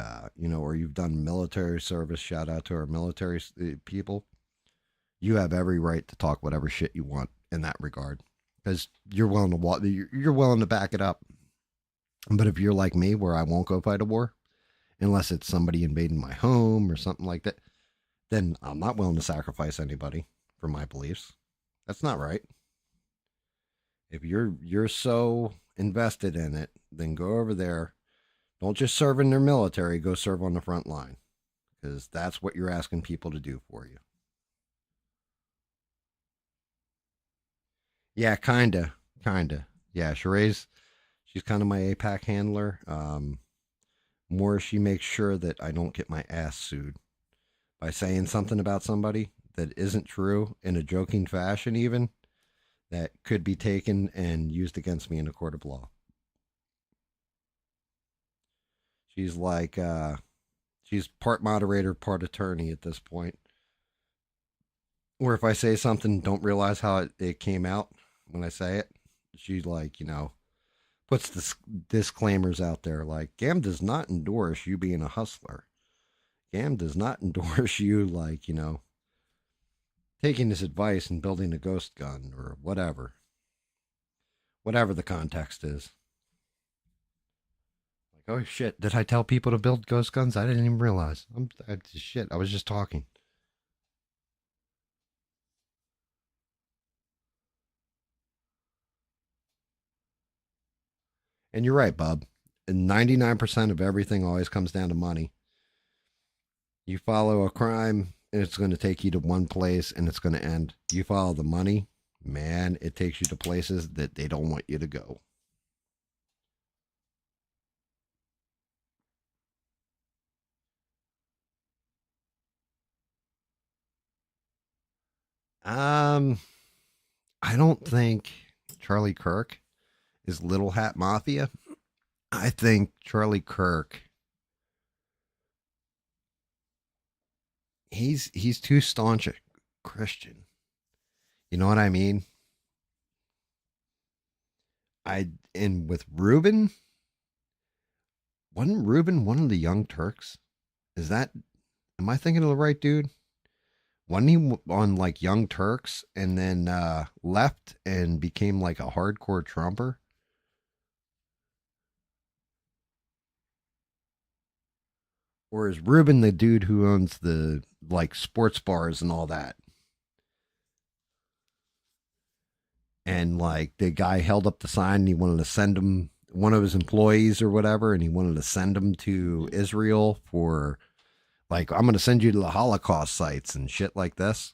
or you've done military service, shout out to our military people, you have every right to talk whatever shit you want in that regard, because you're willing to you're willing to back it up. But if you're like me, where I won't go fight a war unless it's somebody invading my home or something like that, then I'm not willing to sacrifice anybody for my beliefs. That's not right. If you're so invested in it, then go over there. Don't just serve in their military, go serve on the front line, because that's what you're asking people to do for you. Yeah, kinda. Yeah, she's kind of my APAC handler. More, she makes sure that I don't get my ass sued by saying something about somebody that isn't true in a joking fashion, even that could be taken and used against me in a court of law. She's like, she's part moderator, part attorney at this point. Or if I say something, don't realize how it came out when I say it, she's like, puts the disclaimers out there like, GAM does not endorse you being a hustler. GAM does not endorse you, like, taking this advice and building a ghost gun or whatever the context is. Like, oh shit, did I tell people to build ghost guns? I didn't even realize. Shit, I was just talking. And you're right, Bub. And 99% of everything always comes down to money. You follow a crime, and it's going to take you to one place and it's going to end. You follow the money, man, it takes you to places that they don't want you to go. Um, I don't think Charlie Kirk is Little Hat Mafia. I think Charlie Kirk, he's too staunch a Christian. You know what I mean? And with Ruben, wasn't Ruben one of the Young Turks? Is that am I thinking of the right dude? Wasn't he on like Young Turks and then left and became like a hardcore Trumper? Or is Ruben the dude who owns the like sports bars and all that? And like the guy held up the sign and he wanted to send him one of his employees or whatever, and he wanted to send him to Israel for like, I'm going to send you to the Holocaust sites and shit like this.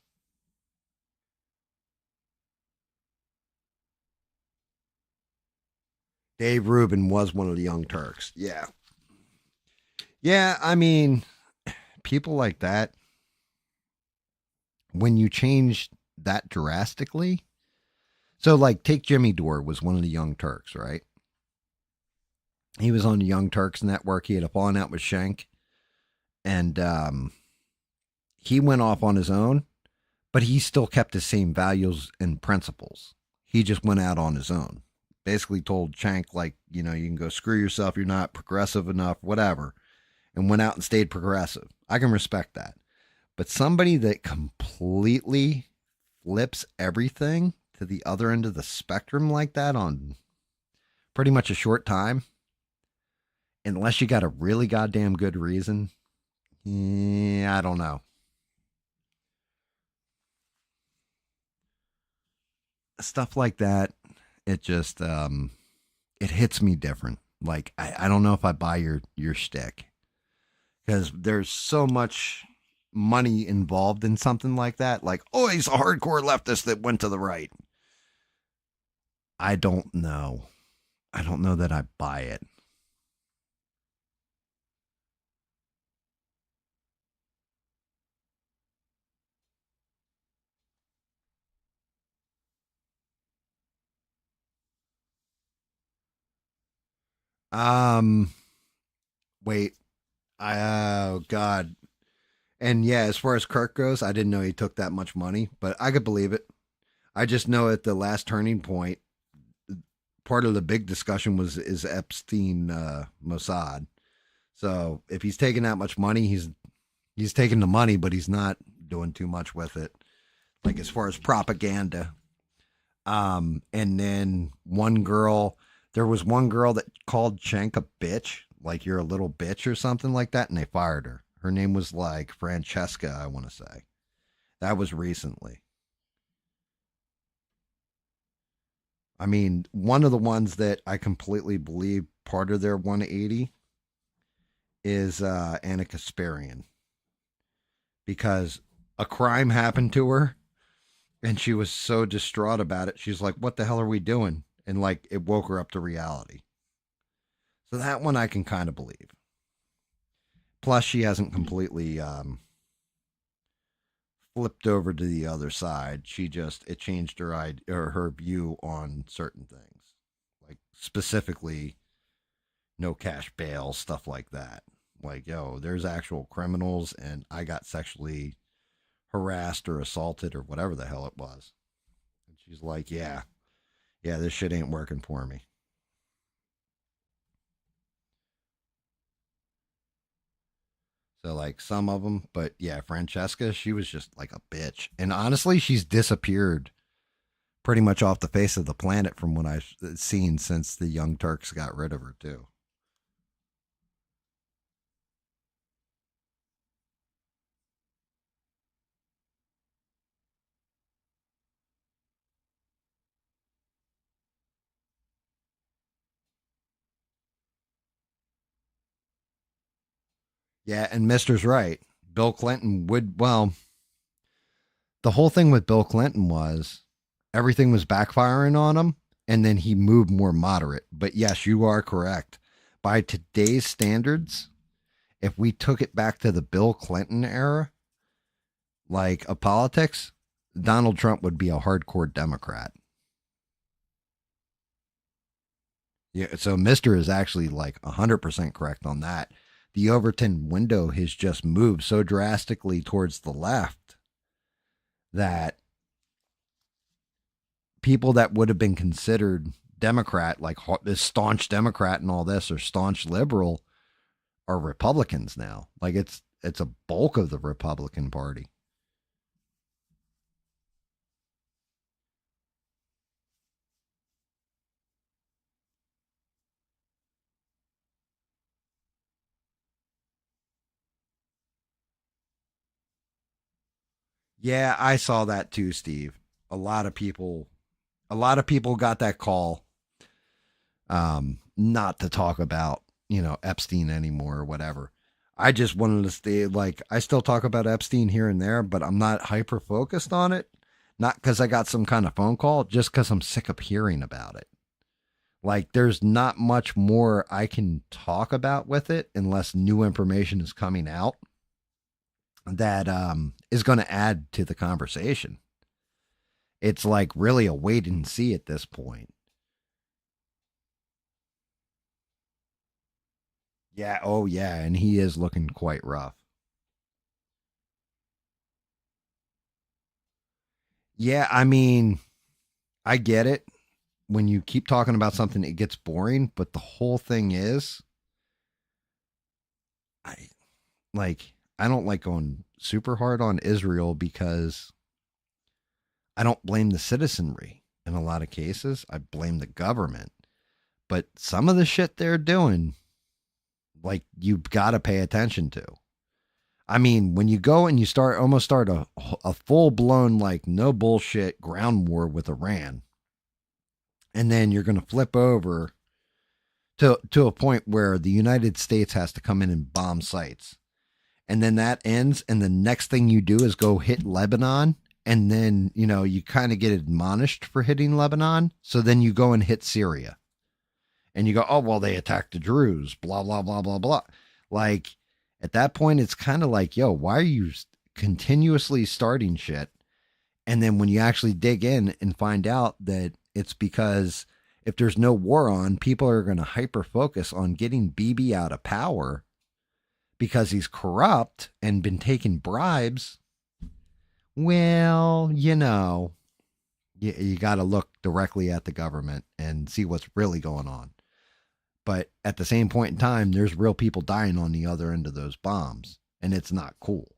Dave Rubin was one of the Young Turks. Yeah. Yeah. I mean, people like that, when you change that drastically. So, like, take Jimmy Dore was one of the Young Turks, right? He was on the Young Turks network. He had a falling out with Shank, and he went off on his own, but he still kept the same values and principles. He just went out on his own. Basically told Shank, like, you can go screw yourself. You're not progressive enough, whatever. And went out and stayed progressive. I can respect that. But somebody that completely flips everything to the other end of the spectrum like that on pretty much a short time, unless you got a really goddamn good reason, yeah, I don't know. Stuff like that, it just it hits me different. Like I don't know if I buy your stick, because there's so much money involved in something like that. Like, oh, he's a hardcore leftist that went to the right. I don't know. I don't know that I buy it. Um, wait. Oh God. And yeah, as far as Kirk goes, I didn't know he took that much money, but I could believe it. I just know at the last turning point, part of the big discussion was is Epstein Mossad. So if he's taking that much money, he's taking the money, but he's not doing too much with it, like as far as propaganda. And then there was one girl that called Cenk a bitch, like you're a little bitch or something like that, and they fired her. Her name was like Francesca, I want to say. That was recently. I mean, one of the ones that I completely believe part of their 180 is Anna Kasparian, because a crime happened to her and she was so distraught about it. She's like, "What the hell are we doing?" And like it woke her up to reality. So that one I can kind of believe. Plus, she hasn't completely flipped over to the other side. She just it changed her view on certain things, like specifically no cash bail, stuff like that. Like, yo, there's actual criminals, and I got sexually harassed or assaulted or whatever the hell it was. And she's like, yeah, this shit ain't working for me. So like some of them, but yeah, Francesca, she was just like a bitch. And honestly, she's disappeared pretty much off the face of the planet from what I've seen since the Young Turks got rid of her too. Yeah, and Mister's right. Bill Clinton would the whole thing with Bill Clinton was everything was backfiring on him, and then he moved more moderate. But yes, you are correct. By today's standards, if we took it back to the Bill Clinton era, like a politics, Donald Trump would be a hardcore Democrat. Yeah, so Mister is actually like 100% correct on that. The Overton window has just moved so drastically towards the left that people that would have been considered Democrat, like this staunch Democrat and all this, or staunch liberal, are Republicans now. Like it's a bulk of the Republican Party. Yeah, I saw that too, Steve. A lot of people, a lot of people got that call, not to talk about Epstein anymore or whatever. I just wanted to stay like I still talk about Epstein here and there, but I'm not hyper focused on it. Not because I got some kind of phone call, just because I'm sick of hearing about it. Like, there's not much more I can talk about with it unless new information is coming out that is going to add to the conversation. It's like really a wait and see at this point. Yeah. Oh, yeah. And he is looking quite rough. Yeah. I mean, I get it. When you keep talking about something, it gets boring. But the whole thing is, I I don't like going super hard on Israel because I don't blame the citizenry in a lot of cases. I blame the government. But some of the shit they're doing, like, you've got to pay attention to. I mean, when you go and you start a full blown, like, no bullshit ground war with Iran, and then you're going to flip over to a point where the United States has to come in and bomb sites. And then that ends, and the next thing you do is go hit Lebanon. And then, you kind of get admonished for hitting Lebanon. So then you go and hit Syria. And you go, oh, well, they attacked the Druze, blah, blah, blah, blah, blah. Like, at that point, it's kind of like, yo, why are you continuously starting shit? And then when you actually dig in and find out that it's because if there's no war on, people are going to hyper focus on getting Bibi out of power because he's corrupt and been taking bribes. Well, you got to look directly at the government and see what's really going on. But at the same point in time, there's real people dying on the other end of those bombs, and it's not cool.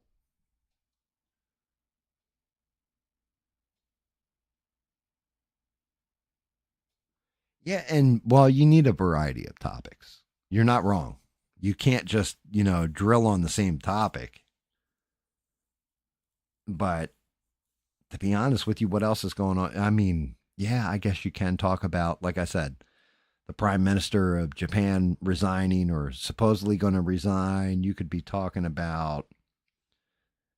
Yeah, and well, you need a variety of topics. You're not wrong. You can't just, drill on the same topic. But to be honest with you, what else is going on? I mean, yeah, I guess you can talk about, like I said, the prime minister of Japan resigning or supposedly going to resign. You could be talking about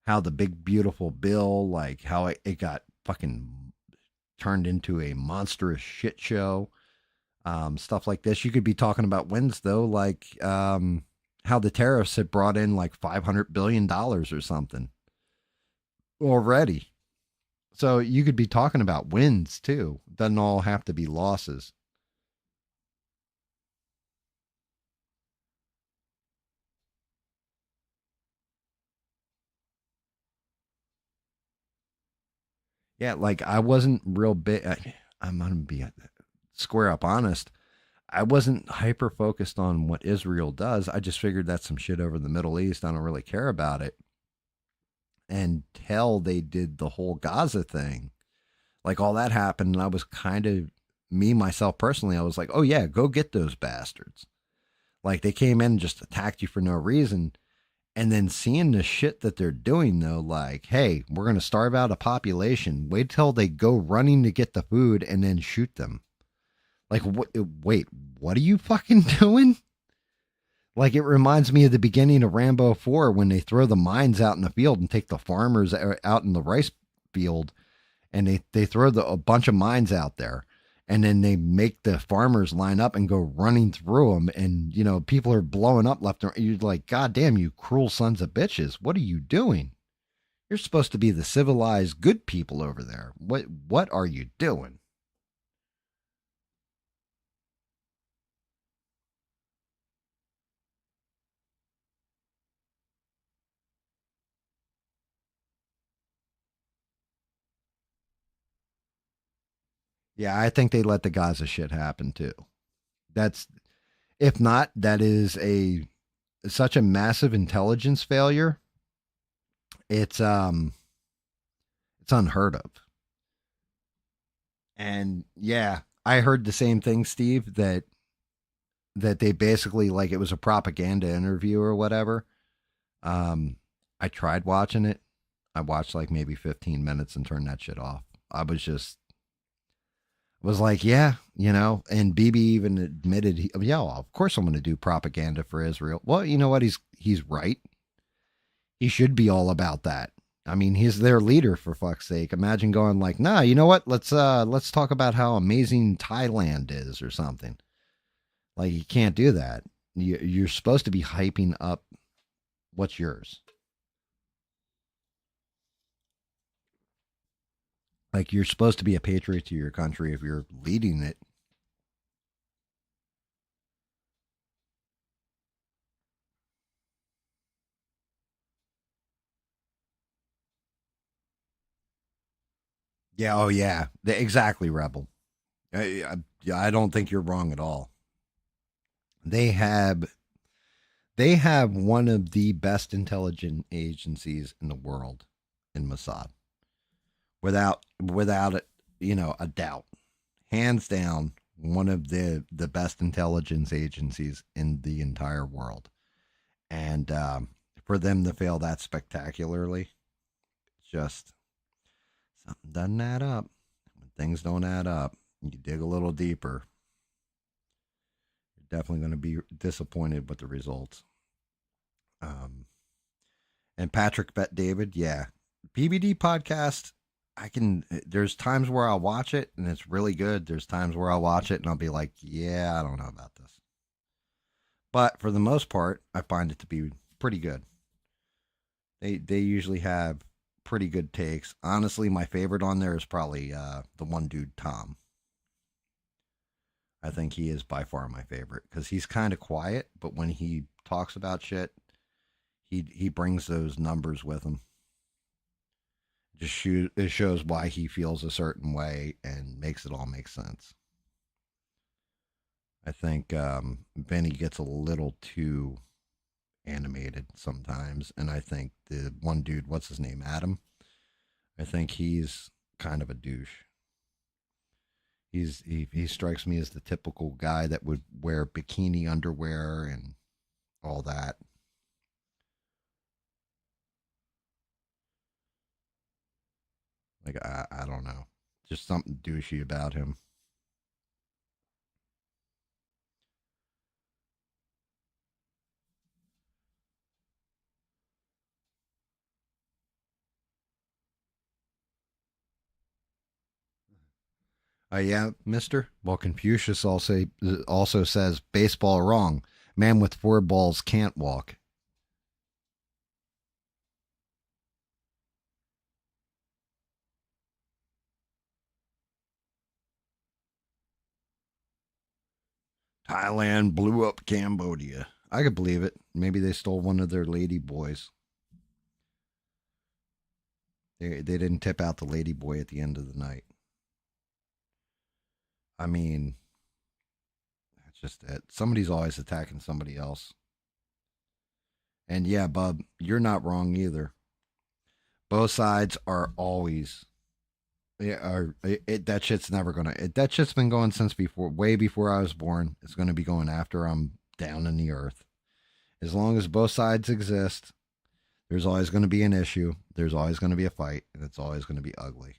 how the big, beautiful bill, like how it got fucking turned into a monstrous shit show. Stuff like this. You could be talking about wins, though, like how the tariffs had brought in like $500 billion or something already. So you could be talking about wins too. Doesn't all have to be losses. Yeah, like I wasn't real big. I'm gonna be square up honest. I wasn't hyper focused on what Israel does. I just figured that's some shit over the Middle East. I don't really care about it until they did the whole Gaza thing. Like all that happened, and I was kind of me myself personally. I was like, oh yeah, go get those bastards. Like they came in and just attacked you for no reason. And then seeing the shit that they're doing, though, like, hey, we're going to starve out a population. Wait till they go running to get the food and then shoot them. Like, what? Wait, what are you fucking doing? Like, it reminds me of the beginning of Rambo 4 when they throw the mines out in the field and take the farmers out in the rice field and they throw a bunch of mines out there. And then they make the farmers line up and go running through them. And, people are blowing up left and right. You're like, God damn, you cruel sons of bitches. What are you doing? You're supposed to be the civilized good people over there. What are you doing? Yeah, I think they let the Gaza shit happen too. That's if not, that is a such a massive intelligence failure. It's it's unheard of. And yeah, I heard the same thing, Steve, that they basically like it was a propaganda interview or whatever. Um, I tried watching it. I watched like maybe 15 minutes and turned that shit off. I was like, yeah, and BB even admitted, yeah, well, of course I'm going to do propaganda for Israel. Well, you know what? He's right. He should be all about that. I mean, he's their leader for fuck's sake. Imagine going like, nah, you know what? Let's talk about how amazing Thailand is or something. Like you can't do that. You're supposed to be hyping up what's yours. Like you're supposed to be a patriot to your country if you're leading it. Yeah. Oh yeah. Exactly, rebel. I don't think you're wrong at all. They have they have one of the best intelligence agencies in the world in Mossad, without it, a doubt, hands down, one of the best intelligence agencies in the entire world. And for them to fail that spectacularly, just something doesn't add up. When things don't add up, you dig a little deeper, you're definitely going to be disappointed with the results. Um, and Patrick Bet David, yeah, PBD podcast. I can. There's times where I'll watch it and it's really good. There's times where I'll watch it and I'll be like, yeah, I don't know about this. But for the most part, I find it to be pretty good. They usually have pretty good takes. Honestly, my favorite on there is probably the one dude Tom. I think he is by far my favorite because he's kind of quiet, but when he talks about shit, he brings those numbers with him. It shows why he feels a certain way and makes it all make sense. I think Benny gets a little too animated sometimes, and I think the one dude, what's his name, Adam. I think he's kind of a douche. He strikes me as the typical guy that would wear bikini underwear and all that. Like I don't know, just something douchey about him. Yeah, Mister. Well, Confucius also says baseball wrong. Man with four balls can't walk. Thailand blew up Cambodia. I could believe it. Maybe they stole one of their lady boys. They didn't tip out the lady boy at the end of the night. I mean, that's just it. Somebody's always attacking somebody else. And yeah, bub, you're not wrong either. Both sides are always yeah, that shit's never gonna. That shit's been going since before, way before I was born. It's gonna be going after I'm down in the earth. As long as both sides exist, there's always going to be an issue. There's always going to be a fight, and it's always going to be ugly.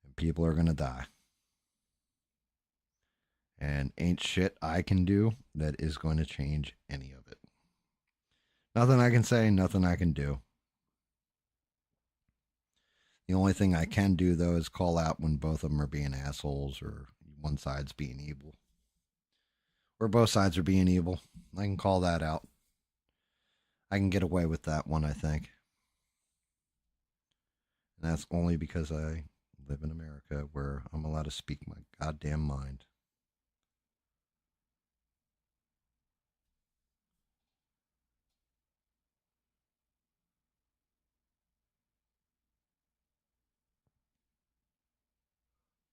And people are going to die. And ain't shit I can do that is going to change any of it. Nothing I can say, nothing I can do. The only thing I can do, though, is call out when both of them are being assholes or one side's being evil. Or both sides are being evil. I can call that out. I can get away with that one, I think. And that's only because I live in America where I'm allowed to speak my goddamn mind.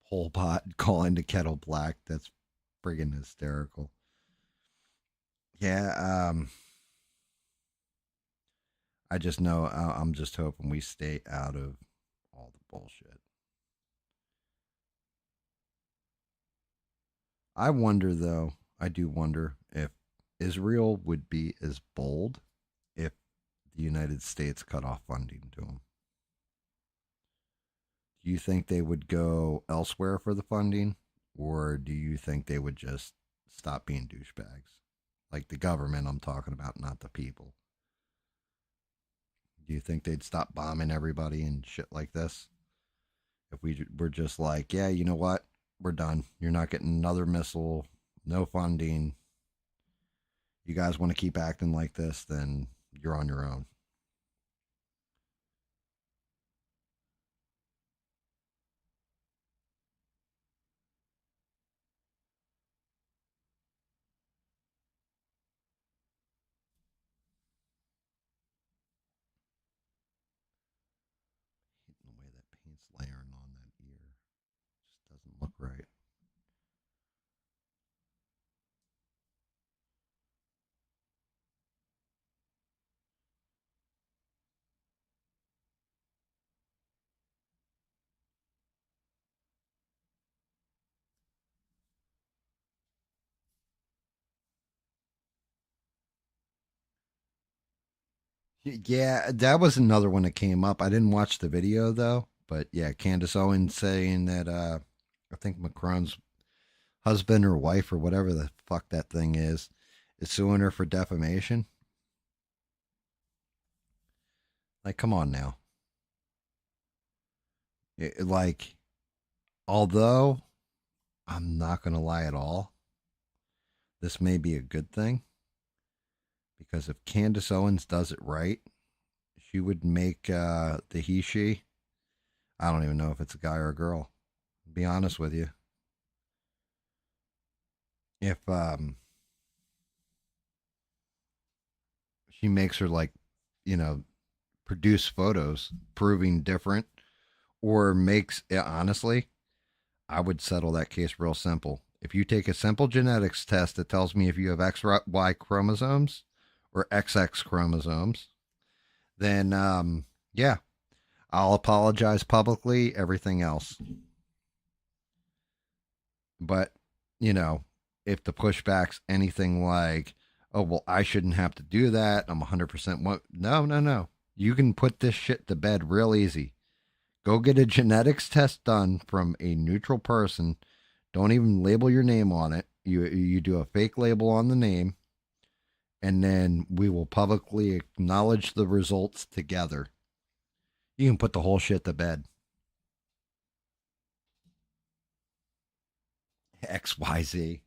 Pol Pot calling the kettle black. That's friggin' hysterical. Yeah, I just know I'm just hoping we stay out of all the bullshit. I wonder, though, I do wonder if Israel would be as bold if the United States cut off funding to them. Do you think they would go elsewhere for the funding, or do you think they would just stop being douchebags? Like the government, I'm talking about, not the people. Do you think they'd stop bombing everybody and shit like this? If we were just like, yeah, you know what? We're done. You're not getting another missile, no funding. You guys want to keep acting like this, then you're on your own. The way that paint's layering on that ear just doesn't look right. Yeah, that was another one that came up. I didn't watch the video though, but yeah, Candace Owens saying that I think Macron's husband or wife or whatever the fuck that thing is suing her for defamation. Like, come on now. Like, although I'm not gonna lie at all, this may be a good thing because if Candace Owens does it right, she would make the he she. I don't even know if it's a guy or a girl. To be honest with you, if she makes her like, you know, produce photos proving different or makes it, honestly, I would settle that case real simple. If you take a simple genetics test that tells me if you have XY chromosomes or XX chromosomes, then yeah, I'll apologize publicly, everything else. But, you know, if the pushback's anything like, oh, well, I shouldn't have to do that, I'm 100% what? No, no, no. You can put this shit to bed real easy. Go get a genetics test done from a neutral person. Don't even label your name on it. You do a fake label on the name, and then we will publicly acknowledge the results together. You can put the whole shit to bed. XYZ.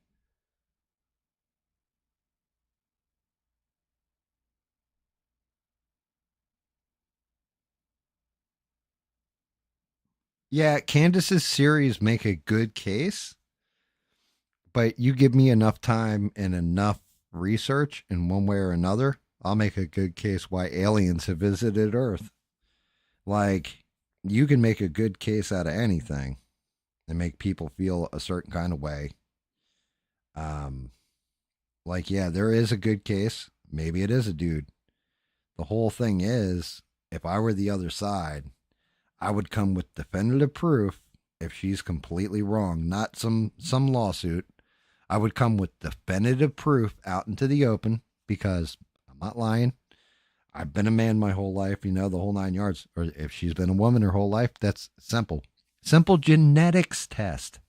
Yeah, Candace's series make a good case, but you give me enough time and enough research in one way or another, I'll make a good case why aliens have visited Earth. Like, you can make a good case out of anything and make people feel a certain kind of way. Um, like, yeah, there is a good case. Maybe it is a dude. The whole thing is, if I were the other side, I would come with definitive proof if she's completely wrong, not some lawsuit. I would come with definitive proof out into the open because I'm not lying. I've been a man my whole life, the whole 9 yards. Or if she's been a woman her whole life, that's simple. Simple genetics test.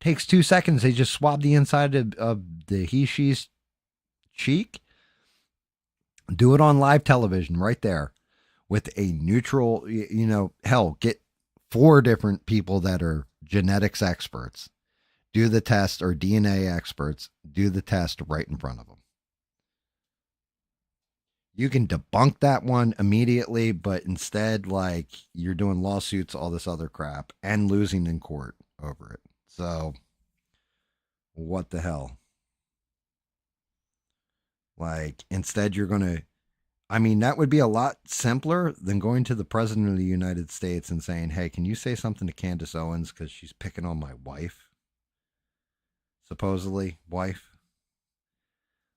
Takes 2 seconds. They just swab the inside of the he, she's cheek. Do it on live television right there with a neutral, hell, get four different people that are genetics experts. Do the test, or DNA experts. Do the test right in front of them. You can debunk that one immediately, but instead, like, you're doing lawsuits, all this other crap, and losing in court over it. So, what the hell? Like, instead, you're going to, I mean, that would be a lot simpler than going to the president of the United States and saying, hey, can you say something to Candace Owens because she's picking on my wife? Supposedly, wife.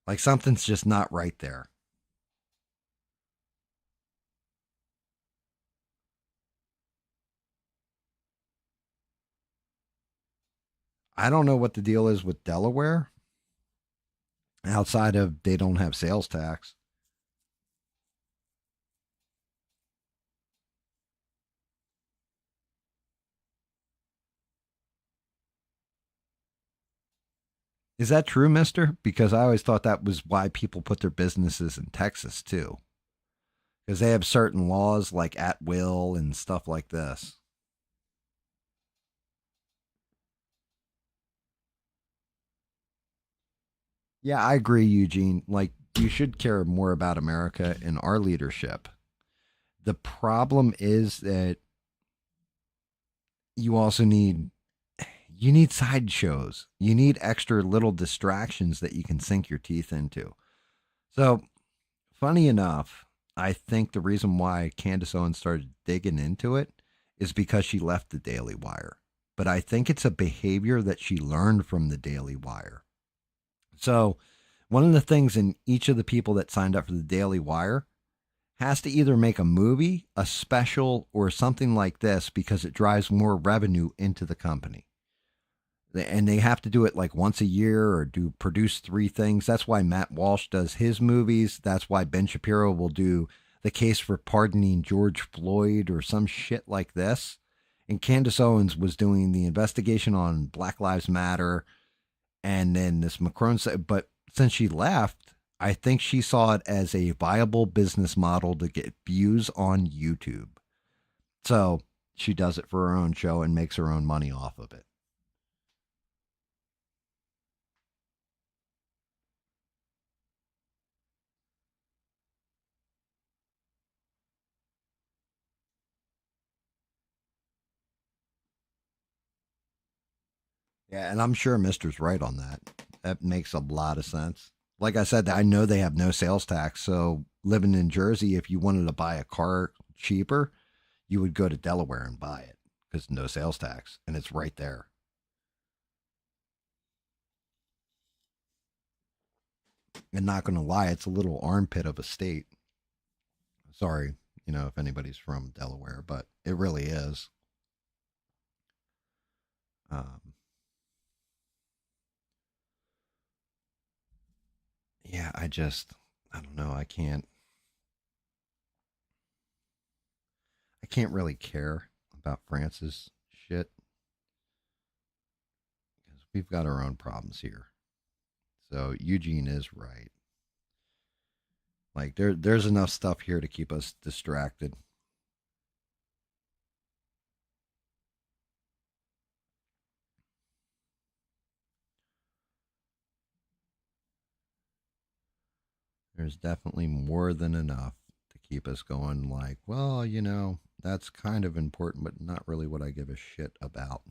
Like, something's just not right there. I don't know what the deal is with Delaware outside of they don't have sales tax. Is that true, mister? Because I always thought that was why people put their businesses in Texas, too. Because they have certain laws like at will and stuff like this. Yeah, I agree, Eugene. Like, you should care more about America and our leadership. The problem is that you also need sideshows. You need extra little distractions that you can sink your teeth into. So, funny enough, I think the reason why Candace Owens started digging into it is because she left the Daily Wire. But I think it's a behavior that she learned from the Daily Wire. So, one of the things in each of the people that signed up for the Daily Wire has to either make a movie, a special, or something like this because it drives more revenue into the company. And they have to do it like once a year or do produce three things. That's why Matt Walsh does his movies. That's why Ben Shapiro will do the case for pardoning George Floyd or some shit like this. And Candace Owens was doing the investigation on Black Lives Matter, and then this Macron said, but since she left, I think she saw it as a viable business model to get views on YouTube. So she does it for her own show and makes her own money off of it. Yeah, and I'm sure Mister's right on that. That makes a lot of sense. Like I said, I know they have no sales tax. So living in Jersey, if you wanted to buy a car cheaper, you would go to Delaware and buy it because no sales tax, and it's right there. And not going to lie, it's a little armpit of a state. Sorry, if anybody's from Delaware, but it really is. Um, yeah, I don't know. I can't really care about France's shit because we've got our own problems here. So Eugene is right. Like there's enough stuff here to keep us distracted. There's definitely more than enough to keep us going. Like, well, that's kind of important, but not really what I give a shit about.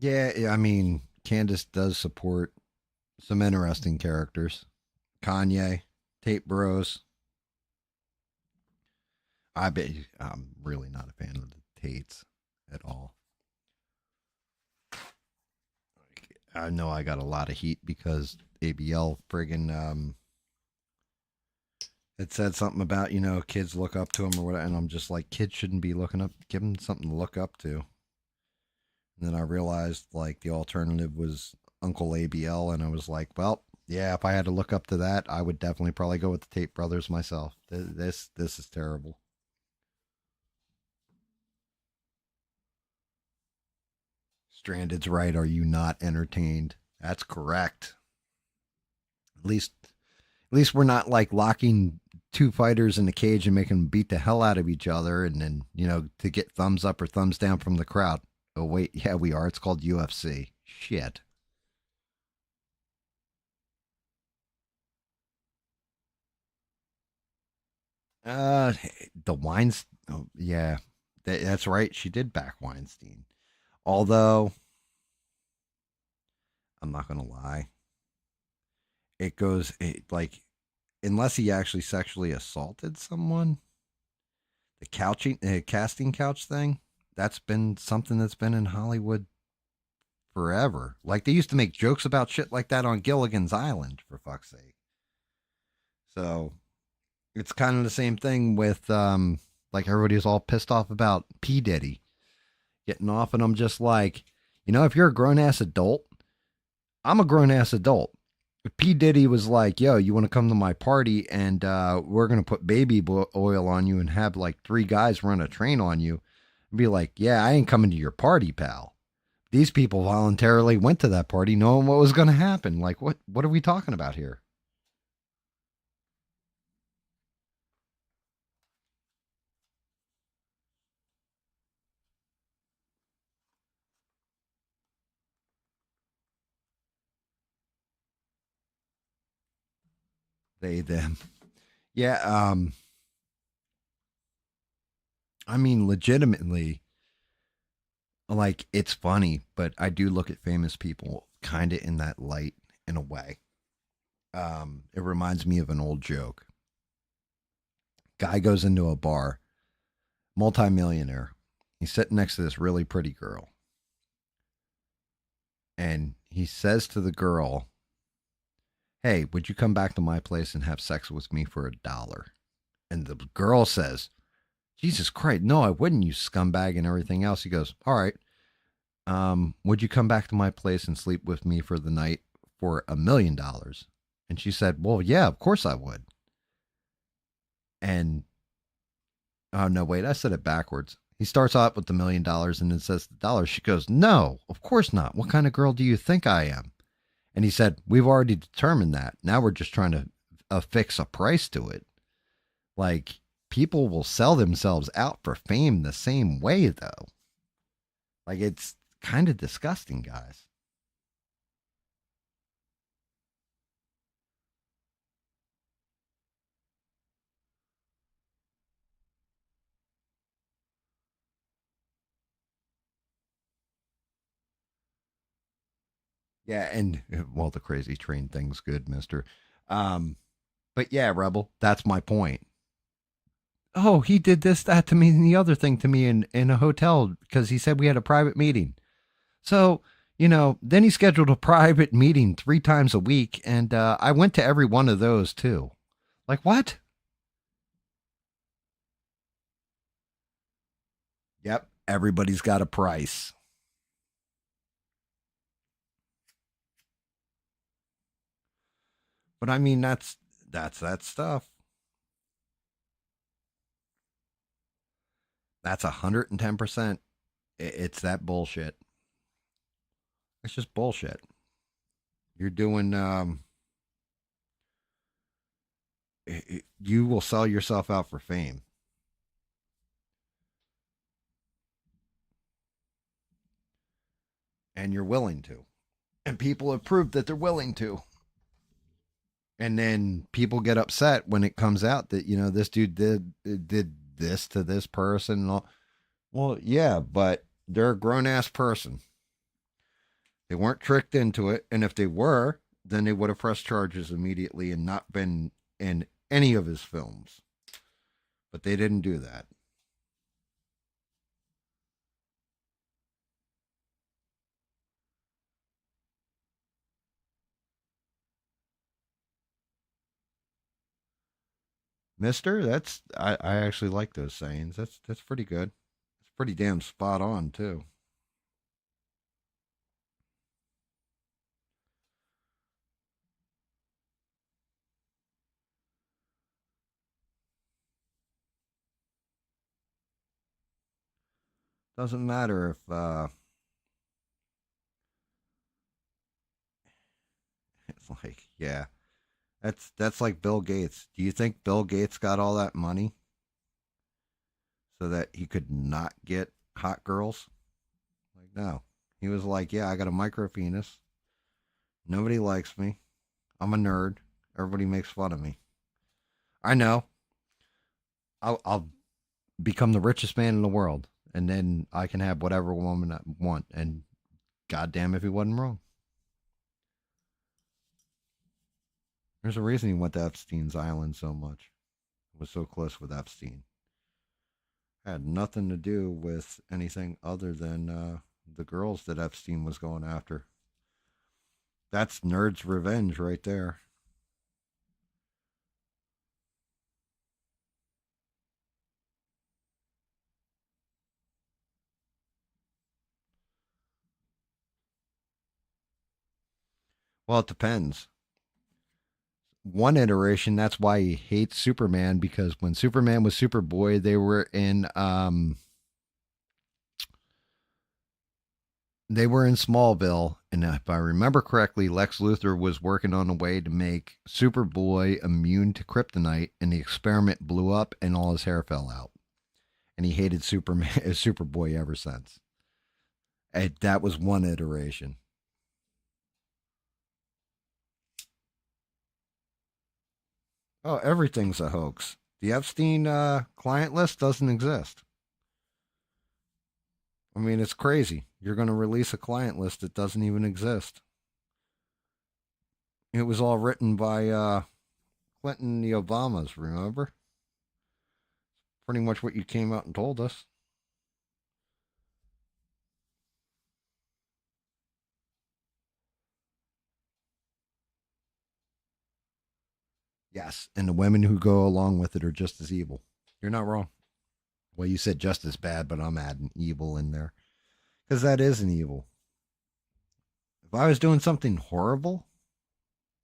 Yeah, I mean, Candace does support some interesting characters. Kanye, Tate Bros. I bet I'm really not a fan of the Tates at all. I know I got a lot of heat because ABL friggin' it said something about kids look up to him or whatever, and I'm just like, kids shouldn't be looking up. Give them something to look up to. And then I realized like the alternative was Uncle ABL, and I was like, well, yeah, if I had to look up to that, I would definitely probably go with the Tate brothers myself. This is terrible. Stranded's right. Are you not entertained? That's correct. At least we're not like locking two fighters in a cage and making them beat the hell out of each other, and then to get thumbs up or thumbs down from the crowd. Oh wait, yeah, we are. It's called UFC. Shit. Uh, the Weinstein. Oh, yeah, that's right. She did back Weinstein. Although I'm not gonna lie, like unless he actually sexually assaulted someone, the casting couch thing. That's been something that's been in Hollywood forever. Like they used to make jokes about shit like that on Gilligan's Island, for fuck's sake. So it's kind of the same thing with like everybody's all pissed off about P Diddy getting off, and I'm just like, if you're a grown ass adult, I'm a grown ass adult. If P Diddy was like, yo, you want to come to my party and we're gonna put baby oil on you and have like three guys run a train on you, I'd be like, yeah, I ain't coming to your party, pal. These people voluntarily went to that party knowing what was going to happen. Like, what are we talking about here? They, them. Yeah, I mean, legitimately, like, it's funny, but I do look at famous people kind of in that light in a way. It reminds me of an old joke. Guy goes into a bar, multimillionaire. He's sitting next to this really pretty girl. And he says to the girl, hey, would you come back to my place and have sex with me for $1? And the girl says, Jesus Christ, no, I wouldn't, you scumbag, and everything else. He goes, all right, would you come back to my place and sleep with me for the night for $1 million? And she said, well, yeah, of course I would. And oh no, wait, I said it backwards. He starts out with the $1 million and then says the dollar. She goes, no, of course not. What kind of girl do you think I am? And he said, we've already determined that. Now we're just trying to affix a price to it. Like, people will sell themselves out for fame the same way, though. Like, it's kind of disgusting, guys. Yeah, and well, the crazy train thing's good, mister. Um, but yeah, Rebel, that's my point. Oh, he did this, that to me, and the other thing to me in a hotel because he said we had a private meeting. So, then he scheduled a private meeting 3 times a week, and I went to every one of those too. Like, what? Yep, everybody's got a price. But I mean, that's that stuff. That's 110%. It's that bullshit. It's just bullshit. You're doing. You will sell yourself out for fame, and you're willing to, and people have proved that they're willing to. And then people get upset when it comes out that this dude did this to this person. And all. Well, yeah, but they're a grown ass person. They weren't tricked into it, and if they were, then they would have pressed charges immediately and not been in any of his films. But they didn't do that. Mister, I actually like those sayings. That's pretty good. It's pretty damn spot on too. Doesn't matter if it's like, yeah, that's like Bill Gates. Do you think Bill Gates got all that money so that he could not get hot girls? Like, no. He was like, yeah, I got a micro penis. Nobody likes me. I'm a nerd. Everybody makes fun of me. I know. I'll become the richest man in the world, and then I can have whatever woman I want. And goddamn, if he wasn't wrong. There's a reason he went to Epstein's island so much. Was so close with Epstein. Had nothing to do with anything other than the girls that Epstein was going after. That's nerd's revenge right there. Well, it depends. One iteration, that's why he hates Superman because when Superman was Superboy, they were in Smallville, and if I remember correctly, Lex Luthor was working on a way to make Superboy immune to kryptonite, and the experiment blew up, and all his hair fell out, and he hated Superman, Superboy ever since. And that was one iteration. Oh, everything's a hoax. The Epstein client list doesn't exist. I mean, it's crazy. You're going to release a client list that doesn't even exist. It was all written by Clinton and the Obamas, remember? Pretty much what you came out and told us. Yes, and the women who go along with it are just as evil. You're not wrong. Well, you said just as bad, but I'm adding evil in there because that is an evil. If I was doing something horrible,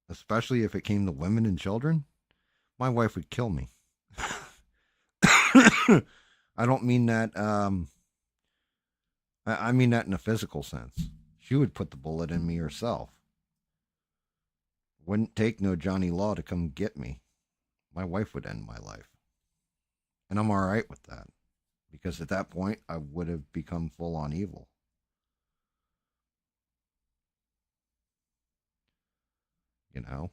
especially if it came to women and children, my wife would kill me. I don't mean that. I mean that in a physical sense. She would put the bullet in me herself. Wouldn't take no Johnny Law to come get me. My wife would end my life, and I'm all right with that because at that point I would have become full on evil. You know,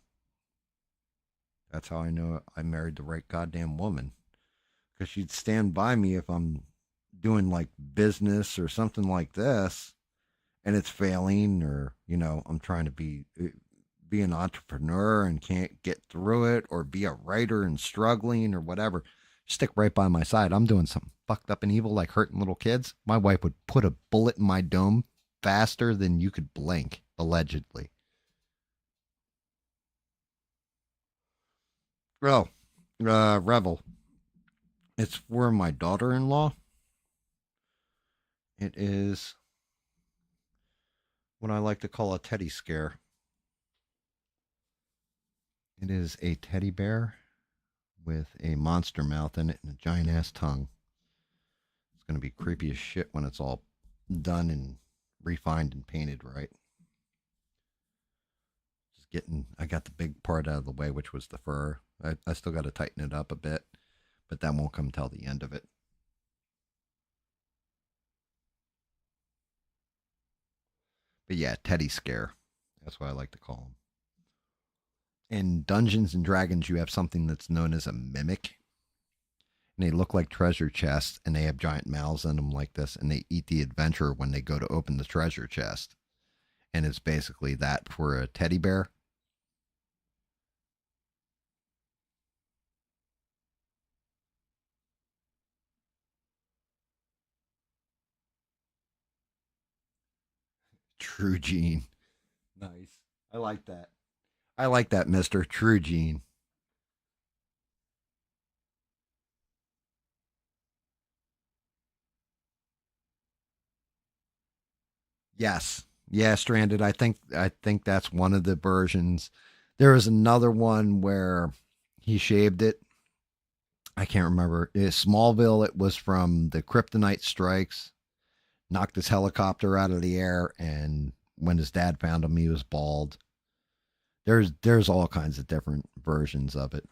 that's how I know I married the right goddamn woman because she'd stand by me if I'm doing like business or something like this and it's failing, or I'm trying to be an entrepreneur and can't get through it, or be a writer and struggling or whatever. Stick right by my side. I'm doing something fucked up and evil like hurting little kids. My wife would put a bullet in my dome faster than you could blink, allegedly. Oh, Revel. It's for my daughter-in-law. It is what I like to call a teddy scare. It is a teddy bear with a monster mouth in it and a giant ass tongue. It's going to be creepy as shit when it's all done and refined and painted right. Just getting, I got the big part out of the way, which was the fur. I still got to tighten it up a bit, but that won't come till the end of it. But yeah, teddy scare. That's what I like to call them. In Dungeons and Dragons, you have something that's known as a mimic, and they look like treasure chests, and they have giant mouths in them like this, and they eat the adventurer when they go to open the treasure chest. And it's basically that for a teddy bear. True Gene. Nice. I like that. I like that, Mister True Gene. Yes. Yeah, Stranded. I think that's one of the versions. There was another one where he shaved it. I can't remember. Smallville, it was from the kryptonite strikes, knocked his helicopter out of the air, and when his dad found him, he was bald. There's all kinds of different versions of it.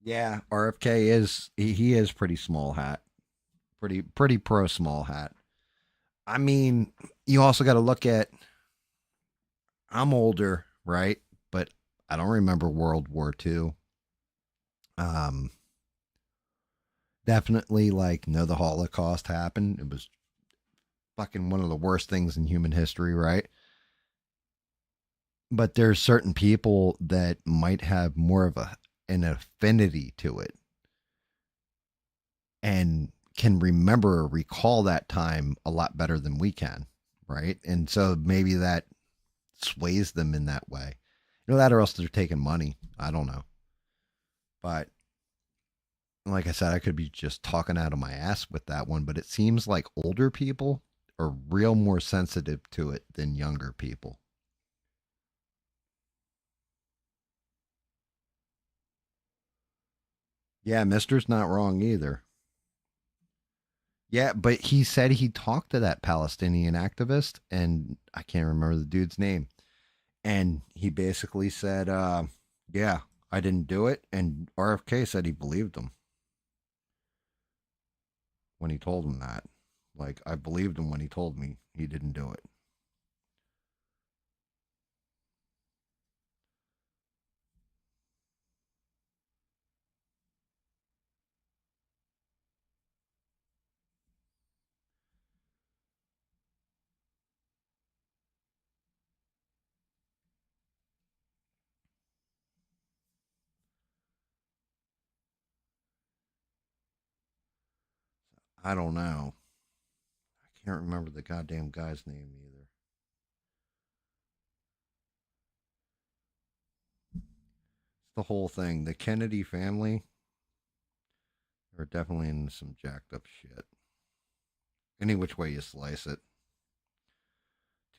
Yeah, RFK is he is pretty small hat. Pretty pro small hat. I mean, you also got to look at I'm older, right? But I don't remember World War II. Um Definitely like know the Holocaust happened. It was fucking one of the worst things in human history, right? But there's certain people that might have more of an affinity to it and can remember or recall that time a lot better than we can, right? And so maybe that sways them in that way. That or else they're taking money. I don't know. But like I said, I could be just talking out of my ass with that one, but it seems like older people are real more sensitive to it than younger people. Yeah, Mister's not wrong either. Yeah, but he said he talked to that Palestinian activist, and I can't remember the dude's name. And he basically said, yeah, I didn't do it. And RFK said he believed him when he told him that. Like, I believed him when he told me he didn't do it. I don't know. I can't remember the goddamn guy's name either. It's the whole thing. The Kennedy family are definitely in some jacked up shit. Any which way you slice it.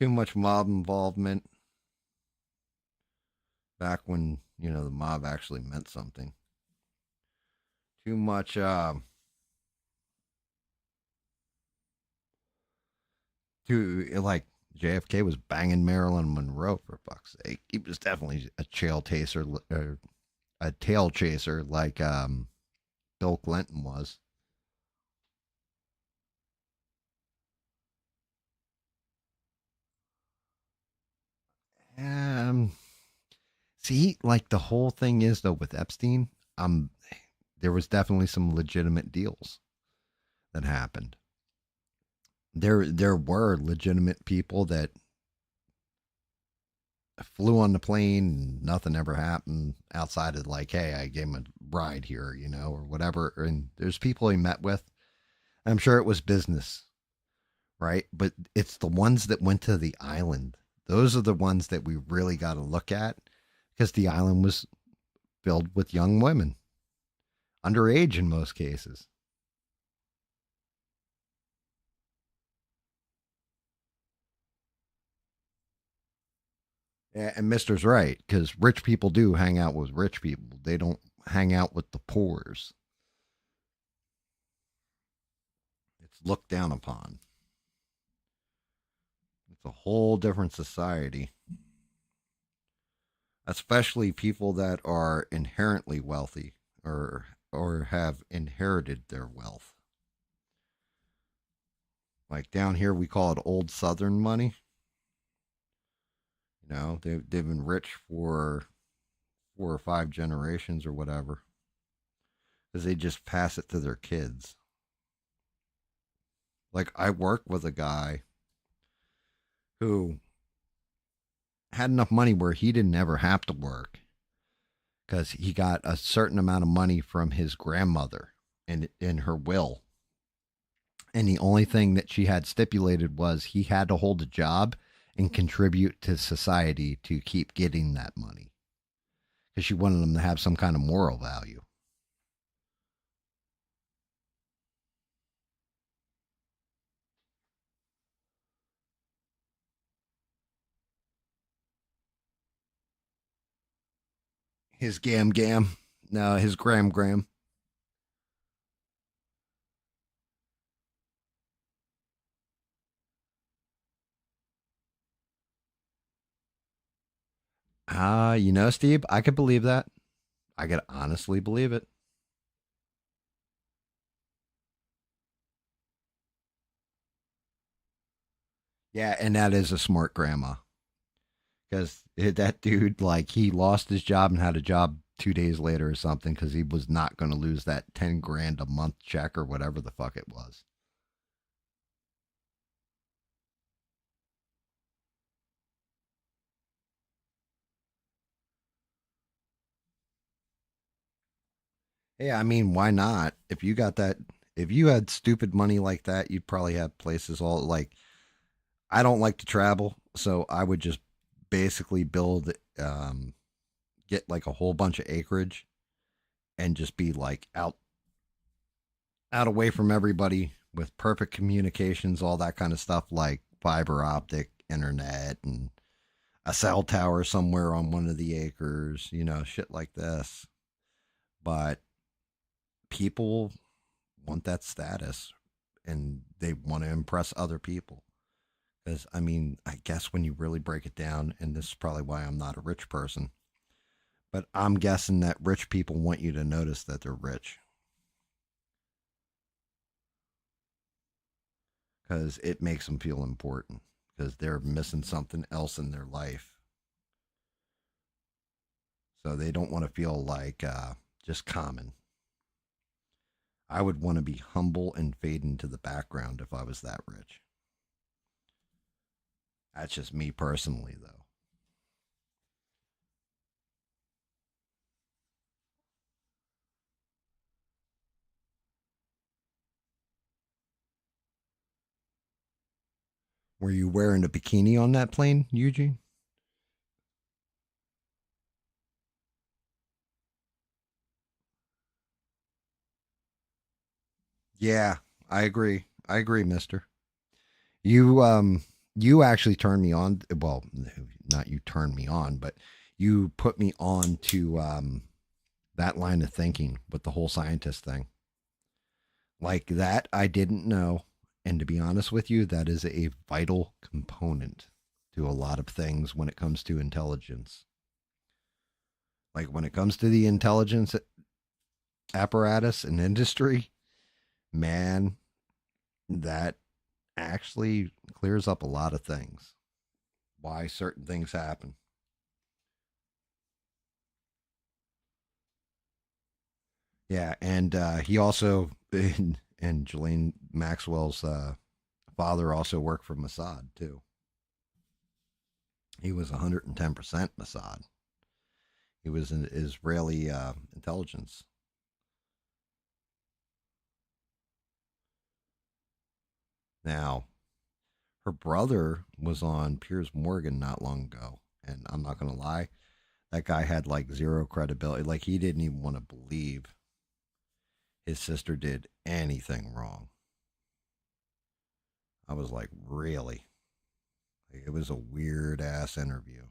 Too much mob involvement, back when the mob actually meant something. Too much. Too like JFK was banging Marilyn Monroe for fuck's sake. He was definitely a tail chaser, or a tail chaser like Bill Clinton was. Um, See, like the whole thing is though with Epstein, um, there was definitely some legitimate deals that happened. There were legitimate people that flew on the plane and nothing ever happened outside of like, hey, I gave him a ride here, or whatever. And there's people he met with. I'm sure it was business, right? But it's the ones that went to the island. Those are the ones that we really got to look at because the island was filled with young women, underage in most cases. And Mister's right because rich people do hang out with rich people. They don't hang out with the poors. It's looked down upon. It's a whole different society, especially people that are inherently wealthy or have inherited their wealth. Like down here, we call it old Southern money. They've been rich for 4 or 5 generations or whatever because they just pass it to their kids. Like I work with a guy who had enough money where he didn't ever have to work because he got a certain amount of money from his grandmother in her will. And the only thing that she had stipulated was he had to hold a job and contribute to society to keep getting that money because she wanted him to have some kind of moral value. His gam gam. No, his gram gram. Steve, I could believe that. I could honestly believe it. Yeah, and that is a smart grandma because that dude, like, he lost his job and had a job 2 days later or something because he was not going to lose that 10 grand a month check or whatever the fuck it was. Yeah, I mean, why not? If you had stupid money like that, you'd probably have places all like, I don't like to travel, so I would just basically get like a whole bunch of acreage and just be like out away from everybody with perfect communications, all that kind of stuff like fiber optic internet and a cell tower somewhere on one of the acres, shit like this. But people want that status and they want to impress other people. Because, I mean, I guess when you really break it down, and this is probably why I'm not a rich person, but I'm guessing that rich people want you to notice that they're rich because it makes them feel important because they're missing something else in their life. So they don't want to feel like just common. I would want to be humble and fade into the background if I was that rich. That's just me personally, though. Were you wearing a bikini on that plane, Eugene? Yeah, I agree. I agree, mister. You you actually turned me on. Well, not you turned me on, but you put me on to that line of thinking with the whole scientist thing. Like that, I didn't know. And to be honest with you, that is a vital component to a lot of things when it comes to intelligence. Like when it comes to the intelligence apparatus and industry, man, that actually clears up a lot of things. Why certain things happen. Yeah, and he also and Ghislaine Maxwell's father also worked for Mossad too. He was 110% Mossad. He was an Israeli intelligence. Now, her brother was on Piers Morgan not long ago, and I'm not gonna lie, that guy had like zero credibility. Like he didn't even want to believe his sister did anything wrong. I was like, really? Like, it was a weird ass interview.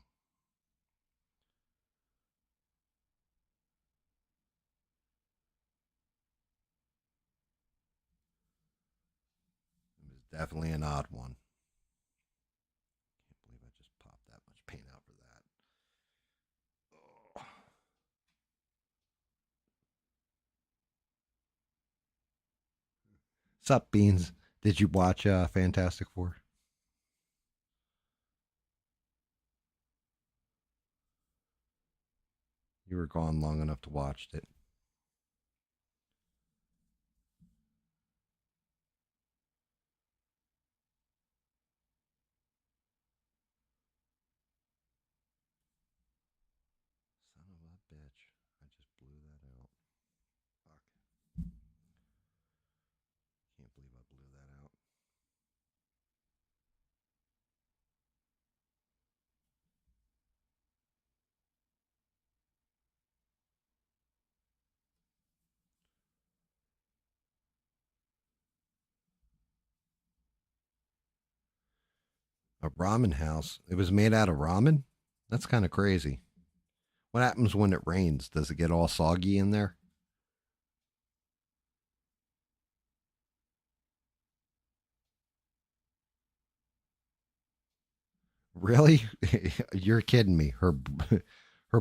It was definitely an odd one. Can't believe I just popped that much paint out for that. Oh. Sup, Beans? Did you watch Fantastic Four? You were gone long enough to watch it. Son of a bitch. I just blew that out. Fuck. Can't believe I blew that out. A ramen house. It was made out of ramen? That's kind of crazy. What happens when it rains? Does it get all soggy in there? Really? You're kidding me. Her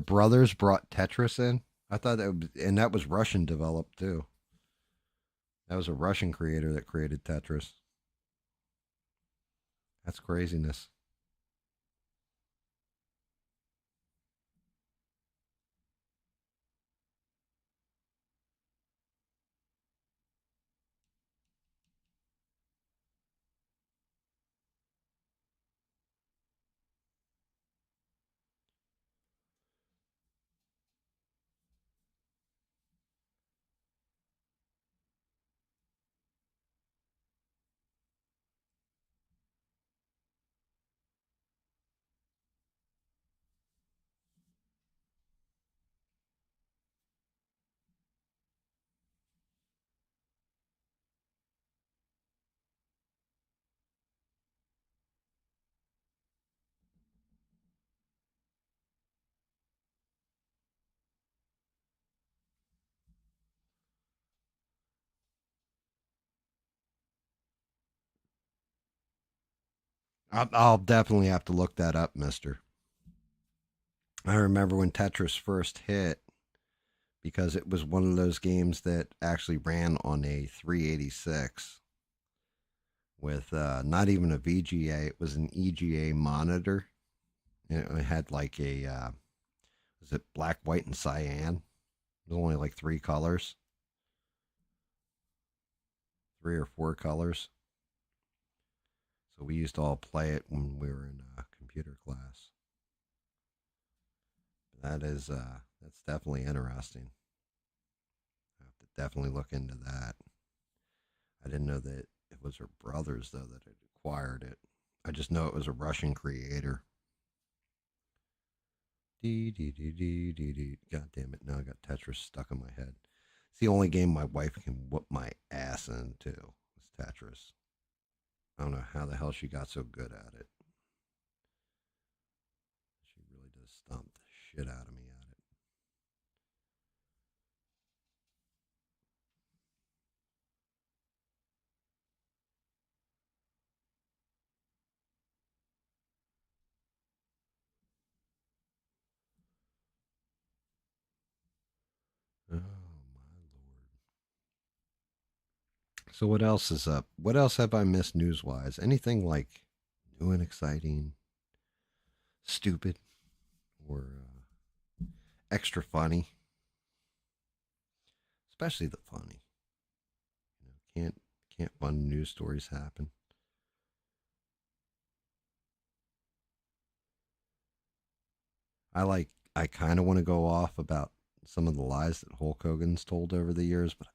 brothers brought Tetris in. I thought that was, and that was Russian developed too. That was a Russian creator that created Tetris. That's craziness. I'll definitely have to look that up, Mister. I remember when Tetris first hit because it was one of those games that actually ran on a 386 with not even a VGA. It was an EGA monitor. It had like a was it black, white, and cyan? It was only like three colors, three or four colors. So we used to all play it when we were in computer class. That's definitely interesting. I have to definitely look into that. I didn't know that it was her brothers though that had acquired it. I just know it was a Russian creator. Dee dee dee dee dee dee. God damn it! Now I got Tetris stuck in my head. It's the only game my wife can whoop my ass into. Is Tetris. I don't know how the hell she got so good at it. She really does stomp the shit out of me at it. Oh my lord. So what else is up? What else have I missed news wise? Anything like new and exciting, stupid, or extra funny? Especially the funny. You know, can't fun news stories happen? I kind of want to go off about some of the lies that Hulk Hogan's told over the years, but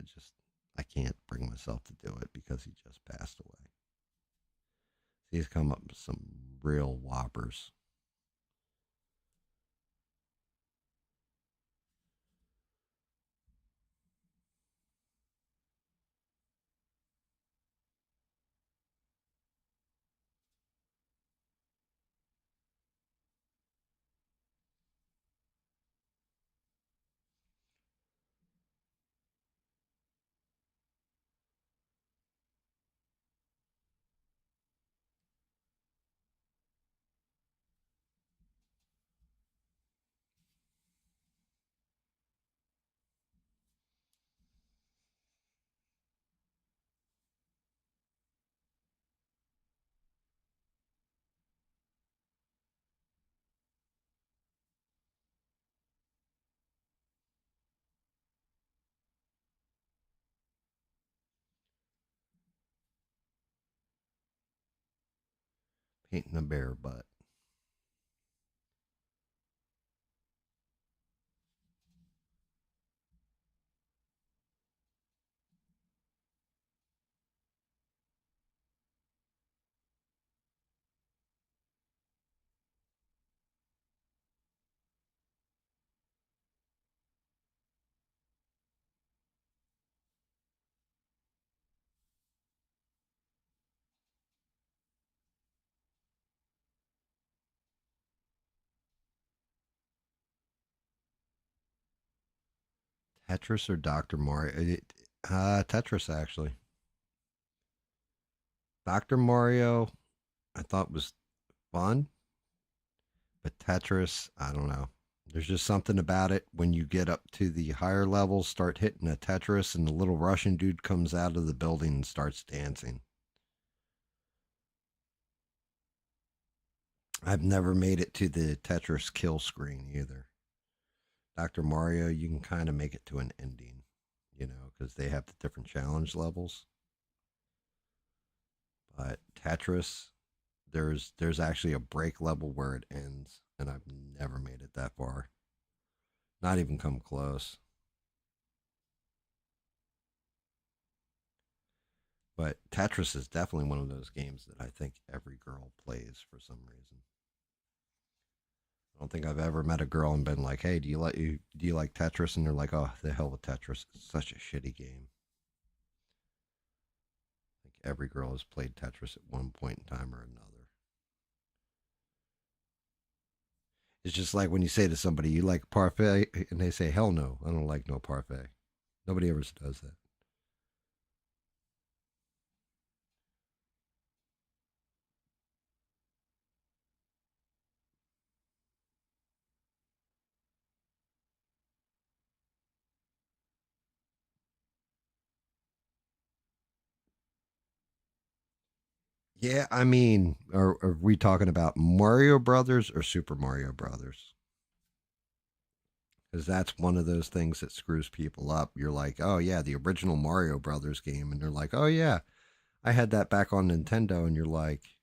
I can't bring myself to do it because he just passed away. He's come up with some real whoppers. Painting a bear butt. Tetris or Dr. Mario? Tetris, actually. Dr. Mario, I thought was fun, but Tetris, I don't know. There's just something about it when you get up to the higher levels, start hitting a Tetris, and the little Russian dude comes out of the building and starts dancing. I've never made it to the Tetris kill screen either. Dr. Mario, you can kind of make it to an ending, because they have the different challenge levels. But Tetris, there's actually a break level where it ends, and I've never made it that far. Not even come close. But Tetris is definitely one of those games that I think every girl plays for some reason. I don't think I've ever met a girl and been like, "Hey, do you like Tetris?" And they're like, "Oh, the hell with Tetris. It's such a shitty game." I think every girl has played Tetris at one point in time or another. It's just like when you say to somebody, "You like parfait?" and they say, "Hell no, I don't like no parfait." Nobody ever does that. Yeah, I mean, are we talking about Mario Brothers or Super Mario Brothers? Because that's one of those things that screws people up. You're like, oh yeah, the original Mario Brothers game, and they're like, oh yeah, I had that back on Nintendo, and you're like,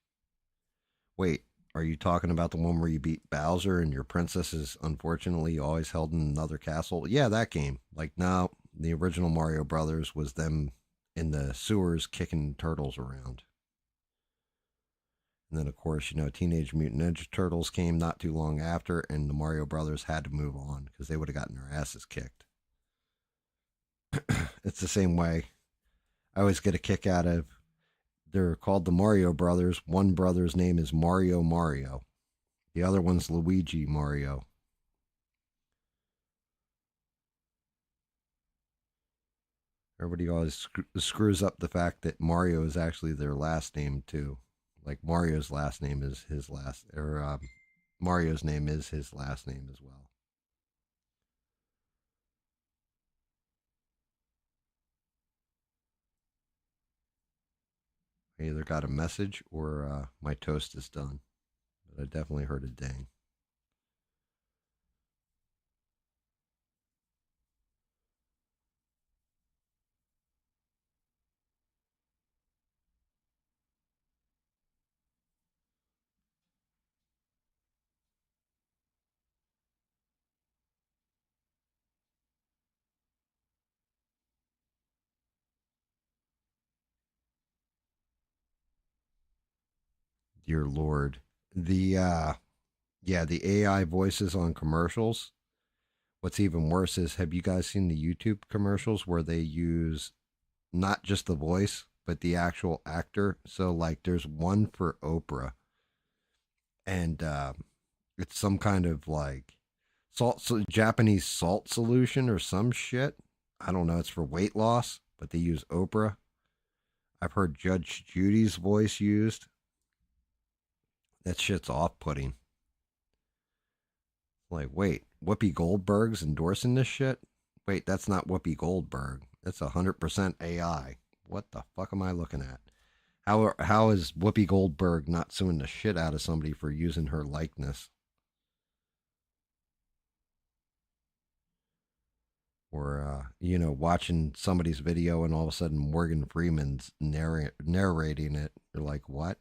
wait, are you talking about the one where you beat Bowser and your princess is unfortunately always held in another castle? Yeah, that game. Like, no, the original Mario Brothers was them in the sewers kicking turtles around. And then, of course, Teenage Mutant Ninja Turtles came not too long after, and the Mario Brothers had to move on because they would have gotten their asses kicked. It's the same way. I always get a kick out of. They're called the Mario Brothers. One brother's name is Mario Mario. The other one's Luigi Mario. Everybody always screws up the fact that Mario is actually their last name too. Like Mario's last name is his last, or Mario's name is his last name as well. I either got a message or my toast is done. But I definitely heard a ding. Dear Lord, the yeah, the AI voices on commercials. What's even worse is, have you guys seen the YouTube commercials where they use not just the voice but the actual actor? So like, there's one for Oprah, and it's some kind of like Japanese salt solution or some shit. I don't know. It's for weight loss, but they use Oprah. I've heard Judge Judy's voice used. That shit's off-putting. Like, wait, Whoopi Goldberg's endorsing this shit? Wait, that's not Whoopi Goldberg. That's 100% AI. What the fuck am I looking at? How is Whoopi Goldberg not suing the shit out of somebody for using her likeness? Or watching somebody's video and all of a sudden Morgan Freeman's narrating it. You're like, what?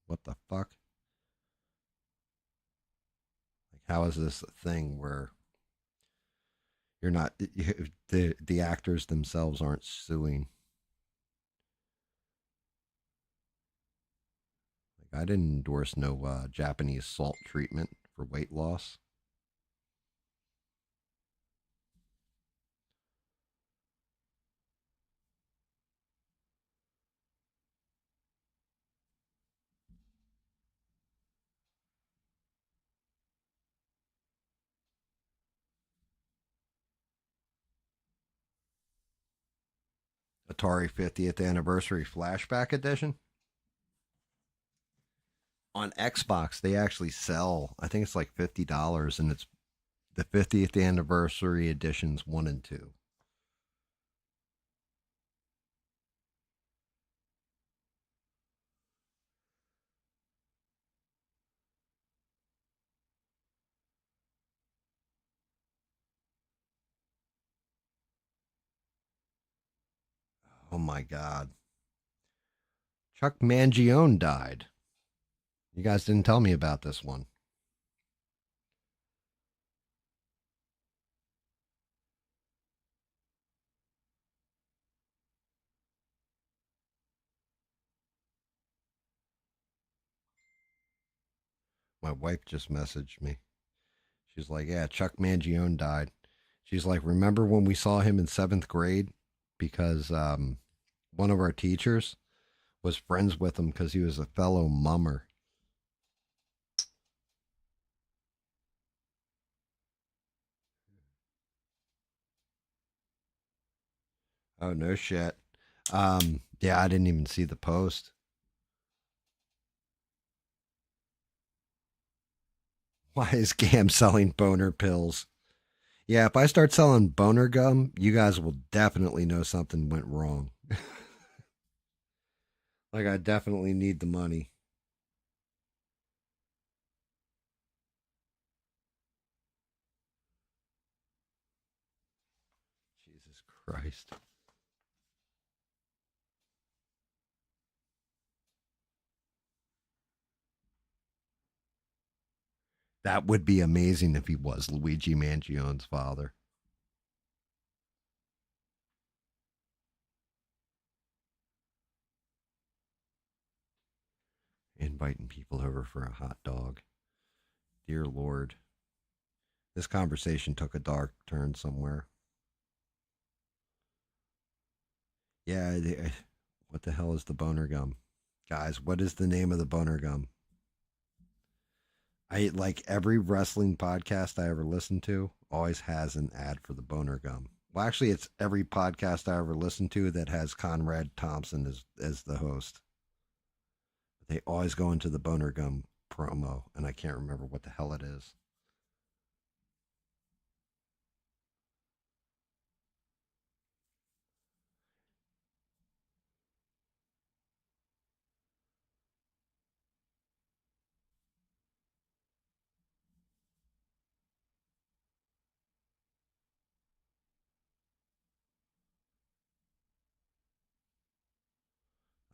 What the fuck? Like, how is this a thing where you're not the actors themselves aren't suing? Like, I didn't endorse no Japanese salt treatment for weight loss. Atari 50th anniversary flashback edition. On Xbox, they actually sell, I think it's like $50, and it's the 50th anniversary editions 1 and 2. Oh my God. Chuck Mangione died. You guys didn't tell me about this one. My wife just messaged me. She's like, yeah, Chuck Mangione died. She's like, remember when we saw him in seventh grade? Because one of our teachers was friends with him because he was a fellow mummer. Oh, no shit. Yeah, I didn't even see the post. Why is GAM selling boner pills? Yeah, if I start selling boner gum, you guys will definitely know something went wrong. Like, I definitely need the money. Jesus Christ. That would be amazing if he was Luigi Mangione's father. Inviting people over for a hot dog. Dear Lord. This conversation took a dark turn somewhere. Yeah, what the hell is the boner gum? Guys, what is the name of the boner gum? I like every wrestling podcast I ever listened to always has an ad for the boner gum. Well, actually, it's every podcast I ever listen to that has Conrad Thompson as the host. They always go into the Boner Gum promo, and I can't remember what the hell it is.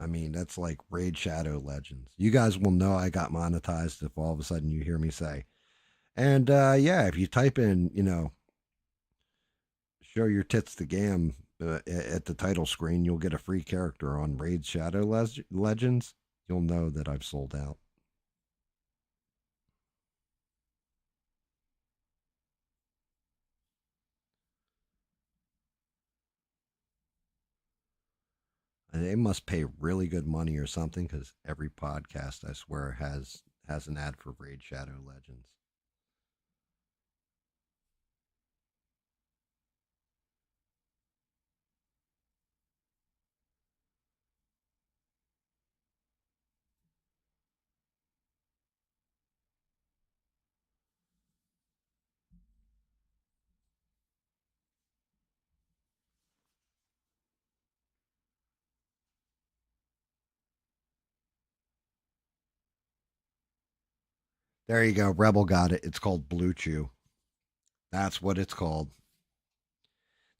I mean, that's like Raid Shadow Legends. You guys will know I got monetized if all of a sudden you hear me say, and yeah, if you type in, show your tits to GAM at the title screen, you'll get a free character on Raid Shadow Legends. You'll know that I've sold out. And they must pay really good money or something because every podcast, I swear, has an ad for Raid Shadow Legends. There you go. Rebel got it. It's called Blue Chew. That's what it's called.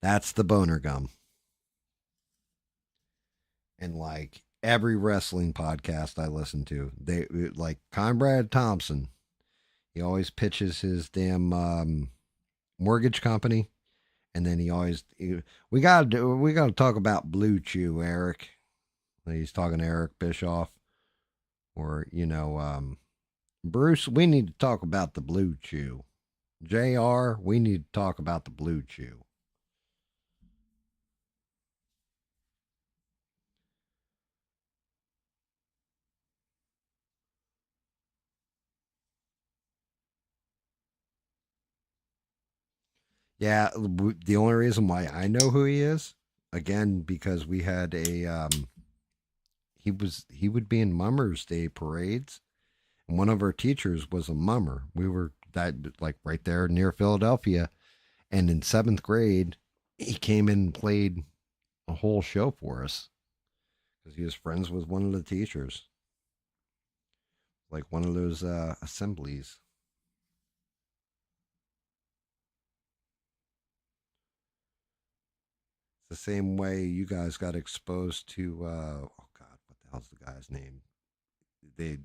That's the boner gum. And like every wrestling podcast I listen to, they like Conrad Thompson. He always pitches his damn mortgage company, and then we got to talk about Blue Chew, Eric. He's talking to Eric Bischoff, or Bruce. We need to talk about the Blue Chew. Jr. We need to talk about the Blue Chew. Yeah, the only reason why I know who he is, again, because we had he would be in Mummers Day parades, and one of our teachers was a mummer. We were that like right there near Philadelphia, and in seventh grade, he came in and played a whole show for us because he was friends with one of the teachers, like one of those assemblies. It's the same way you guys got exposed to oh god, what the hell's the guy's name? They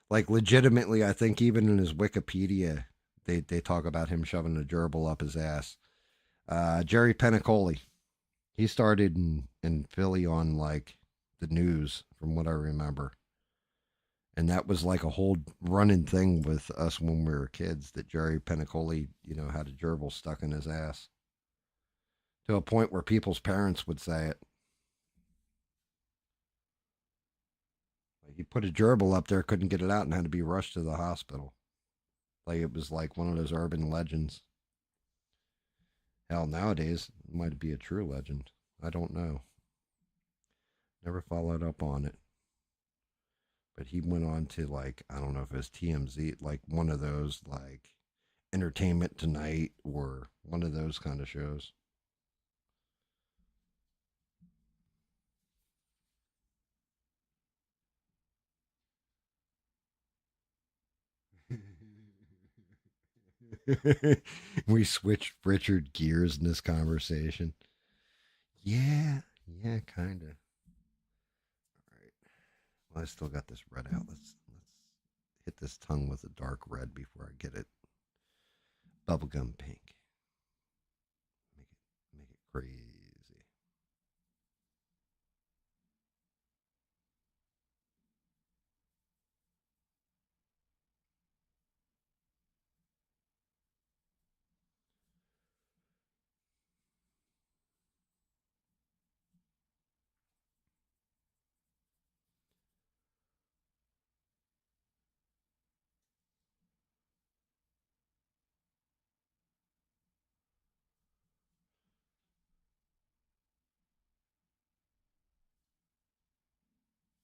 like legitimately, I think even in his Wikipedia, they talk about him shoving a gerbil up his ass. Jerry Penacoli. He started in Philly on like the news, from what I remember, and that was like a whole running thing with us when we were kids. That Jerry Penacoli, had a gerbil stuck in his ass to a point where people's parents would say it. Like he put a gerbil up there, couldn't get it out, and had to be rushed to the hospital. Like it was like one of those urban legends. Hell, nowadays it might be a true legend. I don't know. Never followed up on it. But he went on to like I don't know if it was TMZ, like one of those like Entertainment Tonight or one of those kind of shows. We switched Richard gears in this conversation. Yeah, yeah, kind of. All right. Well, I still got this red out. Let's hit this tongue with a dark red before I get it bubblegum pink. Make it crazy.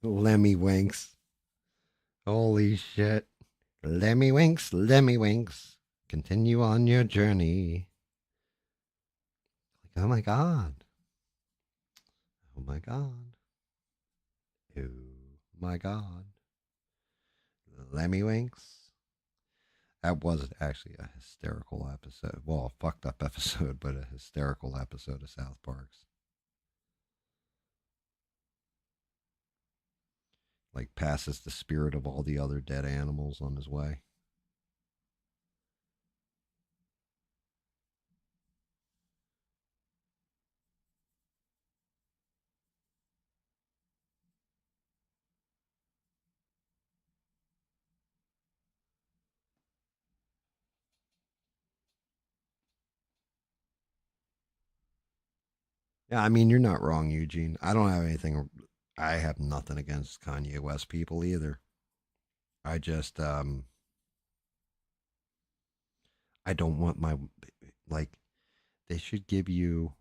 Lemmy winks. Holy shit. Lemmy winks, Lemmy winks. Continue on your journey. Like, oh my god. Oh my god. Oh my god. Lemmy winks. That was actually a hysterical episode. Well, a fucked up episode, but a hysterical episode of South Park's. Like, passes the spirit of all the other dead animals on his way. Yeah, I mean, you're not wrong, Eugene. I don't have anything. I have nothing against Kanye West people either. I just, I don't want my, like, they should give you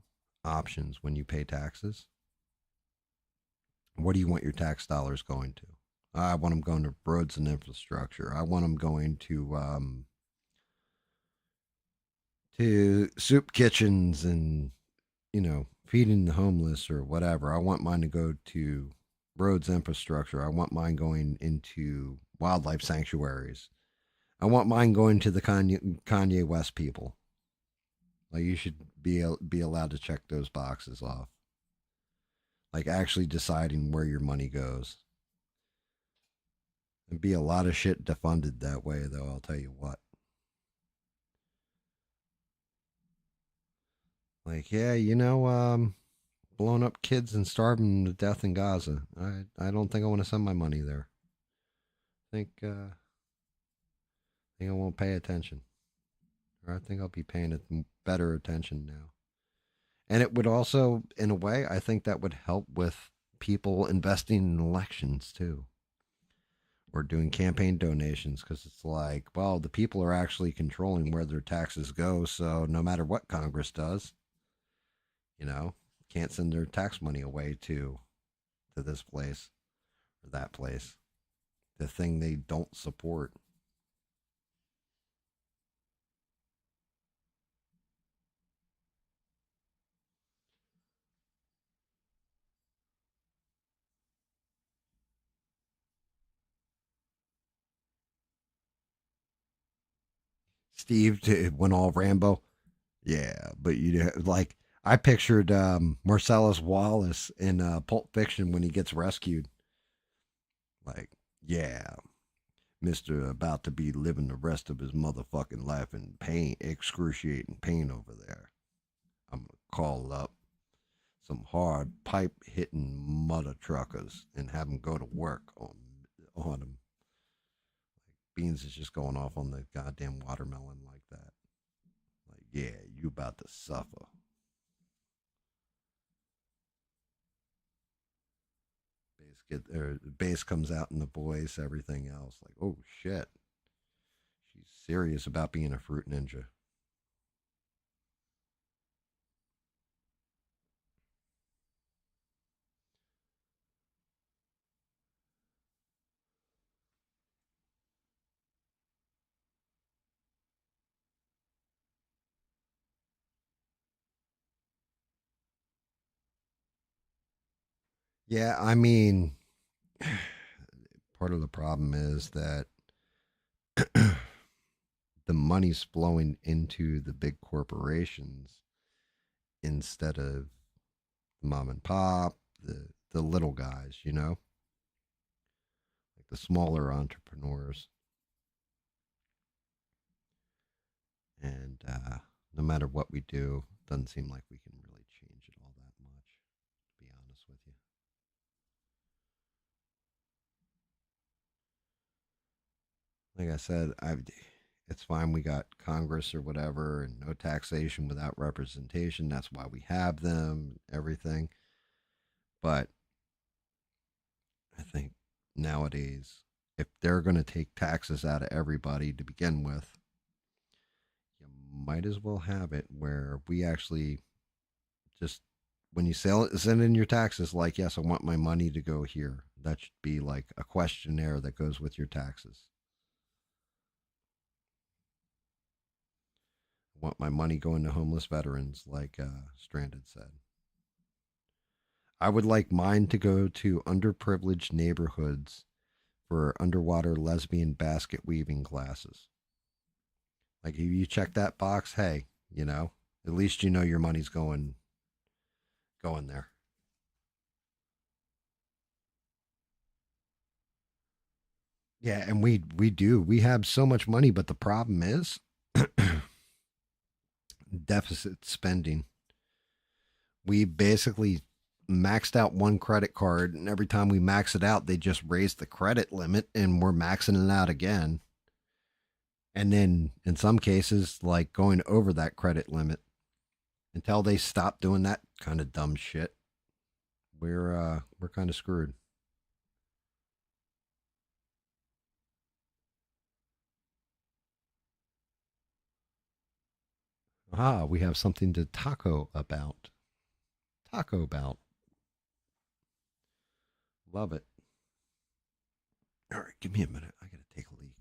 options when you pay taxes. What do you want your tax dollars going to? I want them going to roads and infrastructure. I want them going to soup kitchens and feeding the homeless or whatever. I want mine to go to roads infrastructure. I want mine going into wildlife sanctuaries. I want mine going to the Kanye West people. Like, you should be allowed to check those boxes off. Like, actually deciding where your money goes. It'd be a lot of shit defunded that way, though. I'll tell you what. Like, yeah, blowing up kids and starving to death in Gaza. I don't think I want to send my money there. I think I won't pay attention, or I think I'll be paying it better attention now. And it would also, in a way, I think that would help with people investing in elections too, or doing campaign donations, because it's like, well, the people are actually controlling where their taxes go. So no matter what Congress does, you know, can't send their tax money away to this place or that place, the thing they don't support. Steve went all Rambo. Yeah, but you like, I pictured Marcellus Wallace in Pulp Fiction when he gets rescued. Like, yeah, Mister about to be living the rest of his motherfucking life in pain, excruciating pain over there. I'm gonna call up some hard pipe hitting mother truckers and have them go to work on him. Beans is just going off on the goddamn watermelon like that. Like, yeah, you about to suffer. Bass comes out in the voice, everything else. Like, oh shit, she's serious about being a fruit ninja. Yeah, I mean, part of the problem is that the money's flowing into the big corporations instead of mom and pop, the little guys, like the smaller entrepreneurs. And no matter what we do, doesn't seem like we can really change it all that much, to be honest with you. Like I said, it's fine we got Congress or whatever and no taxation without representation. That's why we have them, everything. But I think nowadays, if they're going to take taxes out of everybody to begin with, you might as well have it where we actually just, when you send in your taxes, like, yes, I want my money to go here. That should be like a questionnaire that goes with your taxes. I want my money going to homeless veterans, like Stranded said. I would like mine to go to underprivileged neighborhoods for underwater lesbian basket weaving classes. Like if you check that box, hey, at least you know your money's going there. Yeah, and we do. We have so much money, but the problem is deficit spending. We basically maxed out one credit card, and every time we max it out, they just raise the credit limit, and we're maxing it out again. And then in some cases, like going over that credit limit until they stop doing that kind of dumb shit. We're kind of screwed. Ah, we have something to taco about. Taco about. Love it. All right, give me a minute. I gotta take a leak.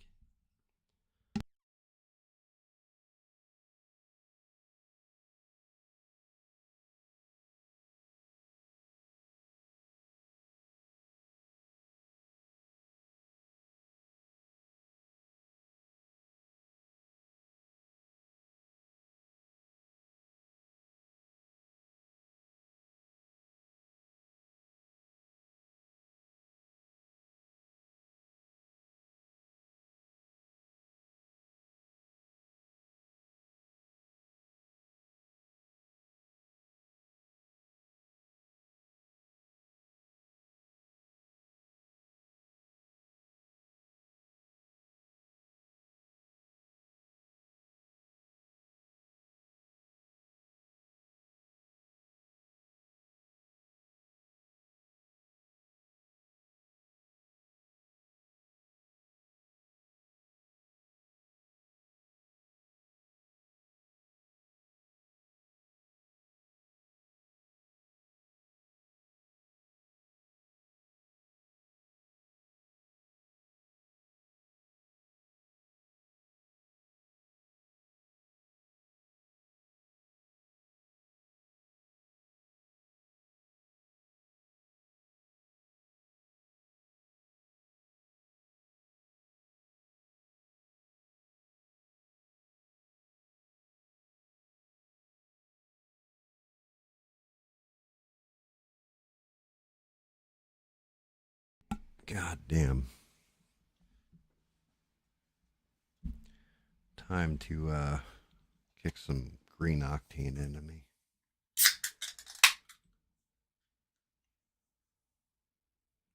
God damn. Time to kick some green octane into me.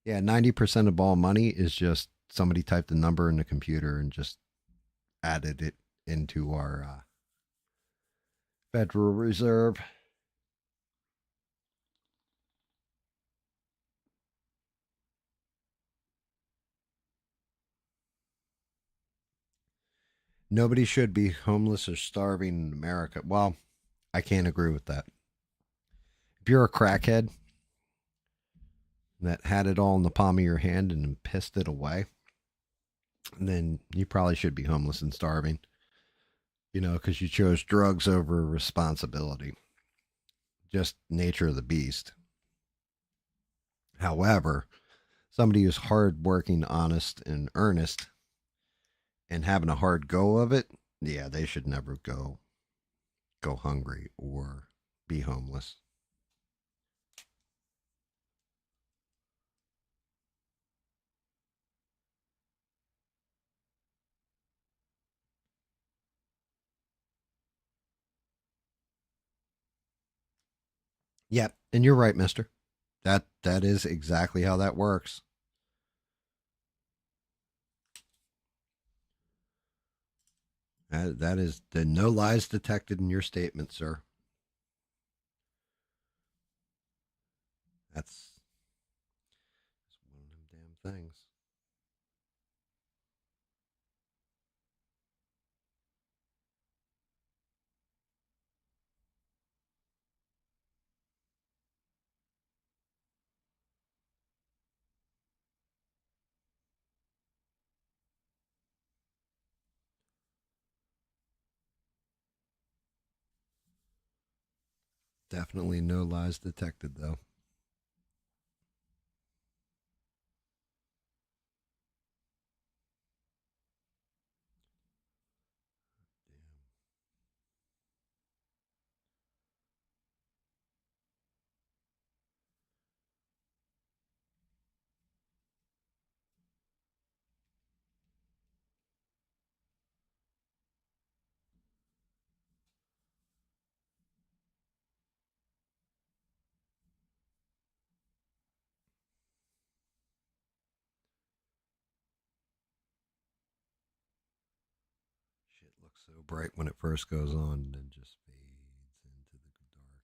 Yeah, 90% of all money is just somebody typed a number in the computer and just added it into our Federal Reserve. Nobody should be homeless or starving in America. Well, I can't agree with that. If you're a crackhead that had it all in the palm of your hand and pissed it away, then you probably should be homeless and starving, because you chose drugs over responsibility. Just nature of the beast. However, somebody who's hardworking, honest, and earnest and having a hard go of it, yeah, they should never go hungry or be homeless. Yeah, and you're right, mister. That is exactly how that works. That is the no lies detected in your statement, sir. That's one of them damn things. Definitely no lies detected, though. Shit looks so bright when it first goes on and then just fades into the dark.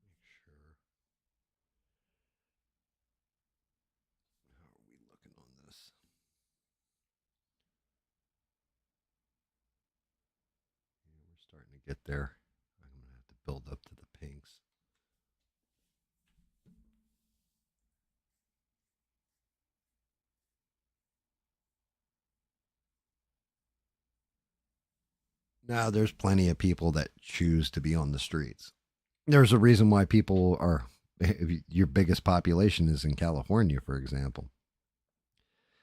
Make sure. How are we looking on this? Yeah, we're starting to get there. I'm going to have to build up to the pinks. Now, there's plenty of people that choose to be on the streets. There's a reason why people are, if your biggest population is in California, for example.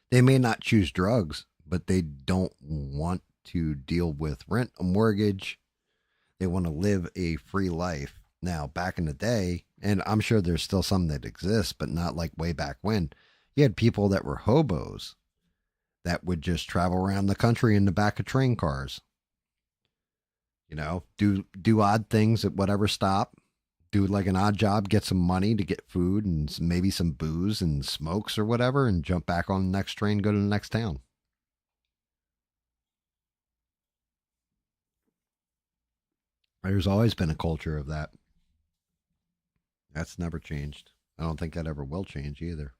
They may not choose drugs, but they don't want to deal with rent, a mortgage. They want to live a free life. Now, back in the day, and I'm sure there's still some that exist, but not like way back when, you had people that were hobos that would just travel around the country in the back of train cars. Do odd things at whatever stop. Do like an odd job, get some money to get food and maybe some booze and smokes or whatever, and jump back on the next train, go to the next town. There's always been a culture of that. That's never changed. I don't think that ever will change either.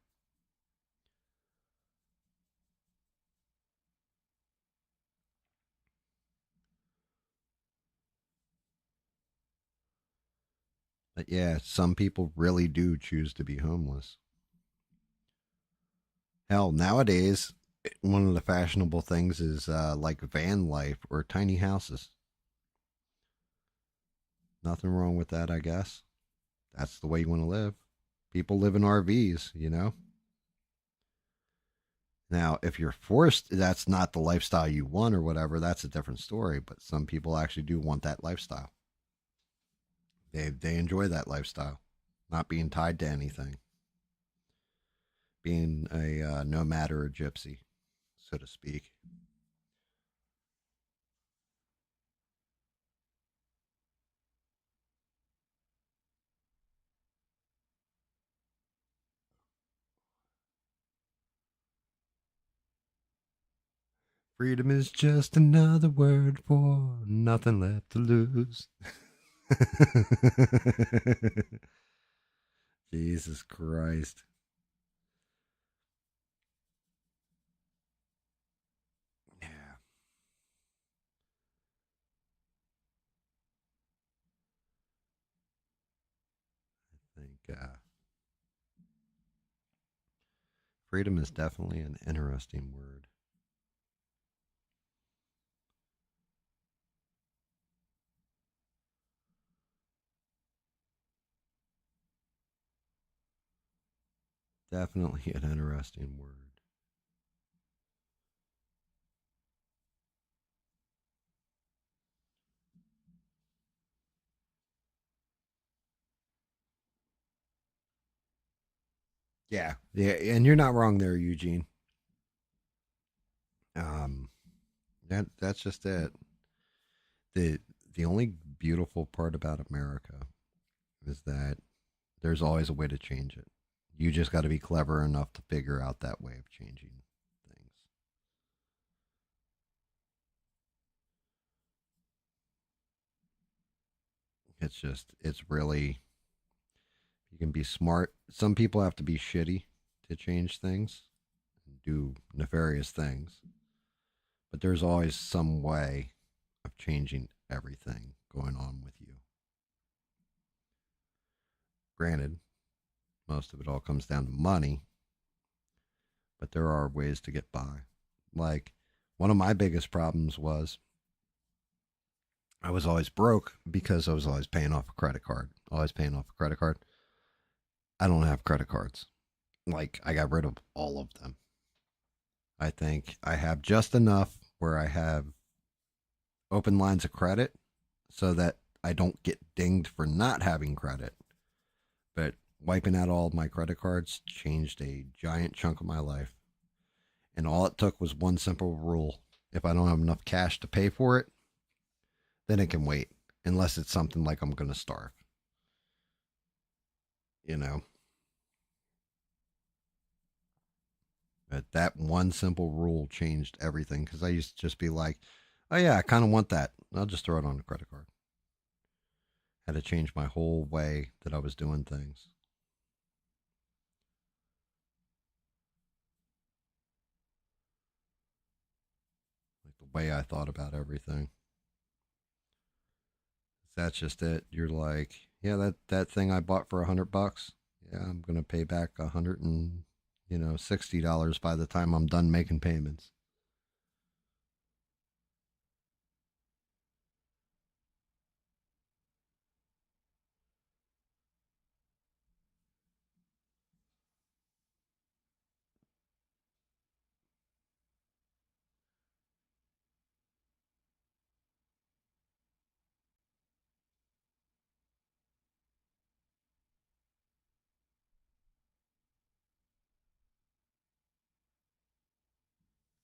But yeah, some people really do choose to be homeless. Hell, nowadays, one of the fashionable things is like van life or tiny houses. Nothing wrong with that, I guess. That's the way you want to live. People live in RVs. Now, if you're forced, that's not the lifestyle you want or whatever, that's a different story. But some people actually do want that lifestyle. They enjoy that lifestyle, not being tied to anything, being a nomad or a gypsy, so to speak. Freedom is just another word for nothing left to lose. Jesus Christ. Yeah, I think freedom is definitely an interesting word. Definitely an interesting word. Yeah, yeah, and you're not wrong there, Eugene. Um, that's just it. the The only beautiful part about America is that there's always a way to change it. You just got to be clever enough to figure out that way of changing things. It's really, you can be smart. Some people have to be shitty to change things, do nefarious things, but there's always some way of changing everything going on with you. Granted, most of it all comes down to money, but there are ways to get by. Like, one of my biggest problems was I was always broke because I was always paying off a credit card. Always paying off a credit card. I don't have credit cards. Like, I got rid of all of them. I think I have just enough where I have open lines of credit so that I don't get dinged for not having credit. But wiping out all of my credit cards changed a giant chunk of my life. And all it took was one simple rule. If I don't have enough cash to pay for it, then it can wait. Unless it's something like I'm going to starve, you know? But that one simple rule changed everything because I used to just be like, oh, yeah, I kind of want that. I'll just throw it on a credit card. Had to change my whole way that I was doing things, like the way I thought about everything. That's just it. You're like, yeah, that thing I bought for $100. Yeah, I'm gonna pay back $160 by the time I'm done making payments.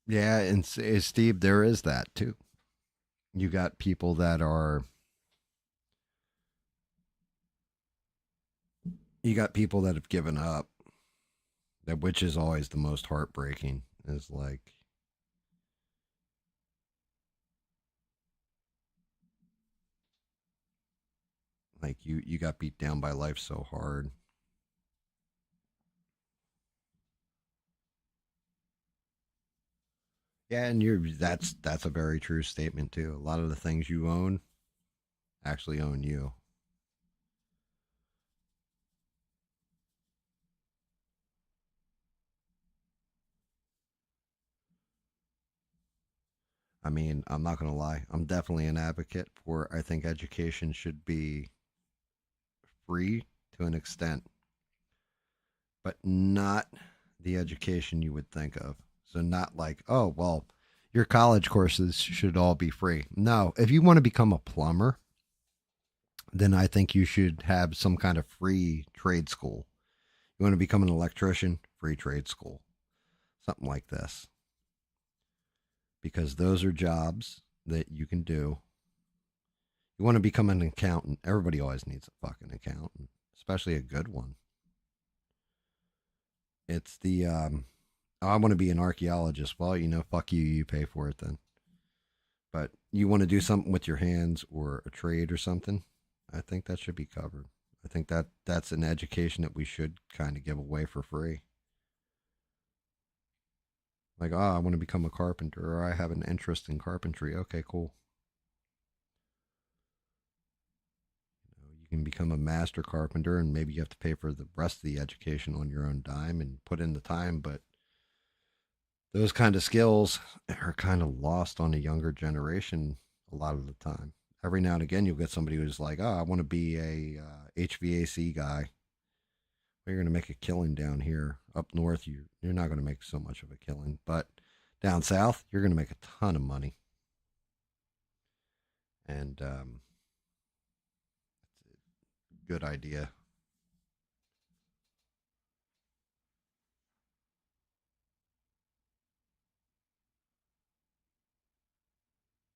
Yeah, and Steve, there is that too. You got people that are, you got people that have given up, that which is always the most heartbreaking. Is like you got beat down by life so hard. Yeah, and you're that's a very true statement too. A lot of the things you own actually own you. I mean, I'm not going to lie. I'm definitely an advocate for, I think education should be free to an extent, but not the education you would think of. So, not like, oh, well, your college courses should all be free. No, if you want to become a plumber, then I think you should have some kind of free trade school. You want to become an electrician, free trade school, something like this, because those are jobs that you can do. You want to become an accountant. Everybody always needs a fucking accountant, especially a good one. It's the oh, I want to be an archaeologist. Well, fuck you. You pay for it then. But you want to do something with your hands or a trade or something. I think that should be covered. I think that's an education that we should kind of give away for free. Like, oh, I want to become a carpenter, or I have an interest in carpentry. Okay, cool. You can become a master carpenter, and maybe you have to pay for the rest of the education on your own dime and put in the time. But those kind of skills are kind of lost on a younger generation a lot of the time. Every now and again, you'll get somebody who's like, "Oh, I want to be a HVAC guy." Well, you're going to make a killing down here. Up north, you're not going to make so much of a killing, but down south, you're going to make a ton of money. And good idea.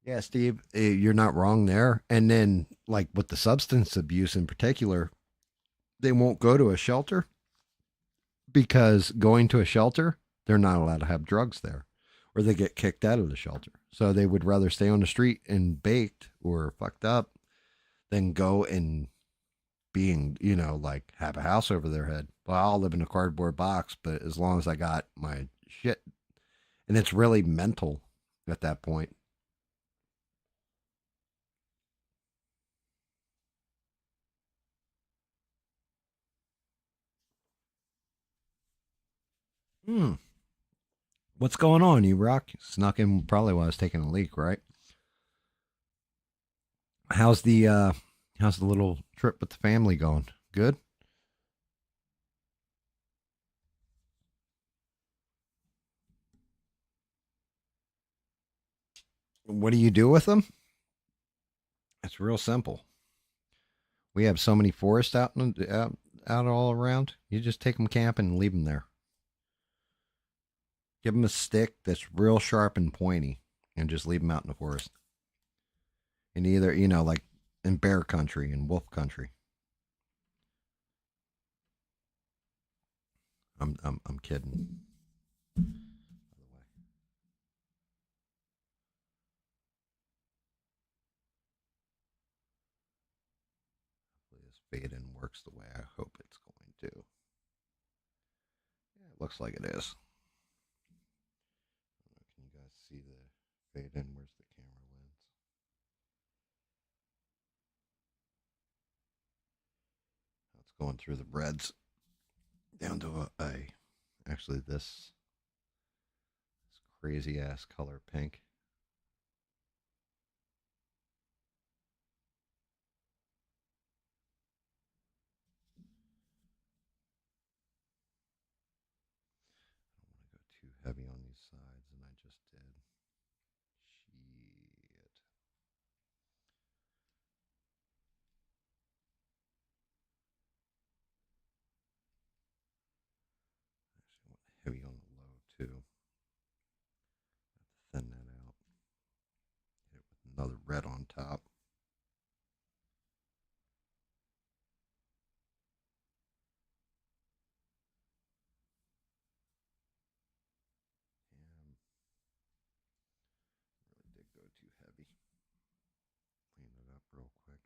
Yeah, Steve, you're not wrong there. And then, like with the substance abuse in particular, they won't go to a shelter because going to a shelter, they're not allowed to have drugs there or they get kicked out of the shelter. So they would rather stay on the street and baked or fucked up than go and being, like have a house over their head. Well, I'll live in a cardboard box, but as long as I got my shit, and it's really mental at that point. Hmm. What's going on, you rock? Snuck in probably while I was taking a leak, right? How's the uh how's the little trip with the family going? Good? What do you do with them? It's real simple. We have so many forests out all around. You just take them camping and leave them there. Give them a stick that's real sharp and pointy, and just leave them out in the forest. And either like in bear country and wolf country. I'm kidding. Hopefully this fade in works the way I hope it's going to. Yeah, it looks like it is. Can you guys see the fade in? Where's the camera lens? It's going through the reds down to a actually this crazy ass color pink. I don't want to go too heavy on these sides, and I just did. Shit. Actually, I want heavy on the low too. Thin that out. Hit it with another red on top. Damn, really did go too heavy. Clean it up real quick.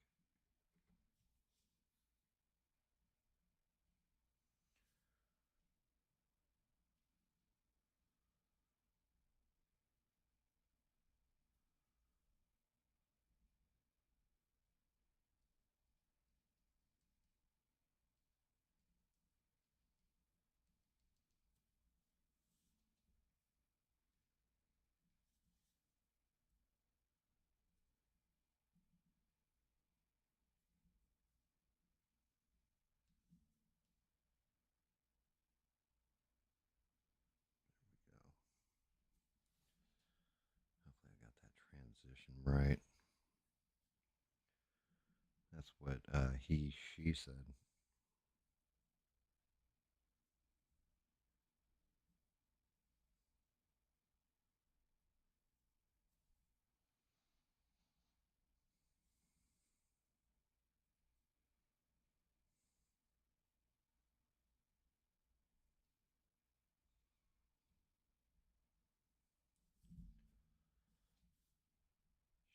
There we go. Hopefully I got that transition right. That's what she said.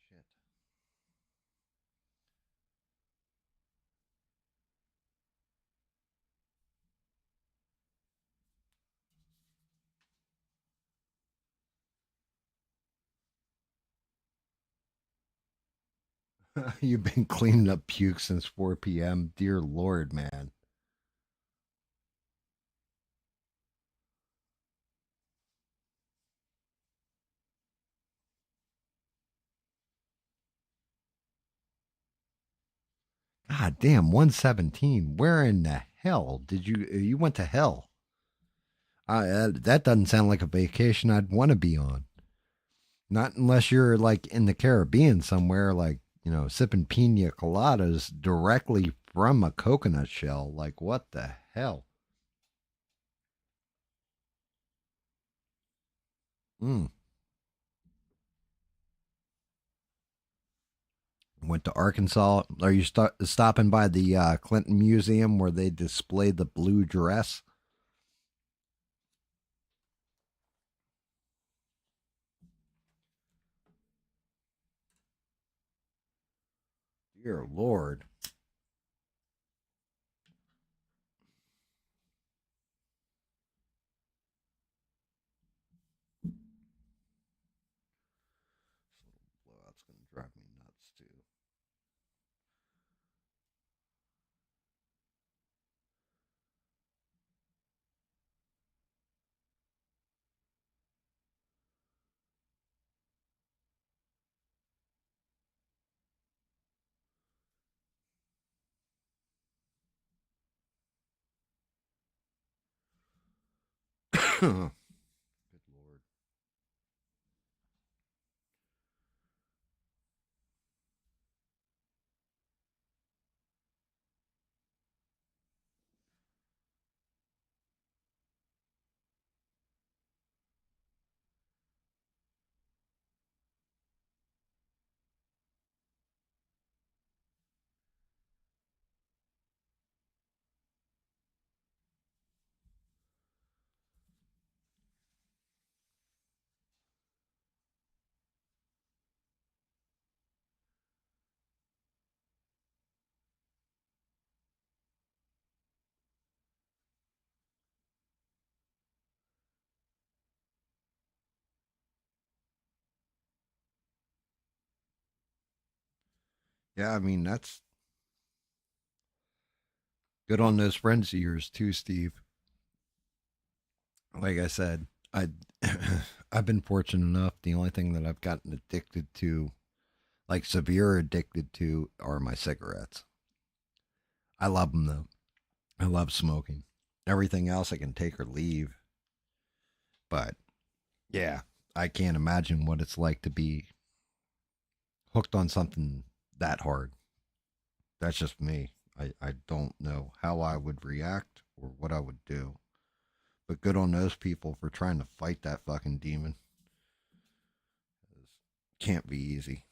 Shit. You've been cleaning up puke since 4 p.m. Dear Lord, man. God damn, 117. Where in the hell did you went to hell? That doesn't sound like a vacation I'd want to be on. Not unless you're like in the Caribbean somewhere, like, sipping pina coladas directly from a coconut shell. Like, what the hell? Mm. Went to Arkansas. Are you stopping by the Clinton Museum where they display the blue dress? Dear Lord. Blowout's going to drive me nuts, too. Good Lord. Yeah, I mean, that's good on those friends of yours, too, Steve. Like I said, I I've been fortunate enough. The only thing that I've gotten addicted to, like severe addicted to, are my cigarettes. I love them though. I love smoking. Everything else I can take or leave, but yeah, I can't imagine what it's like to be hooked on something that hard. That's just me. I don't know how I would react or what I would do. But good on those people for trying to fight that fucking demon. Can't be easy.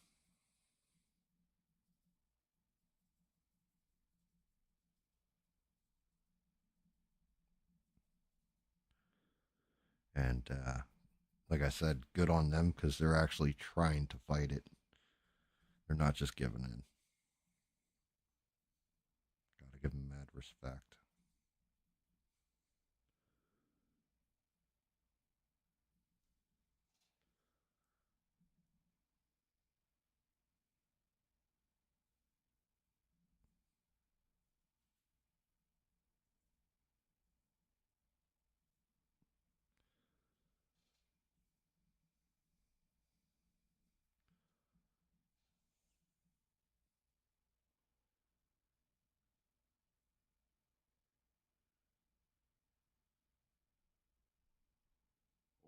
And like I said, good on them because they're actually trying to fight it. They're not just giving in. Gotta give them mad respect.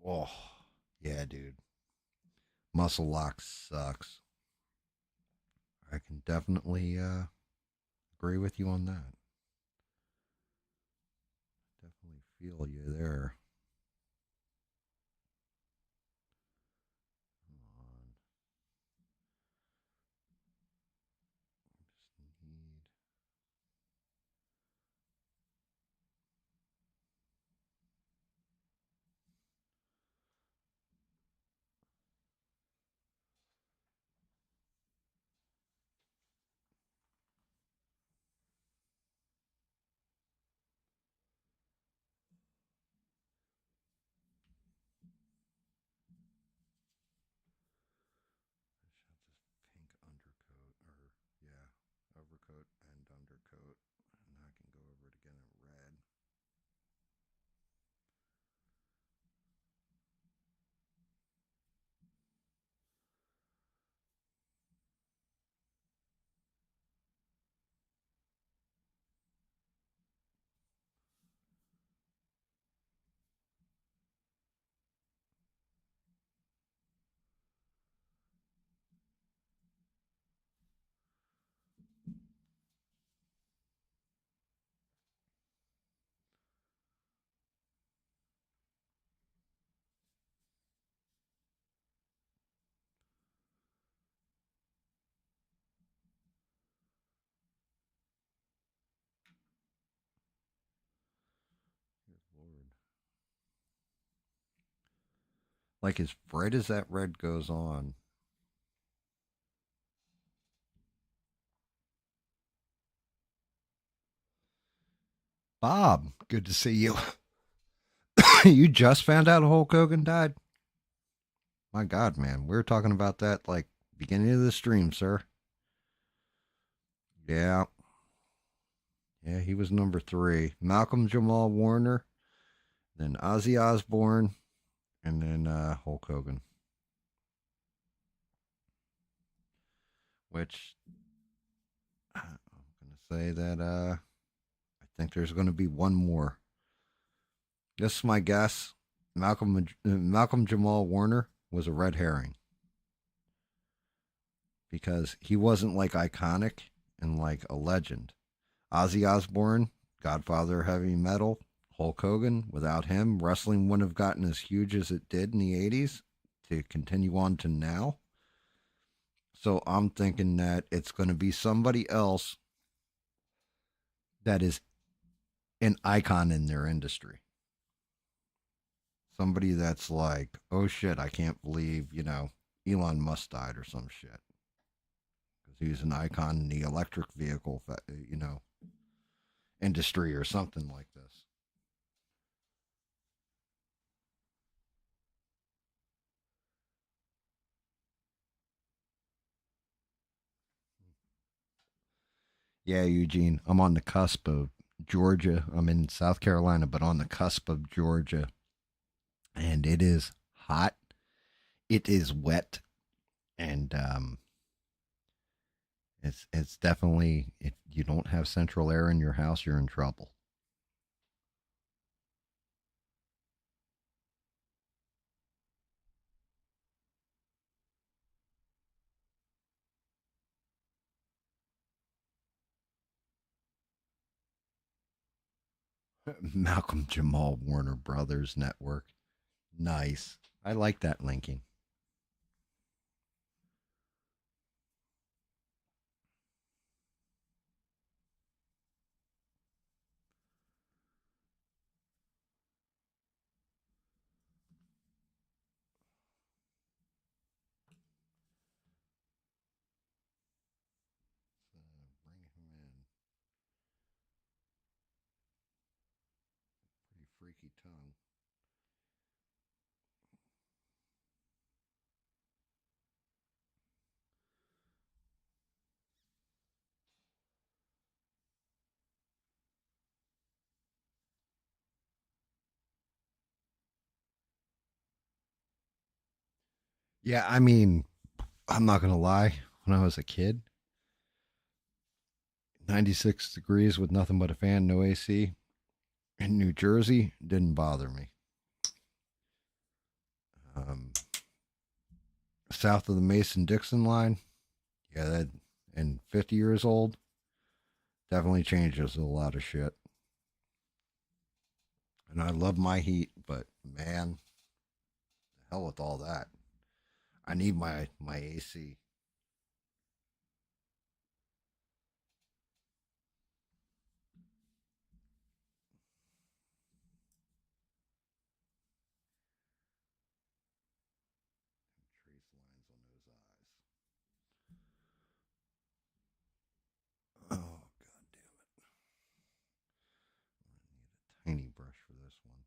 Oh, yeah, dude. Muscle lock sucks. I can definitely agree with you on that. Definitely feel you there. Come on. Just need. I should have this pink undercoat, or yeah, overcoat and undercoat, and I can go over it again in red. Like as bright as that red goes on. Bob, good to see you. You just found out Hulk Hogan died? My God, man. We were talking about that like beginning of the stream, sir. Yeah. Yeah, he was number three. Malcolm Jamal Warner, then Ozzy Osbourne, and then Hulk Hogan. Which I'm gonna say that I think there's gonna be one more. This is my guess. Malcolm Jamal Warner was a red herring because he wasn't like iconic and like a legend. Ozzy Osbourne, Godfather of heavy metal, Hulk Hogan. Without him, wrestling wouldn't have gotten as huge as it did in the '80s to continue on to now. So I'm thinking that it's going to be somebody else that is an icon in their industry. Somebody that's like, oh shit, I can't believe, Elon Musk died or some shit. Because he was an icon in the electric vehicle, industry or something like this. Yeah, Eugene, I'm on the cusp of Georgia. I'm in South Carolina, but on the cusp of Georgia. And it is hot. It is wet. And it's definitely, if you don't have central air in your house, you're in trouble. Malcolm Jamal Warner Brothers Network. Nice. I like that linking. Bring him in. Pretty freaky tongue. Yeah, I mean, I'm not going to lie. When I was a kid, 96 degrees with nothing but a fan, no AC in New Jersey didn't bother me. Um, South of the Mason Dixon line, yeah, that and 50 years old definitely changes a lot of shit. And I love my heat, but man, the hell with all that. I need my AC. Trace lines on those eyes. Oh god damn it! I need a tiny brush for this one.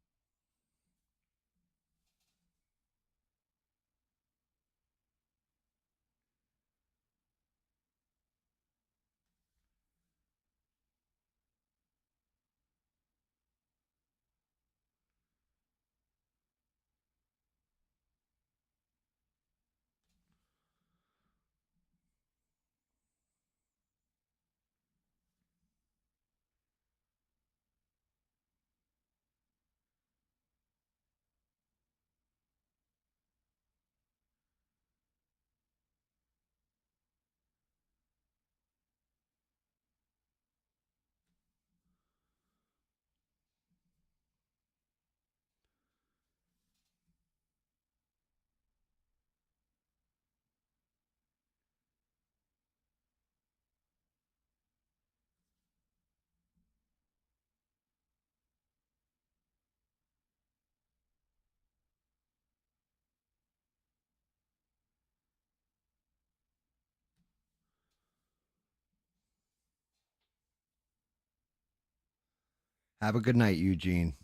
Have a good night, Eugene.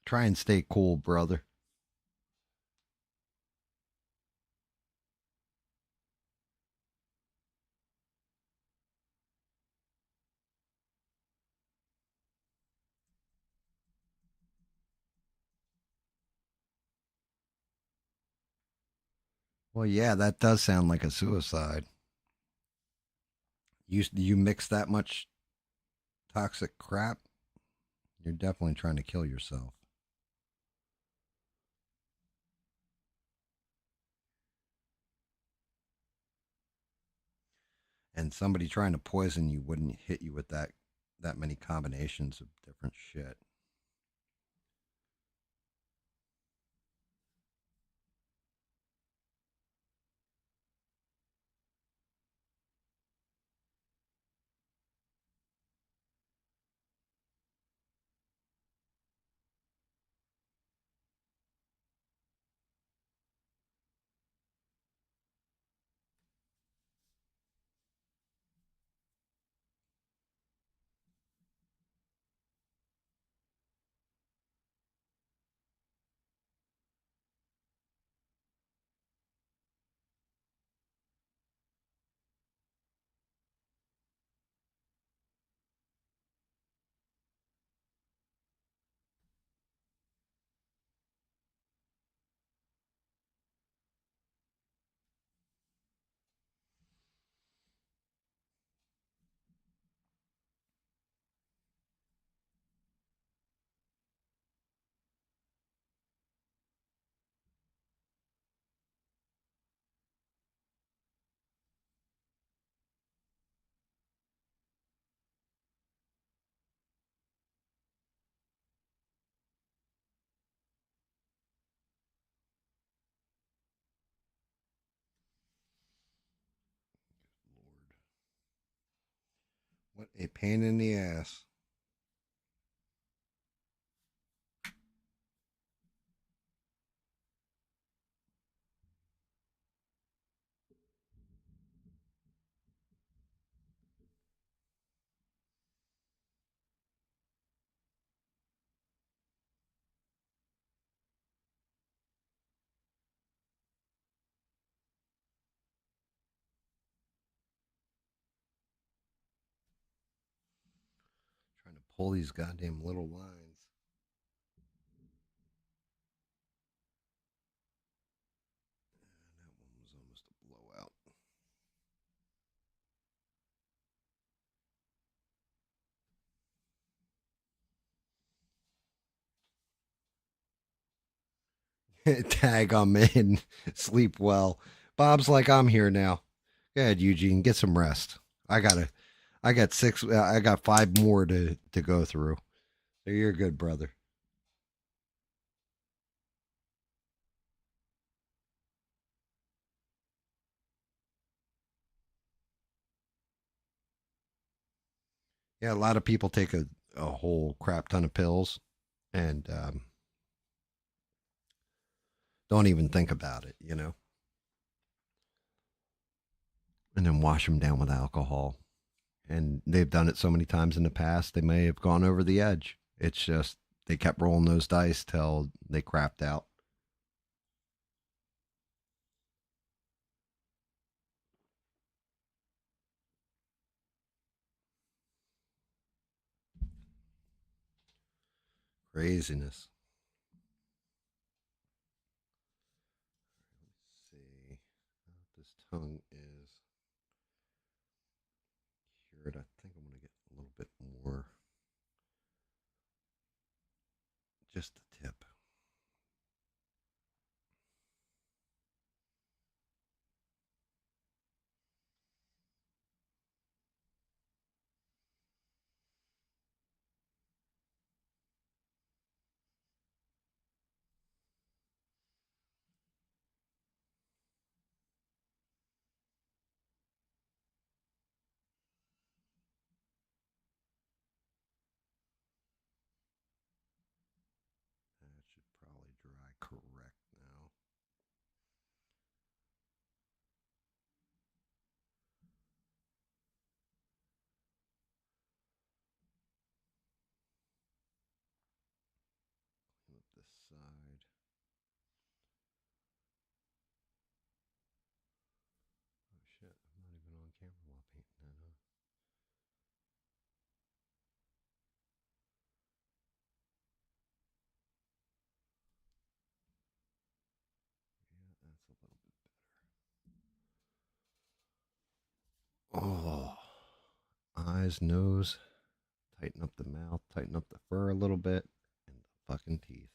Try and stay cool, brother. Well, yeah, that does sound like a suicide. You mix that much toxic crap, you're definitely trying to kill yourself. And somebody trying to poison you wouldn't hit you with that many combinations of different shit. Lord, what a pain in the ass. Trying to pull these goddamn little lines. And that one was almost a blowout. Tag, I'm in. Sleep well. Bob's like, I'm here now. Go ahead, Eugene. Get some rest. I gotta. I got six. I got five more to go through. So you're good, brother. Yeah, a lot of people take a whole crap ton of pills and don't even think about it, and then wash them down with alcohol. And they've done it so many times in the past, they may have gone over the edge. It's just they kept rolling those dice till they crapped out. Craziness. Let's see. This tongue is cured. I think I'm going to get a little bit more, just the tip. side. Oh shit, I'm not even on camera while painting that, huh? Yeah, that's a little bit better. Oh, eyes, nose, tighten up the mouth, tighten up the fur a little bit, and the fucking teeth.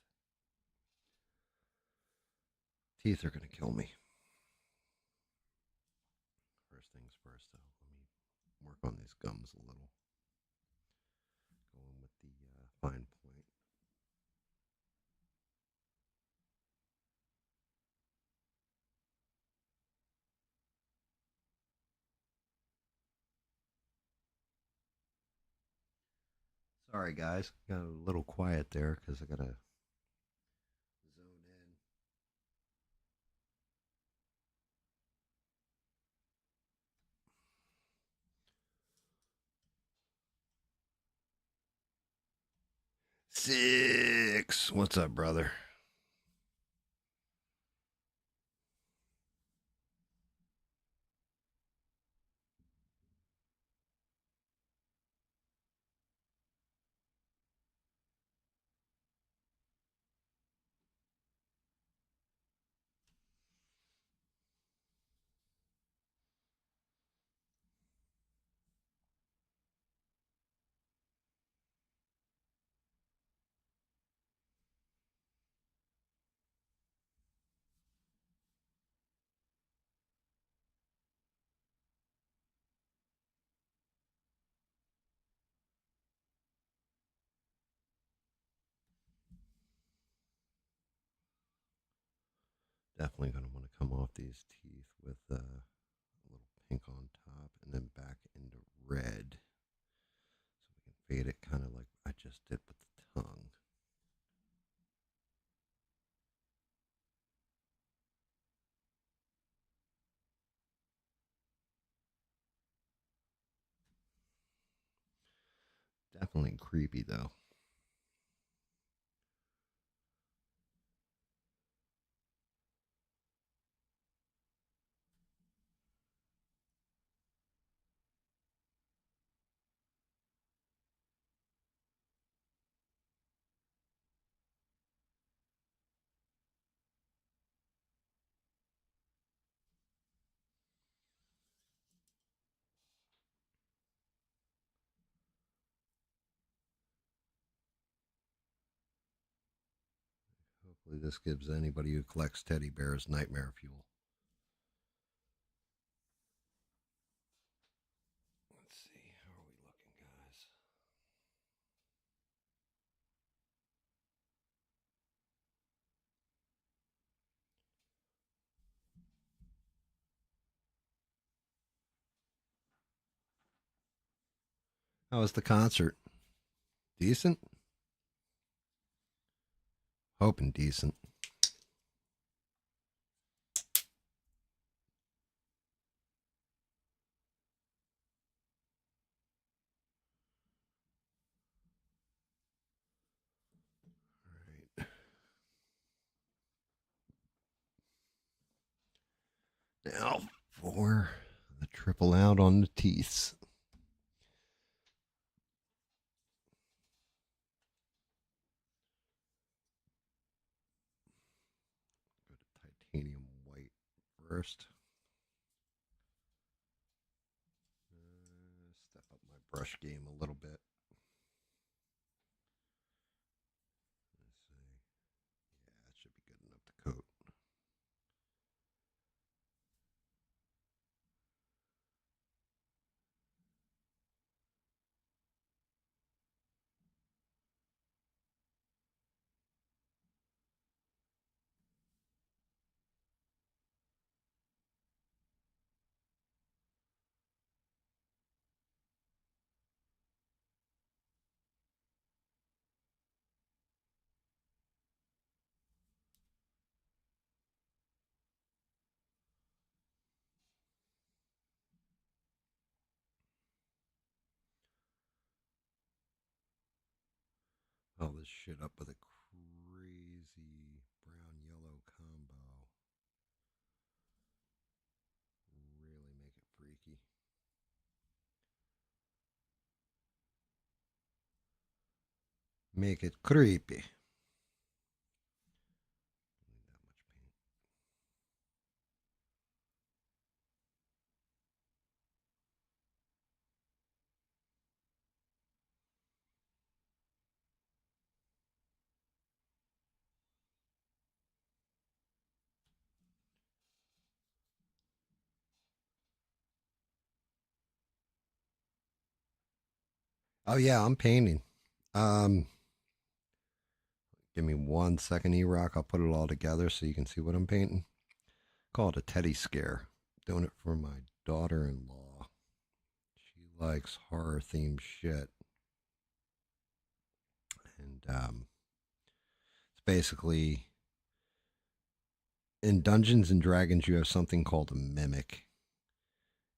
Teeth are gonna kill me. First things first, though. Let me work on these gums a little. Going with the fine point. Sorry, guys. Got a little quiet there because I gotta zone in. 6. What's up, brother? Definitely gonna want to come off these teeth with a little pink on top and then back into red, so we can fade it kind of like I just did with the tongue. Definitely creepy though. Hopefully, this gives anybody who collects teddy bears nightmare fuel. Let's see, how are we looking, guys? How was the concert? Decent? Hoping decent. All right. Now for the triple out on the teeth. Go to titanium white first. Step up my brush game a little bit. Let's see. Yeah, it should be good enough to coat. All this shit up with a crazy Fuzzy brown yellow combo. Really make it freaky. Make it creepy. Oh yeah, I'm painting. Um, Give me 1 second, E-Rock. I'll put it all together so you can see what I'm painting. Call it a teddy scare. Doing it for my daughter-in-law. She likes horror-themed shit, and it's basically in Dungeons and Dragons. You have something called a mimic,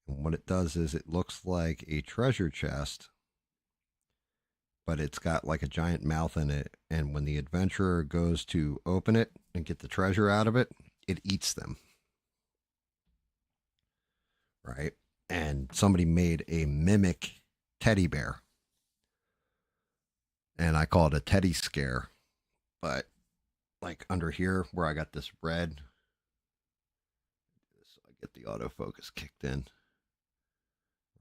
and what it does is it looks like a treasure chest, but it's got like a giant mouth in it. And when the adventurer goes to open it and get the treasure out of it, it eats them. Right? And somebody made a mimic teddy bear. And I call it a teddy scare. But like under here where I got this red, so I get the autofocus kicked in.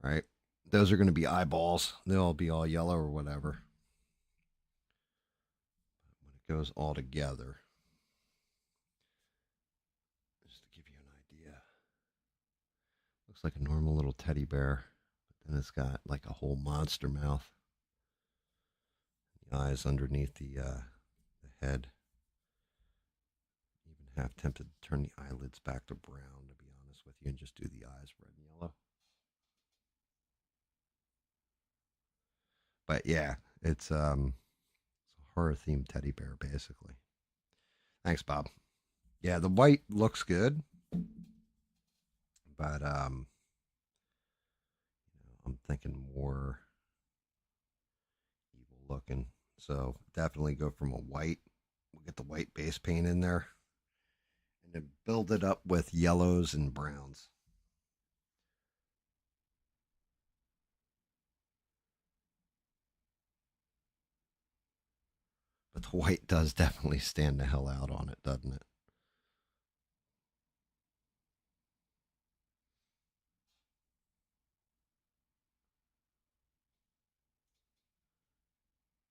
Right? Those are going to be eyeballs. They'll be all yellow or whatever. When it goes all together, just to give you an idea, looks like a normal little teddy bear, but then it's got like a whole monster mouth. The eyes underneath the head. Even half tempted to turn the eyelids back to brown, to be honest with you, and just do the eyes red and yellow. But yeah, it's a horror themed teddy bear basically. Thanks, Bob. Yeah, the white looks good, but I'm thinking more evil looking. So definitely go from a white. We'll get the white base paint in there, and then build it up with yellows and browns. But the white does definitely stand the hell out on it, doesn't it?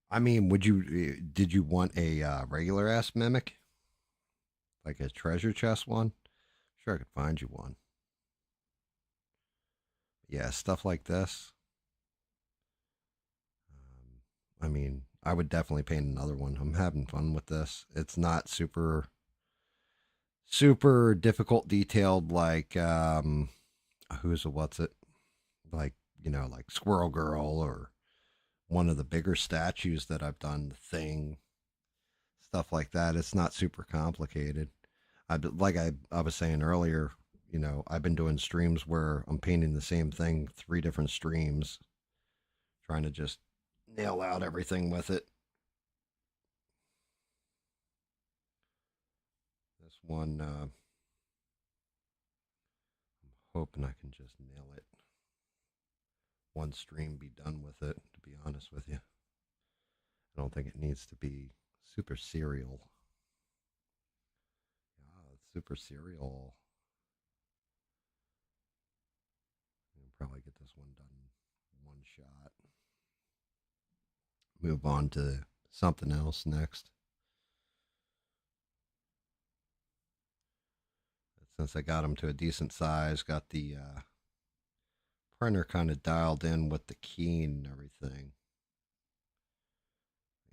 I mean, did you want a regular ass mimic, like a treasure chest one? Sure, I could find you one. Yeah, stuff like this. I mean, I would definitely paint another one. I'm having fun with this. It's not super difficult detailed like who's a what's it, like, like Squirrel Girl, or one of the bigger statues that I've done, the Thing, stuff like that. It's not super complicated. I was saying earlier, I've been doing streams where I'm painting the same thing 3 different streams, trying to just nail out everything with it. This one, I'm hoping I can just nail it. One stream, be done with it, to be honest with you. I don't think it needs to be super serial. Yeah, it's super serial. I'll probably get this one done one shot. Move on to something else next. Since I got them to a decent size, got the printer kind of dialed in with the keying and everything.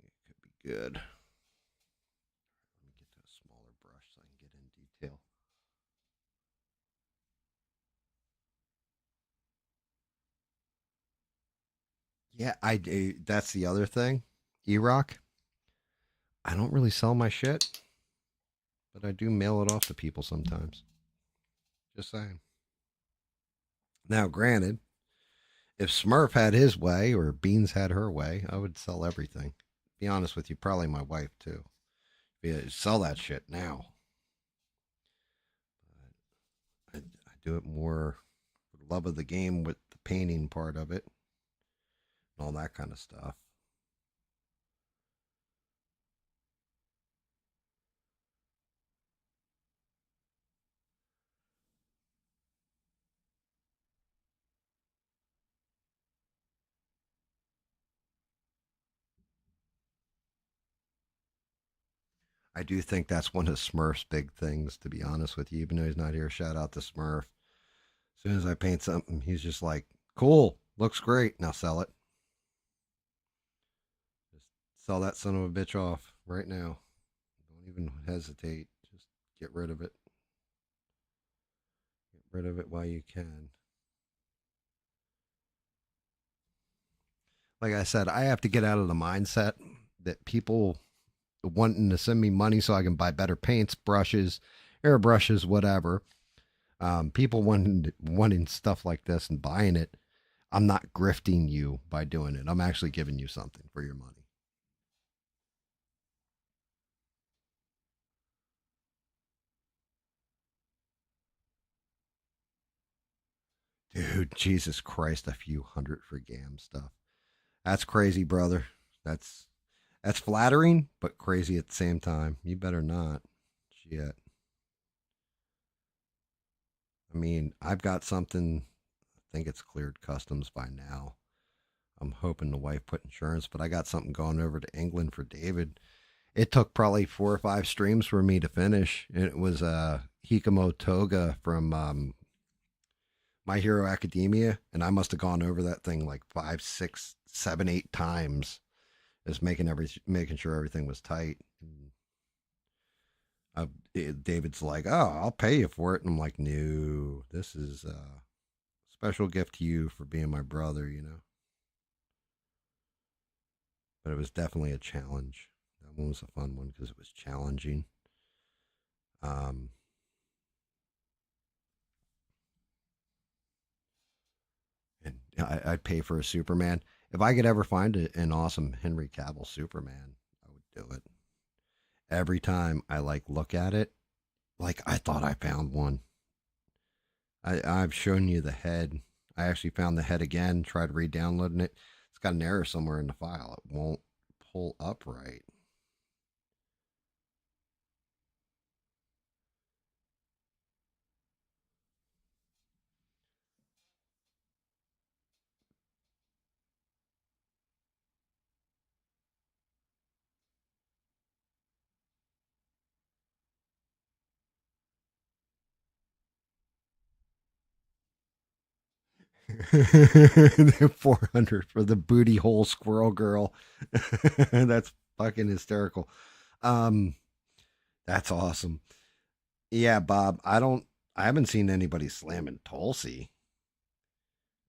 It could be good. Let me get to a smaller brush so I can get in detail. Yeah, that's the other thing. E-Rock, I don't really sell my shit, but I do mail it off to people sometimes. Just saying. Now, granted, if Smurf had his way or Beans had her way, I would sell everything. Be honest with you, probably my wife too. Yeah, sell that shit now. I do it more for the love of the game with the painting part of it and all that kind of stuff. I do think that's one of Smurf's big things, to be honest with you. Even though he's not here, shout out to Smurf. As soon as I paint something, he's just like, "Cool, looks great. Now sell it. Just sell that son of a bitch off right now. Don't even hesitate. Just get rid of it. Get rid of it while you can." Like I said, I have to get out of the mindset that people wanting to send me money so I can buy better paints, brushes, airbrushes, whatever. People wanting stuff like this and buying it. I'm not grifting you by doing it. I'm actually giving you something for your money. Dude, Jesus Christ, a few hundred for GAM stuff. That's crazy, brother. That's that's flattering, but crazy at the same time. You better not. Shit. I mean, I've got something. I think it's cleared customs by now. I'm hoping the wife put insurance, but I got something going over to England for David. It took probably 4 or 5 streams for me to finish. It was Hikamo Toga from My Hero Academia, and I must have gone over that thing like 5, 6, 7, 8 times, just making sure everything was tight. And David's like, "Oh, I'll pay you for it," and I'm like, "No, this is a special gift to you for being my brother." But it was definitely a challenge. That one was a fun one because it was challenging. Um, and I'd pay for a Superman. If I could ever find an awesome Henry Cavill Superman, I would do it. Every time I like look at it, like I thought I found one. I've shown you the head. I actually found the head again. Tried re-downloading it. It's got an error somewhere in the file. It won't pull up right. 400 for the booty hole squirrel girl. That's fucking hysterical. Um, that's awesome. Yeah, Bob. I haven't seen anybody slamming Tulsi.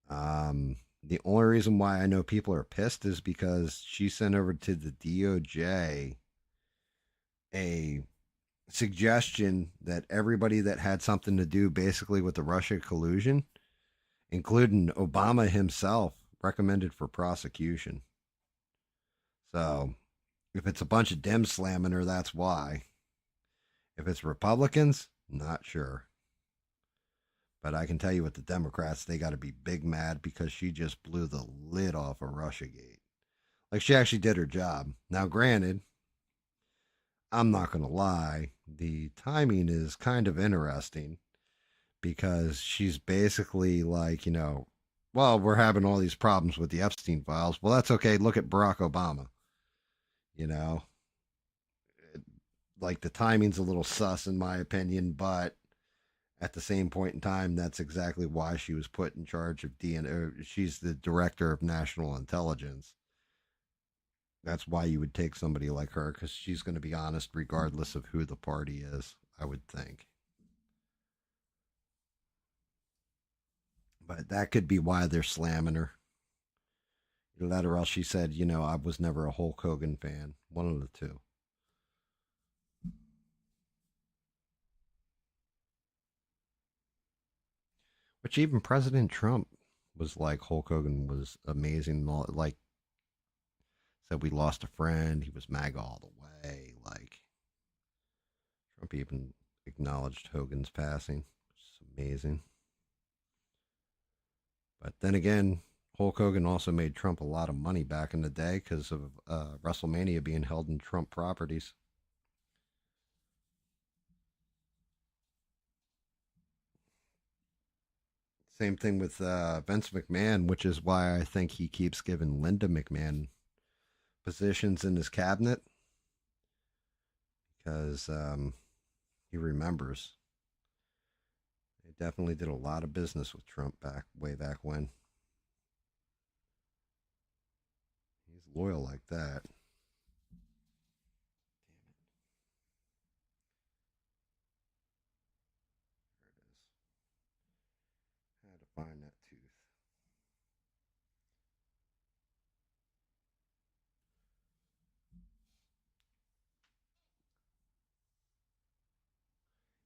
The only reason why I know people are pissed is because she sent over to the DOJ a suggestion that everybody that had something to do basically with the Russia collusion, including Obama himself, recommended for prosecution. So if it's a bunch of Dems slamming her, that's why. If it's Republicans, not sure. But I can tell you with the Democrats, they got to be big mad because she just blew the lid off of Russiagate. Like she actually did her job. Now, granted, I'm not going to lie, the timing is kind of interesting because she's basically like, well, we're having all these problems with the Epstein files. Well, that's okay. Look at Barack Obama. You know, like the timing's a little sus in my opinion, but at the same point in time, that's exactly why she was put in charge of DNA. She's the director of national intelligence. That's why you would take somebody like her because she's going to be honest regardless of who the party is, I would think. But that could be why they're slamming her. That or else she said, I was never a Hulk Hogan fan. One of the two. Which even President Trump was like Hulk Hogan was amazing. Like said we lost a friend. He was MAGA all the way. Like Trump even acknowledged Hogan's passing, which is amazing. But then again, Hulk Hogan also made Trump a lot of money back in the day because of WrestleMania being held in Trump properties. Same thing with Vince McMahon, which is why I think he keeps giving Linda McMahon positions in his cabinet because he remembers. They definitely did a lot of business with Trump back way back when. He's loyal like that. Damn it. There it is. Had to find that tooth.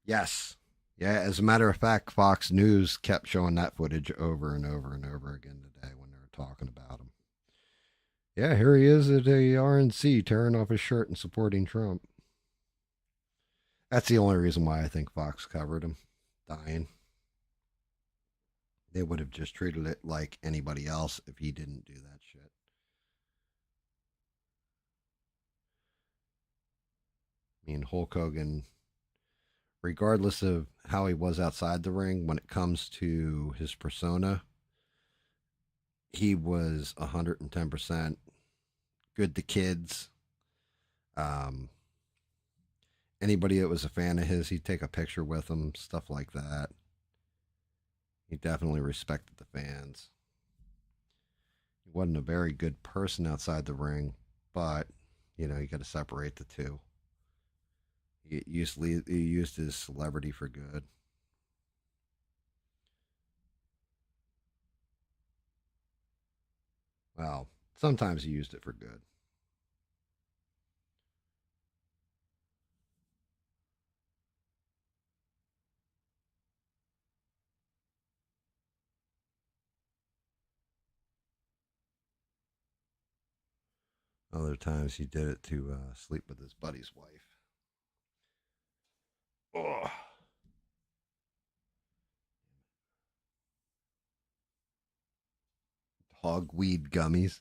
Yes. Yeah, as a matter of fact, Fox News kept showing that footage over and over and over again today when they were talking about him. Yeah, here he is at a RNC tearing off his shirt and supporting Trump. That's the only reason why I think Fox covered him dying. They would have just treated it like anybody else if he didn't do that shit. I mean, Hulk Hogan, regardless of how he was outside the ring, when it comes to his persona, he was 110% good to kids. Um, Anybody that was a fan of his, he'd take a picture with them, stuff like that. He definitely respected the fans. He wasn't a very good person outside the ring, but you got to separate the two. He used his celebrity for good. Well, sometimes he used it for good. Other times he did it to sleep with his buddy's wife. Oh, hogweed gummies.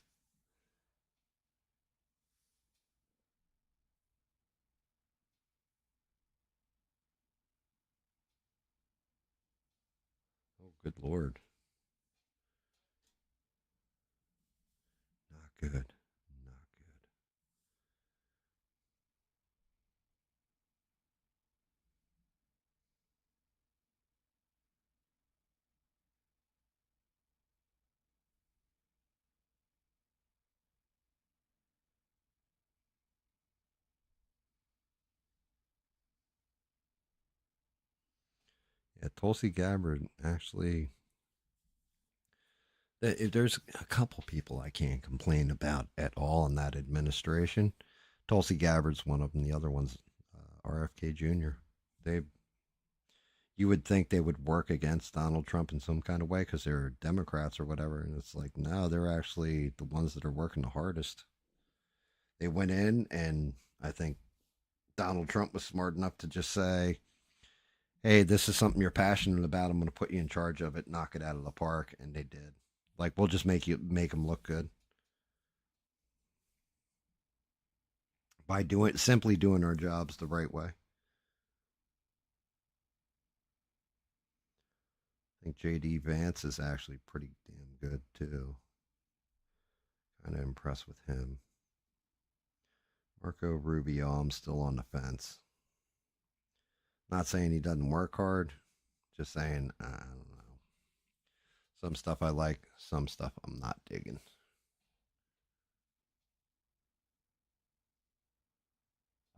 Oh, good lord, not good, not good. Yeah, Tulsi Gabbard actually. There's a couple people I can't complain about at all in that administration. Tulsi Gabbard's one of them. The other one's RFK Jr. They, you would think they would work against Donald Trump in some kind of way because they're Democrats or whatever, and it's like no, they're actually the ones that are working the hardest. They went in, and I think Donald Trump was smart enough to just say, "Hey, this is something you're passionate about. I'm going to put you in charge of it. Knock it out of the park," and they did. Like we'll just make them look good by doing our jobs the right way. I think JD Vance is actually pretty damn good too. Kind of impressed with him. Marco Rubio, I'm still on the fence. Not saying he doesn't work hard, just saying I don't know. Some stuff I like, some stuff I'm not digging.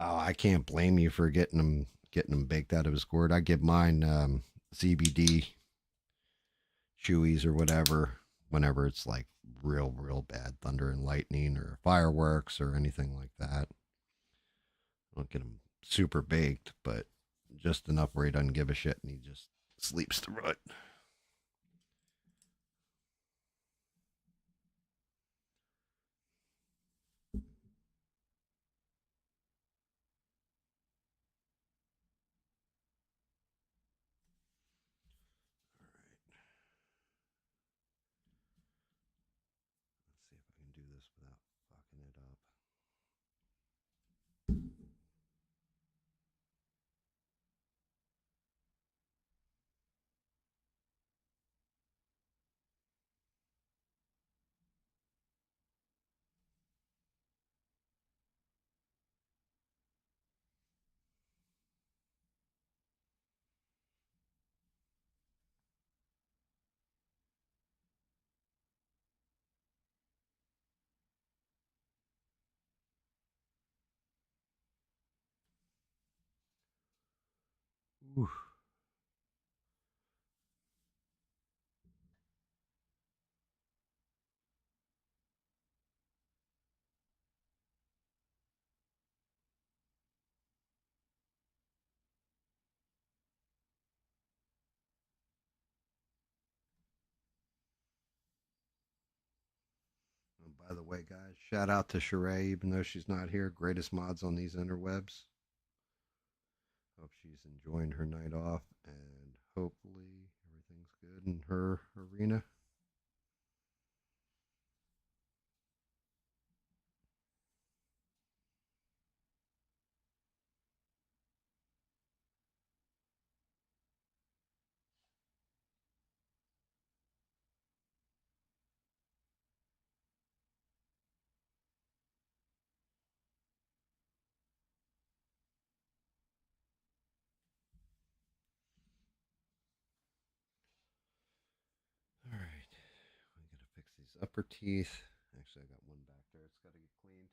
Oh, I can't blame you for getting him baked out of his gourd. I give mine CBD chewies or whatever whenever it's like real bad thunder and lightning or fireworks or anything like that. I don't get him super baked, but just enough where he doesn't give a shit and he just sleeps through it. it up. Ooh. And by the way, guys, shout out to Sheree, even though she's not here. Greatest mods on these interwebs. Hope she's enjoying her night off, and hopefully everything's good in her arena. All right, we gotta fix these upper teeth. Actually, I got one back there. It's gotta get cleaned.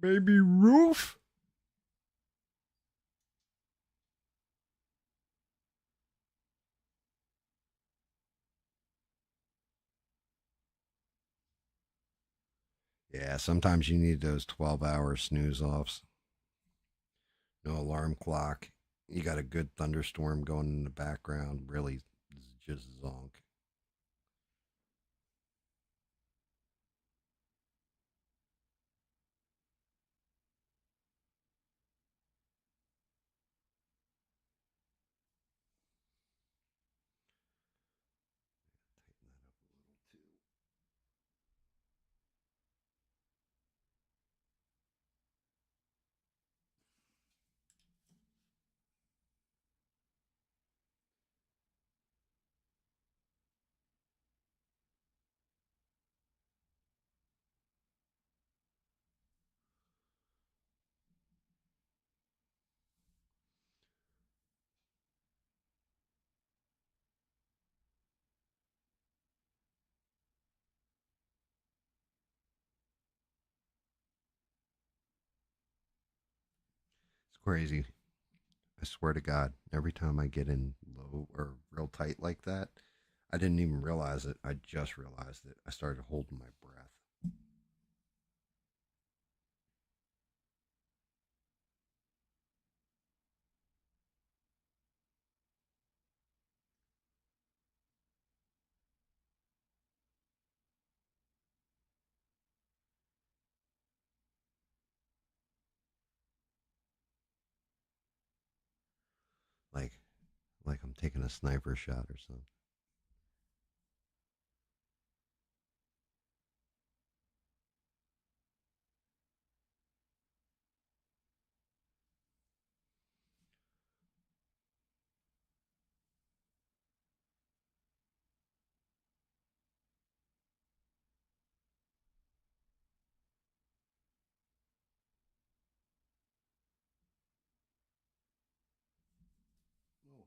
Baby roof. Yeah, sometimes you need those 12-hour snooze offs. No alarm clock. You got a good thunderstorm going in the background. Really, just zonk. Tighten that up a little too. It's crazy. I swear to God, every time I get in low or real tight like that, I didn't even realize it. I just realized it. I started holding my breath. Like like I'm taking a sniper shot or something. Oh.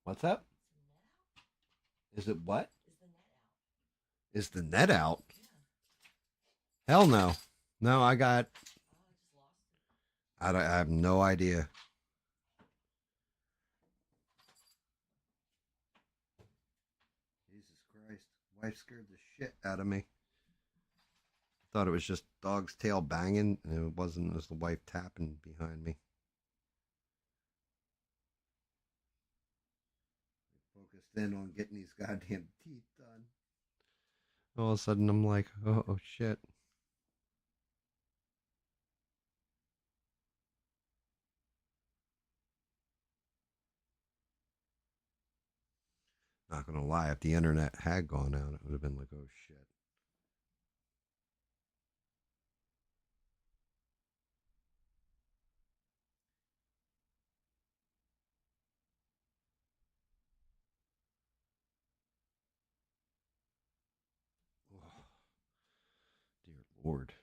What's up? Is it what? Is the net out? Hell no. No, I got. I have no idea. Jesus Christ. Wife scared the shit out of me. thought it was just dog's tail banging, and it wasn't. It was the wife tapping behind me. Focused in on getting these goddamn teeth done. All of a sudden, I'm like, oh shit. Not gonna lie, if the internet had gone out, it would have been like, oh shit. Oh, dear Lord.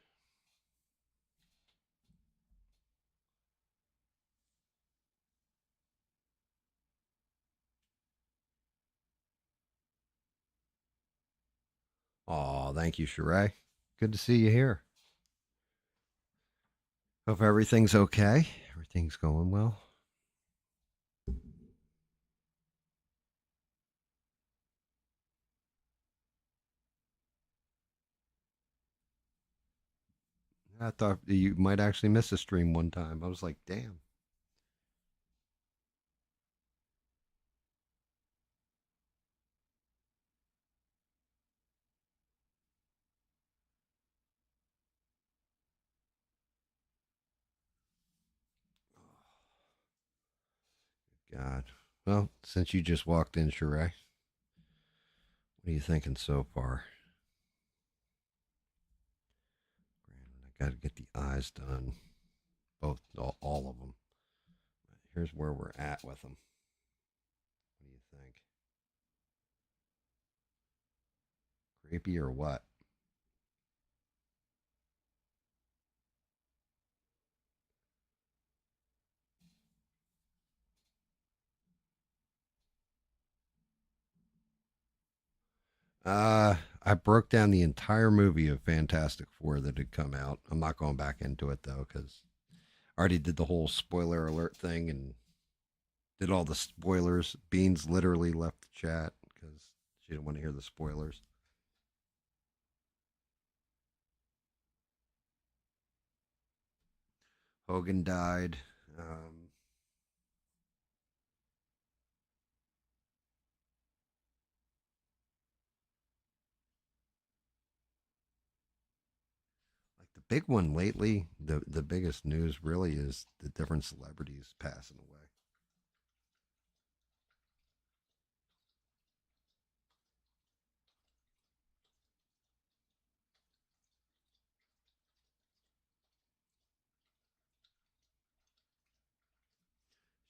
Oh, thank you, Sheree. Good to see you here. Hope everything's okay. Everything's going well. I thought you might actually miss a stream one time. I was like, damn. God. Well, since you just walked in, Sheree, what are you thinking so far? Granted, I got to get the eyes done, both, all of them. Here's where we're at with them. What do you think? Creepy or what? I broke down the entire movie of Fantastic Four that had come out. I'm not going back into it though, because I already did the whole spoiler alert thing and did all the spoilers. Beans literally left the chat because she didn't want to hear the spoilers. Hogan died. Like the big one lately, the biggest news really is the different celebrities passing away.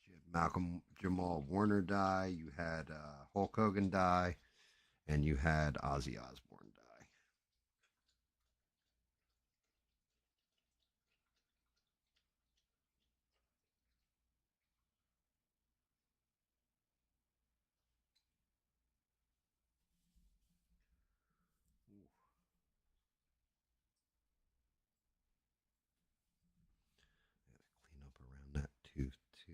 You had Malcolm Jamal Warner die. You had Hulk Hogan die, and you had Ozzy Osbourne die. Clean up around that tooth too.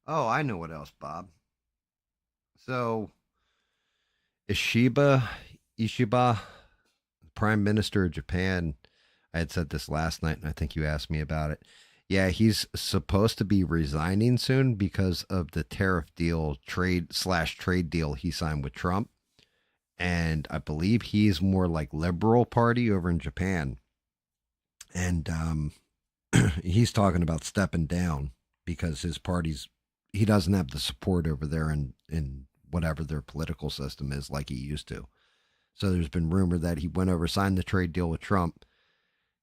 Oh, I know what else, Bob. So Ishiba, Prime Minister of Japan. I had said this last night, and I think you asked me about it. Yeah, he's supposed to be resigning soon because of the tariff deal, trade deal he signed with Trump. And I believe he's more like liberal party over in Japan. And he's talking about stepping down because his party's he doesn't have the support over there in whatever their political system is like he used to. So there's been rumor that he went over, signed the trade deal with Trump,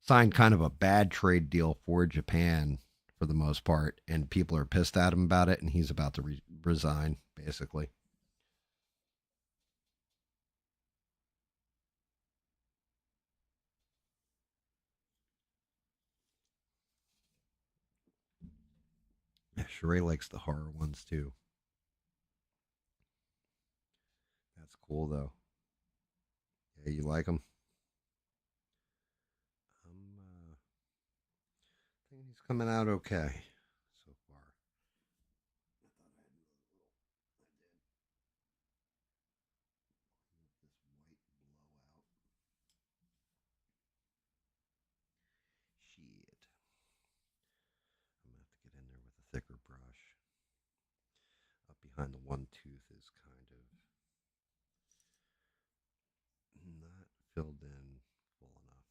signed kind of a bad trade deal for Japan for the most part, and people are pissed at him about it, and he's about to resign, basically. Sheree likes the horror ones too. That's cool though. Yeah, you like them? I'm thinking he's coming out okay so far. I thought I had another little. I did. This white blowout. Shit. I'm gonna have to get in there with a thicker brush. Up behind the one tooth is kind of not filled in full enough.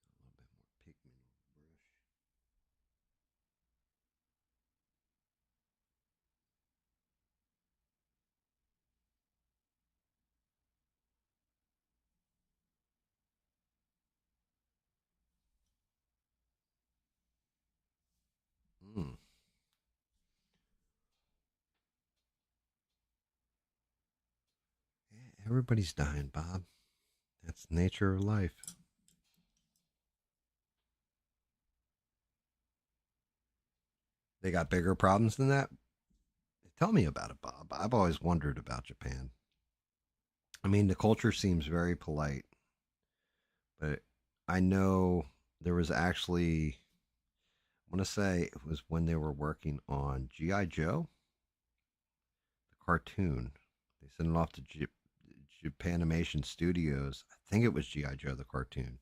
A little bit more pigment on the brush. Mm. Yeah, everybody's dying, Bob. That's the nature of life. They got bigger problems than that. Tell me about it, Bob. I've always wondered about Japan. I mean, the culture seems very polite, but I know there was actually, I want to say it was when they were working on G.I. Joe, the cartoon. They sent it off to Japanimation Studios. I think it was G.I. Joe, the cartoon.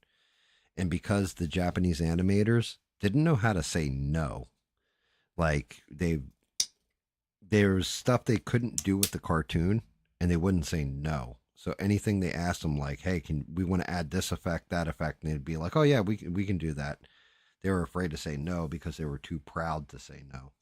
And because the Japanese animators didn't know how to say no, like there's stuff they couldn't do with the cartoon and they wouldn't say no. So anything they asked them, like, "Hey, can we want to add this effect, that effect?" and they'd be like, "Oh yeah, we can do that." They were afraid to say no because they were too proud to say no.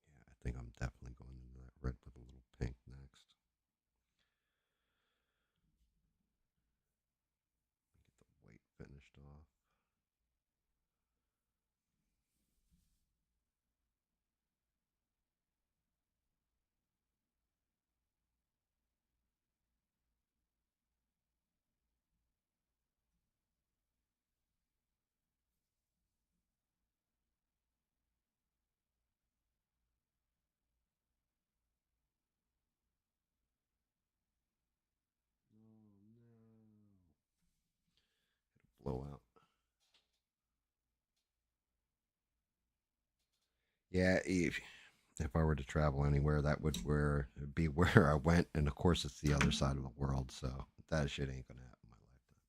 Yeah, I think I'm definitely going into that red with a little pink next. Get the white finished off. Oh no! Blow out. Yeah, if I were to travel anywhere, that would where be where I went, and of course it's the other side of the world, so that shit ain't gonna happen in my lifetime.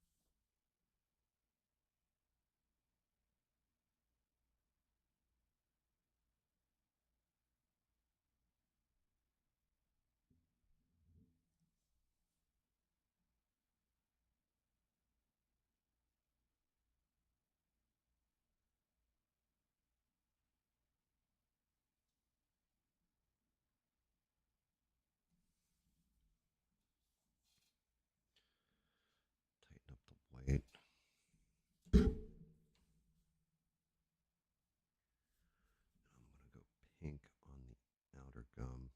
Tighten up the white. I'm gonna go pink on the outer gum.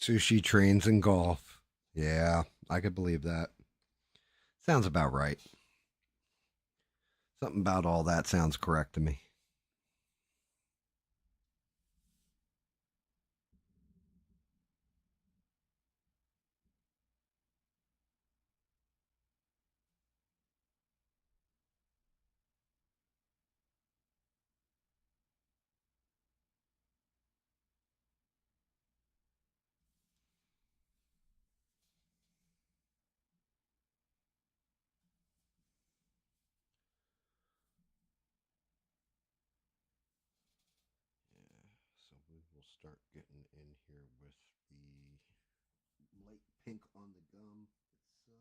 Sushi trains and golf. Yeah, I could believe that. Sounds about right. Something about all that sounds correct to me. Yeah, so we will start getting in here with the light pink on the gum itself.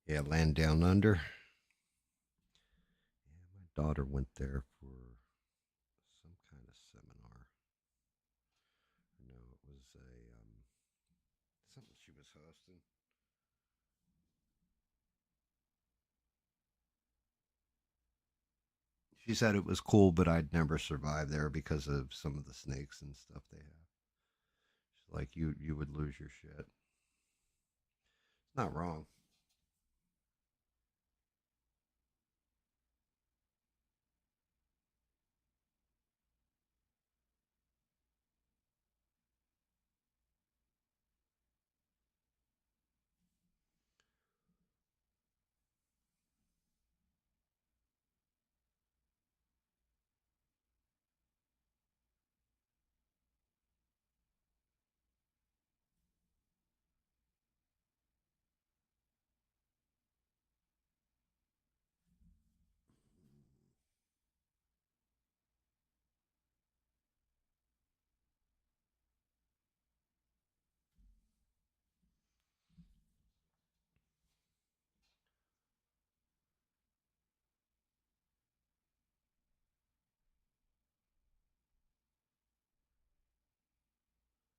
Yeah, land down under. Yeah, my daughter went there for some kind of seminar. No, it was a something she was hosting. She said it was cool, but I'd never survive there because of some of the snakes and stuff they have. She's like, you would lose your shit. It's not wrong.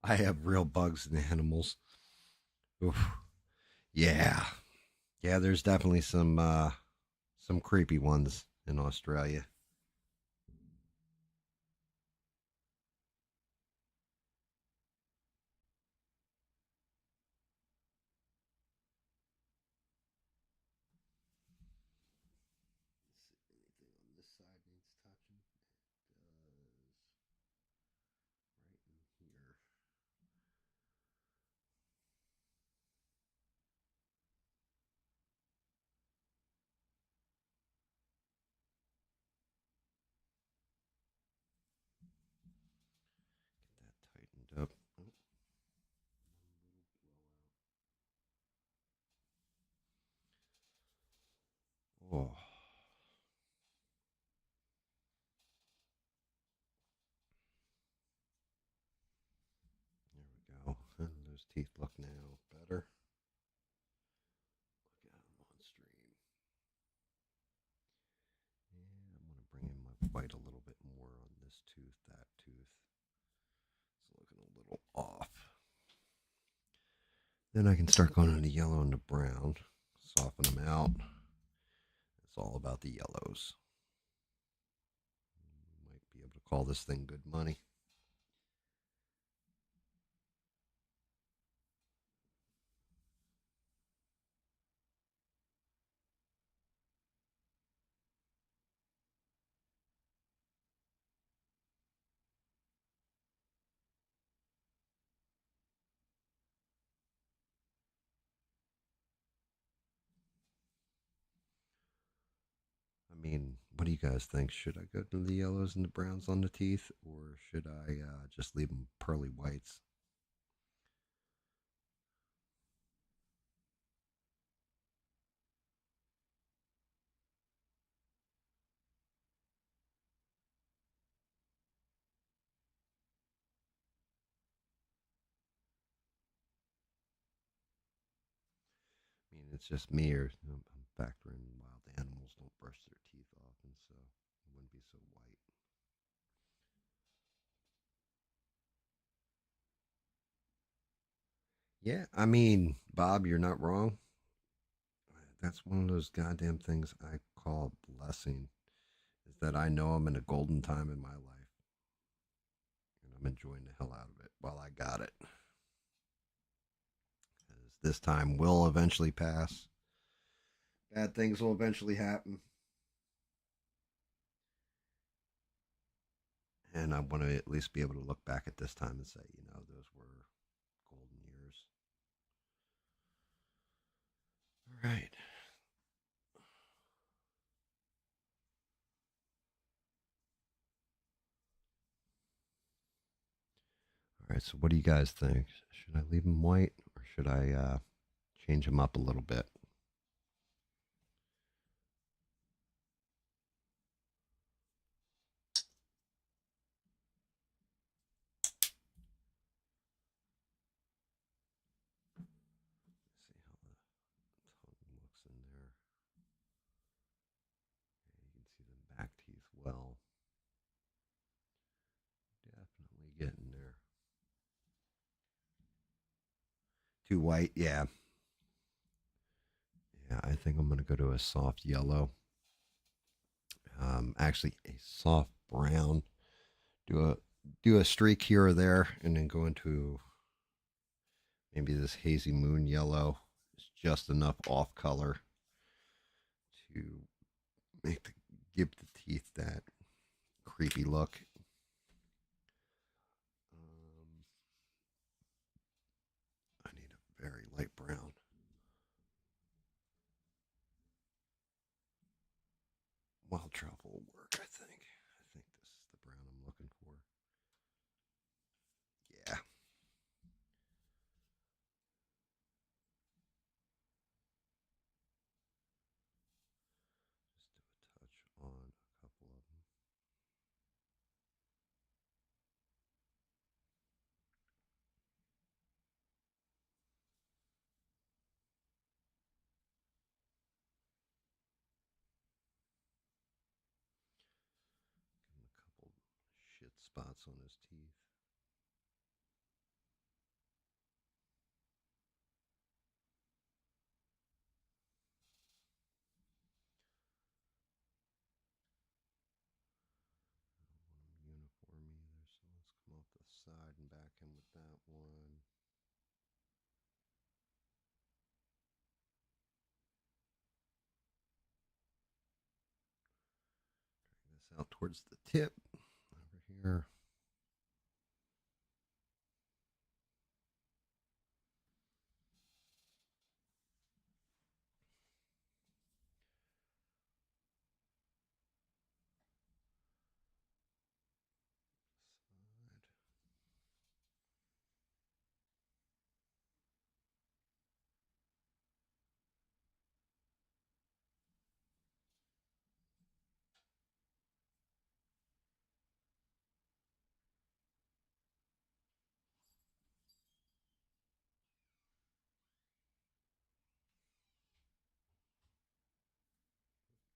I have real bugs and animals. Oof. Yeah, yeah. There's definitely some creepy ones in Australia. Let's see, anything on this side needs touching? It does. Right in here. Get that tightened up. Oh, oh, there we go. And those teeth look now better. Look at them on stream. And I'm going to bring in my white a little bit more on this tooth, that tooth. It's looking a little off. Then I can start going on the yellow and the brown, soften them out. It's all about the yellows. You might be able to call this thing good money. I mean, what do you guys think? Should I go to the yellows and the browns on the teeth, or should I just leave them pearly whites? I mean, it's just me, or I'm factoring wild animals don't brush their teeth often, so it wouldn't be so white. Yeah, I mean, Bob, you're not wrong. That's one of those goddamn things I call a blessing, is that I know I'm in a golden time in my life, and I'm enjoying the hell out of it while I got it. Because this time will eventually pass. Bad things will eventually happen. And I want to at least be able to look back at this time and say, those were golden years. All right. All right. So, what do you guys think? Should I leave them white, or should I change them up a little bit? See how the tongue looks in there. Yeah, you can see the back teeth well. Definitely getting there. Too white, yeah. Yeah, I think I'm gonna go to a soft yellow. Actually, a soft brown. Do a do a streak here or there, and then go into maybe this hazy moon yellow. It's just enough off color to make give the teeth that creepy look. I need a very light brown. Wild truffle will work, I think. I think this is the brown I'm looking for. Yeah. Just do a touch on a couple of them. Give him a couple shit spots on his teeth. I don't want them uniform either, so let's come off the side and back in with that one. Drag this out towards the tip over here.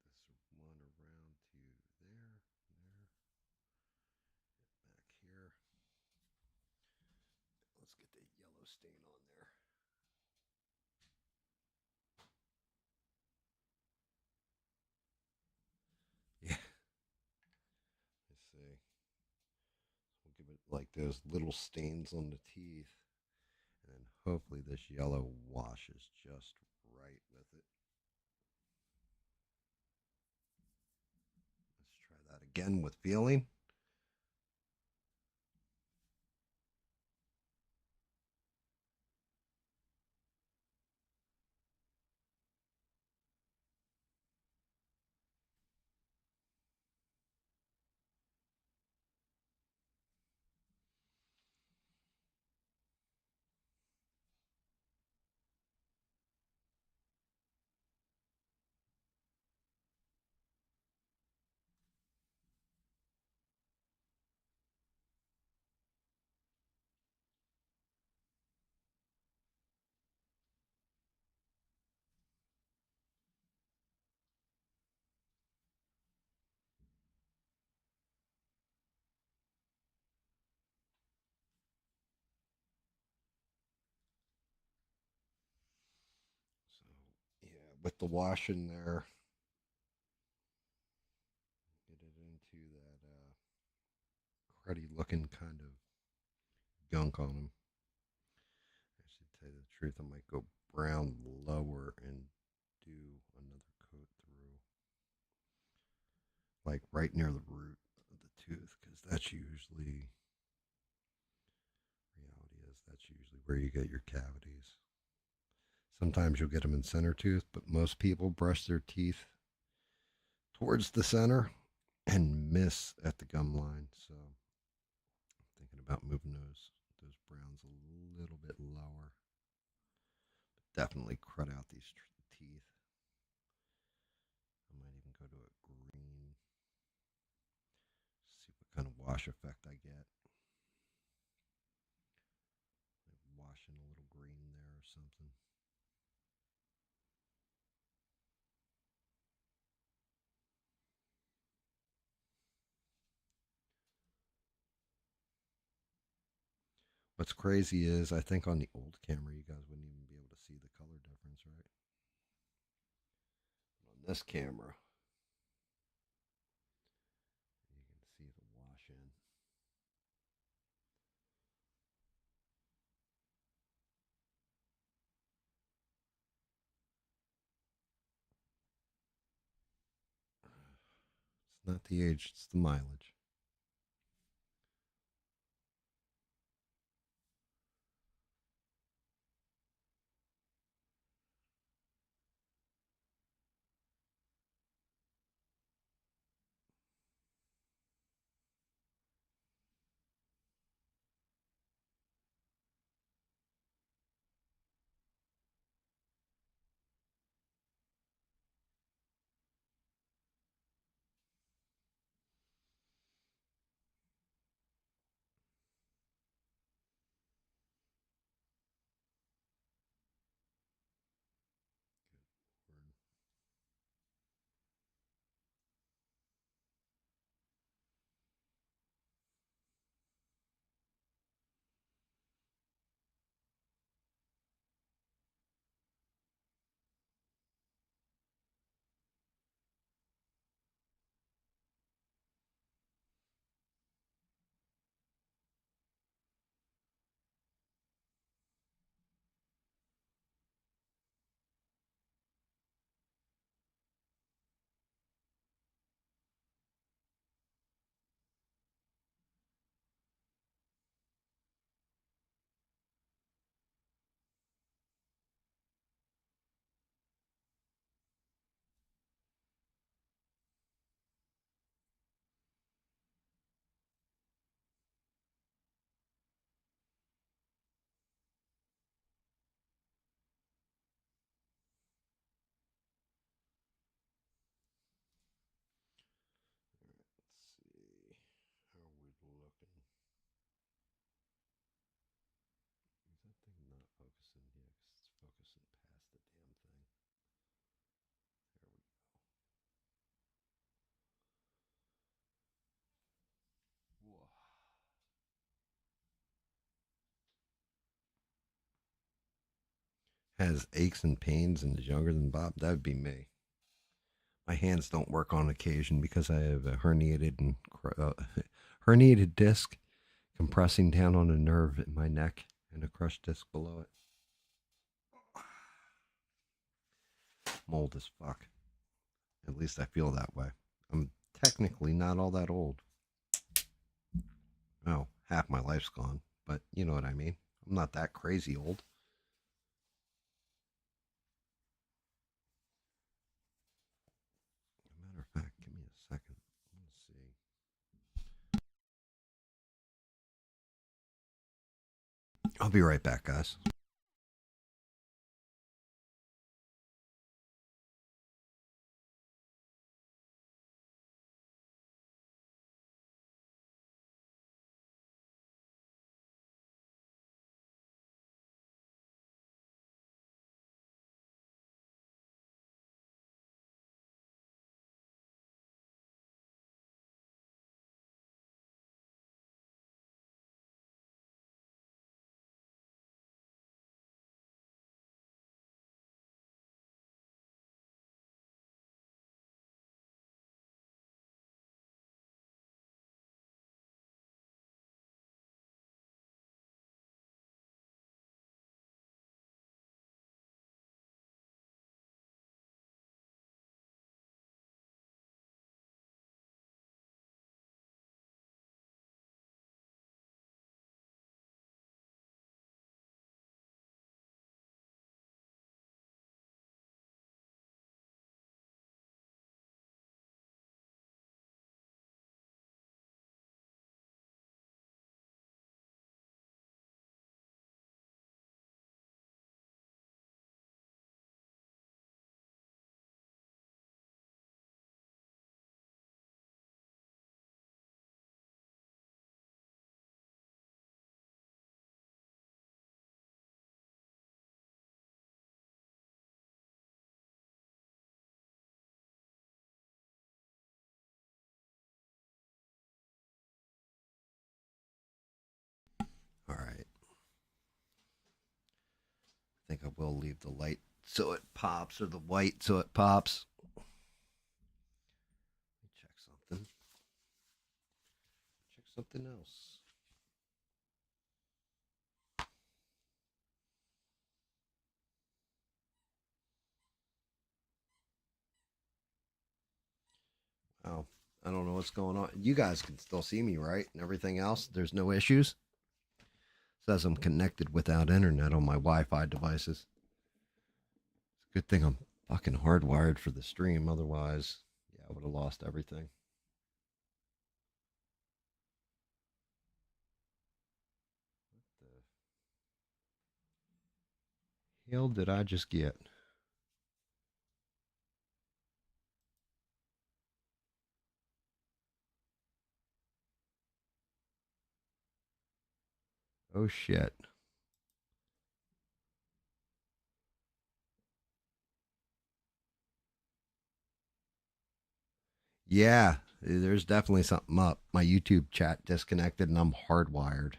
This one around to there, back here. Let's get the yellow stain on there. Yeah, I see. We'll give it like those little stains on the teeth. And then hopefully this yellow washes just right with it. Let's try that again with feeling. with the wash in there. Get it into that cruddy looking kind of gunk on them. I should tell you the truth, I might go brown lower and do another coat through, like right near the root of the tooth, because that's usually, reality is, that's usually where you get your cavities. Sometimes you'll get them in center tooth, but most people brush their teeth towards the center and miss at the gum line. So I'm thinking about moving those browns a little bit lower. Definitely crud out these teeth. I might even go to a green. See what kind of wash effect I get. Like washing a little green there or something. What's crazy is I think on the old camera you guys wouldn't even be able to see the color difference, right? But on this camera, you can see the wash in. It's not the age, it's the mileage. Let's see. How are we looking? Is that thing not focusing? Yeah, because it's focusing past the damn thing. There we go. Whoa. Has aches and pains and is younger than Bob. That would be me. My hands don't work on occasion because I have a herniated disc compressing down on a nerve in my neck and a crushed disc below it. I'm old as fuck. At least I feel that way. I'm technically not all that old. Oh, half my life's gone, but you know what I mean. I'm not that crazy old. As a matter of fact, give me a second. Let's see. I'll be right back, guys. think I will leave the light so it pops, or the white so it pops. Check something. Check something else. Oh, I don't know what's going on. You guys can still see me, right? And everything else. There's no issues. It says I'm connected without internet on my Wi-Fi devices. It's a good thing I'm fucking hardwired for the stream. Otherwise, yeah, I would have lost everything. What the hell did I just get? Oh shit. Yeah, there's definitely something up. My YouTube chat disconnected and I'm hardwired.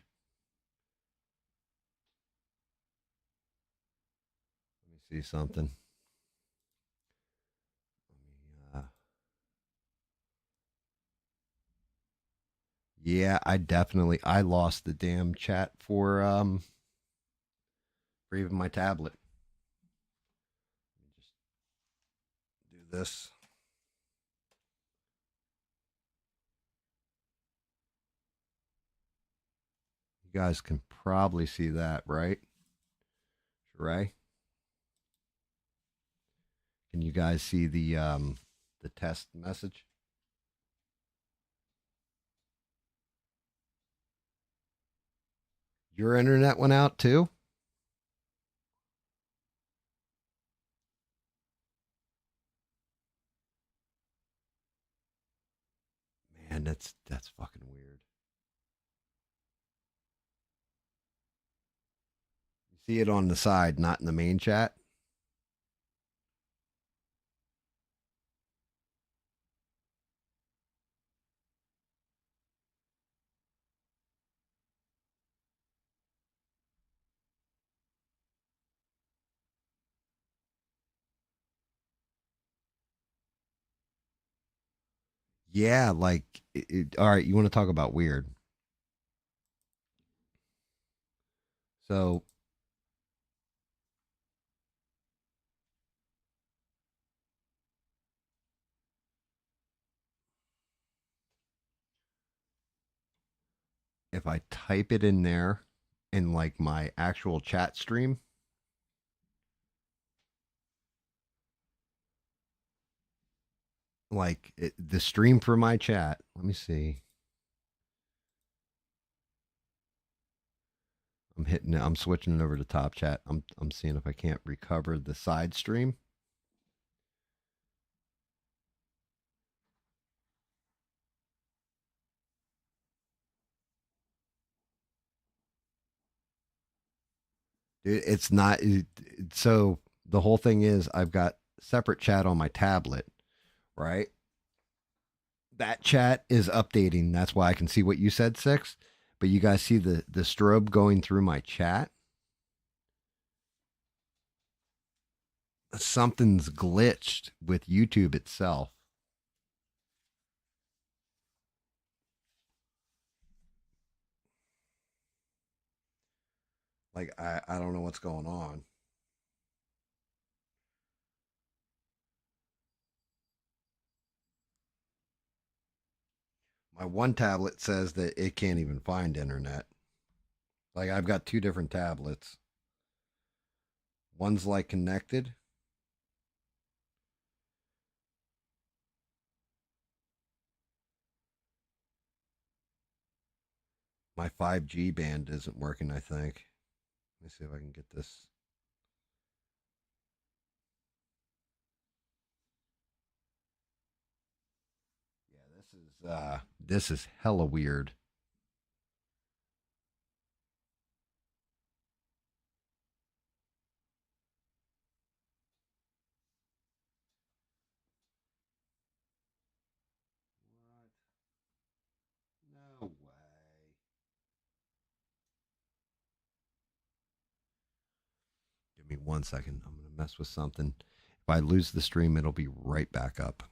Let me see something. Uh, yeah, I lost the damn chat for even my tablet. Let me just do this. You guys can probably see that, right? Right? Can you guys see the test message? Your internet went out too? Man, that's fucking weird. You see it on the side, not in the main chat. Yeah, like all right, you want to talk about weird. So, if I type it in there in like my actual chat stream, like the stream for my chat, let me see. I'm switching it over to top chat. I'm seeing if I can't recover the side stream. It's not so the whole thing is I've got separate chat on my tablet, right? That chat is updating. That's why I can see what you said, Six. But you guys see the strobe going through my chat? Something's glitched with YouTube itself. Like I don't know what's going on. My one tablet says that it can't even find internet. Like I've got two different tablets. One's like connected. My 5G band isn't working, I think. Let me see if I can get this. Yeah, this is hella weird. What? No way. Give me 1 second. I'm going to mess with something. If I lose the stream, it'll be right back up.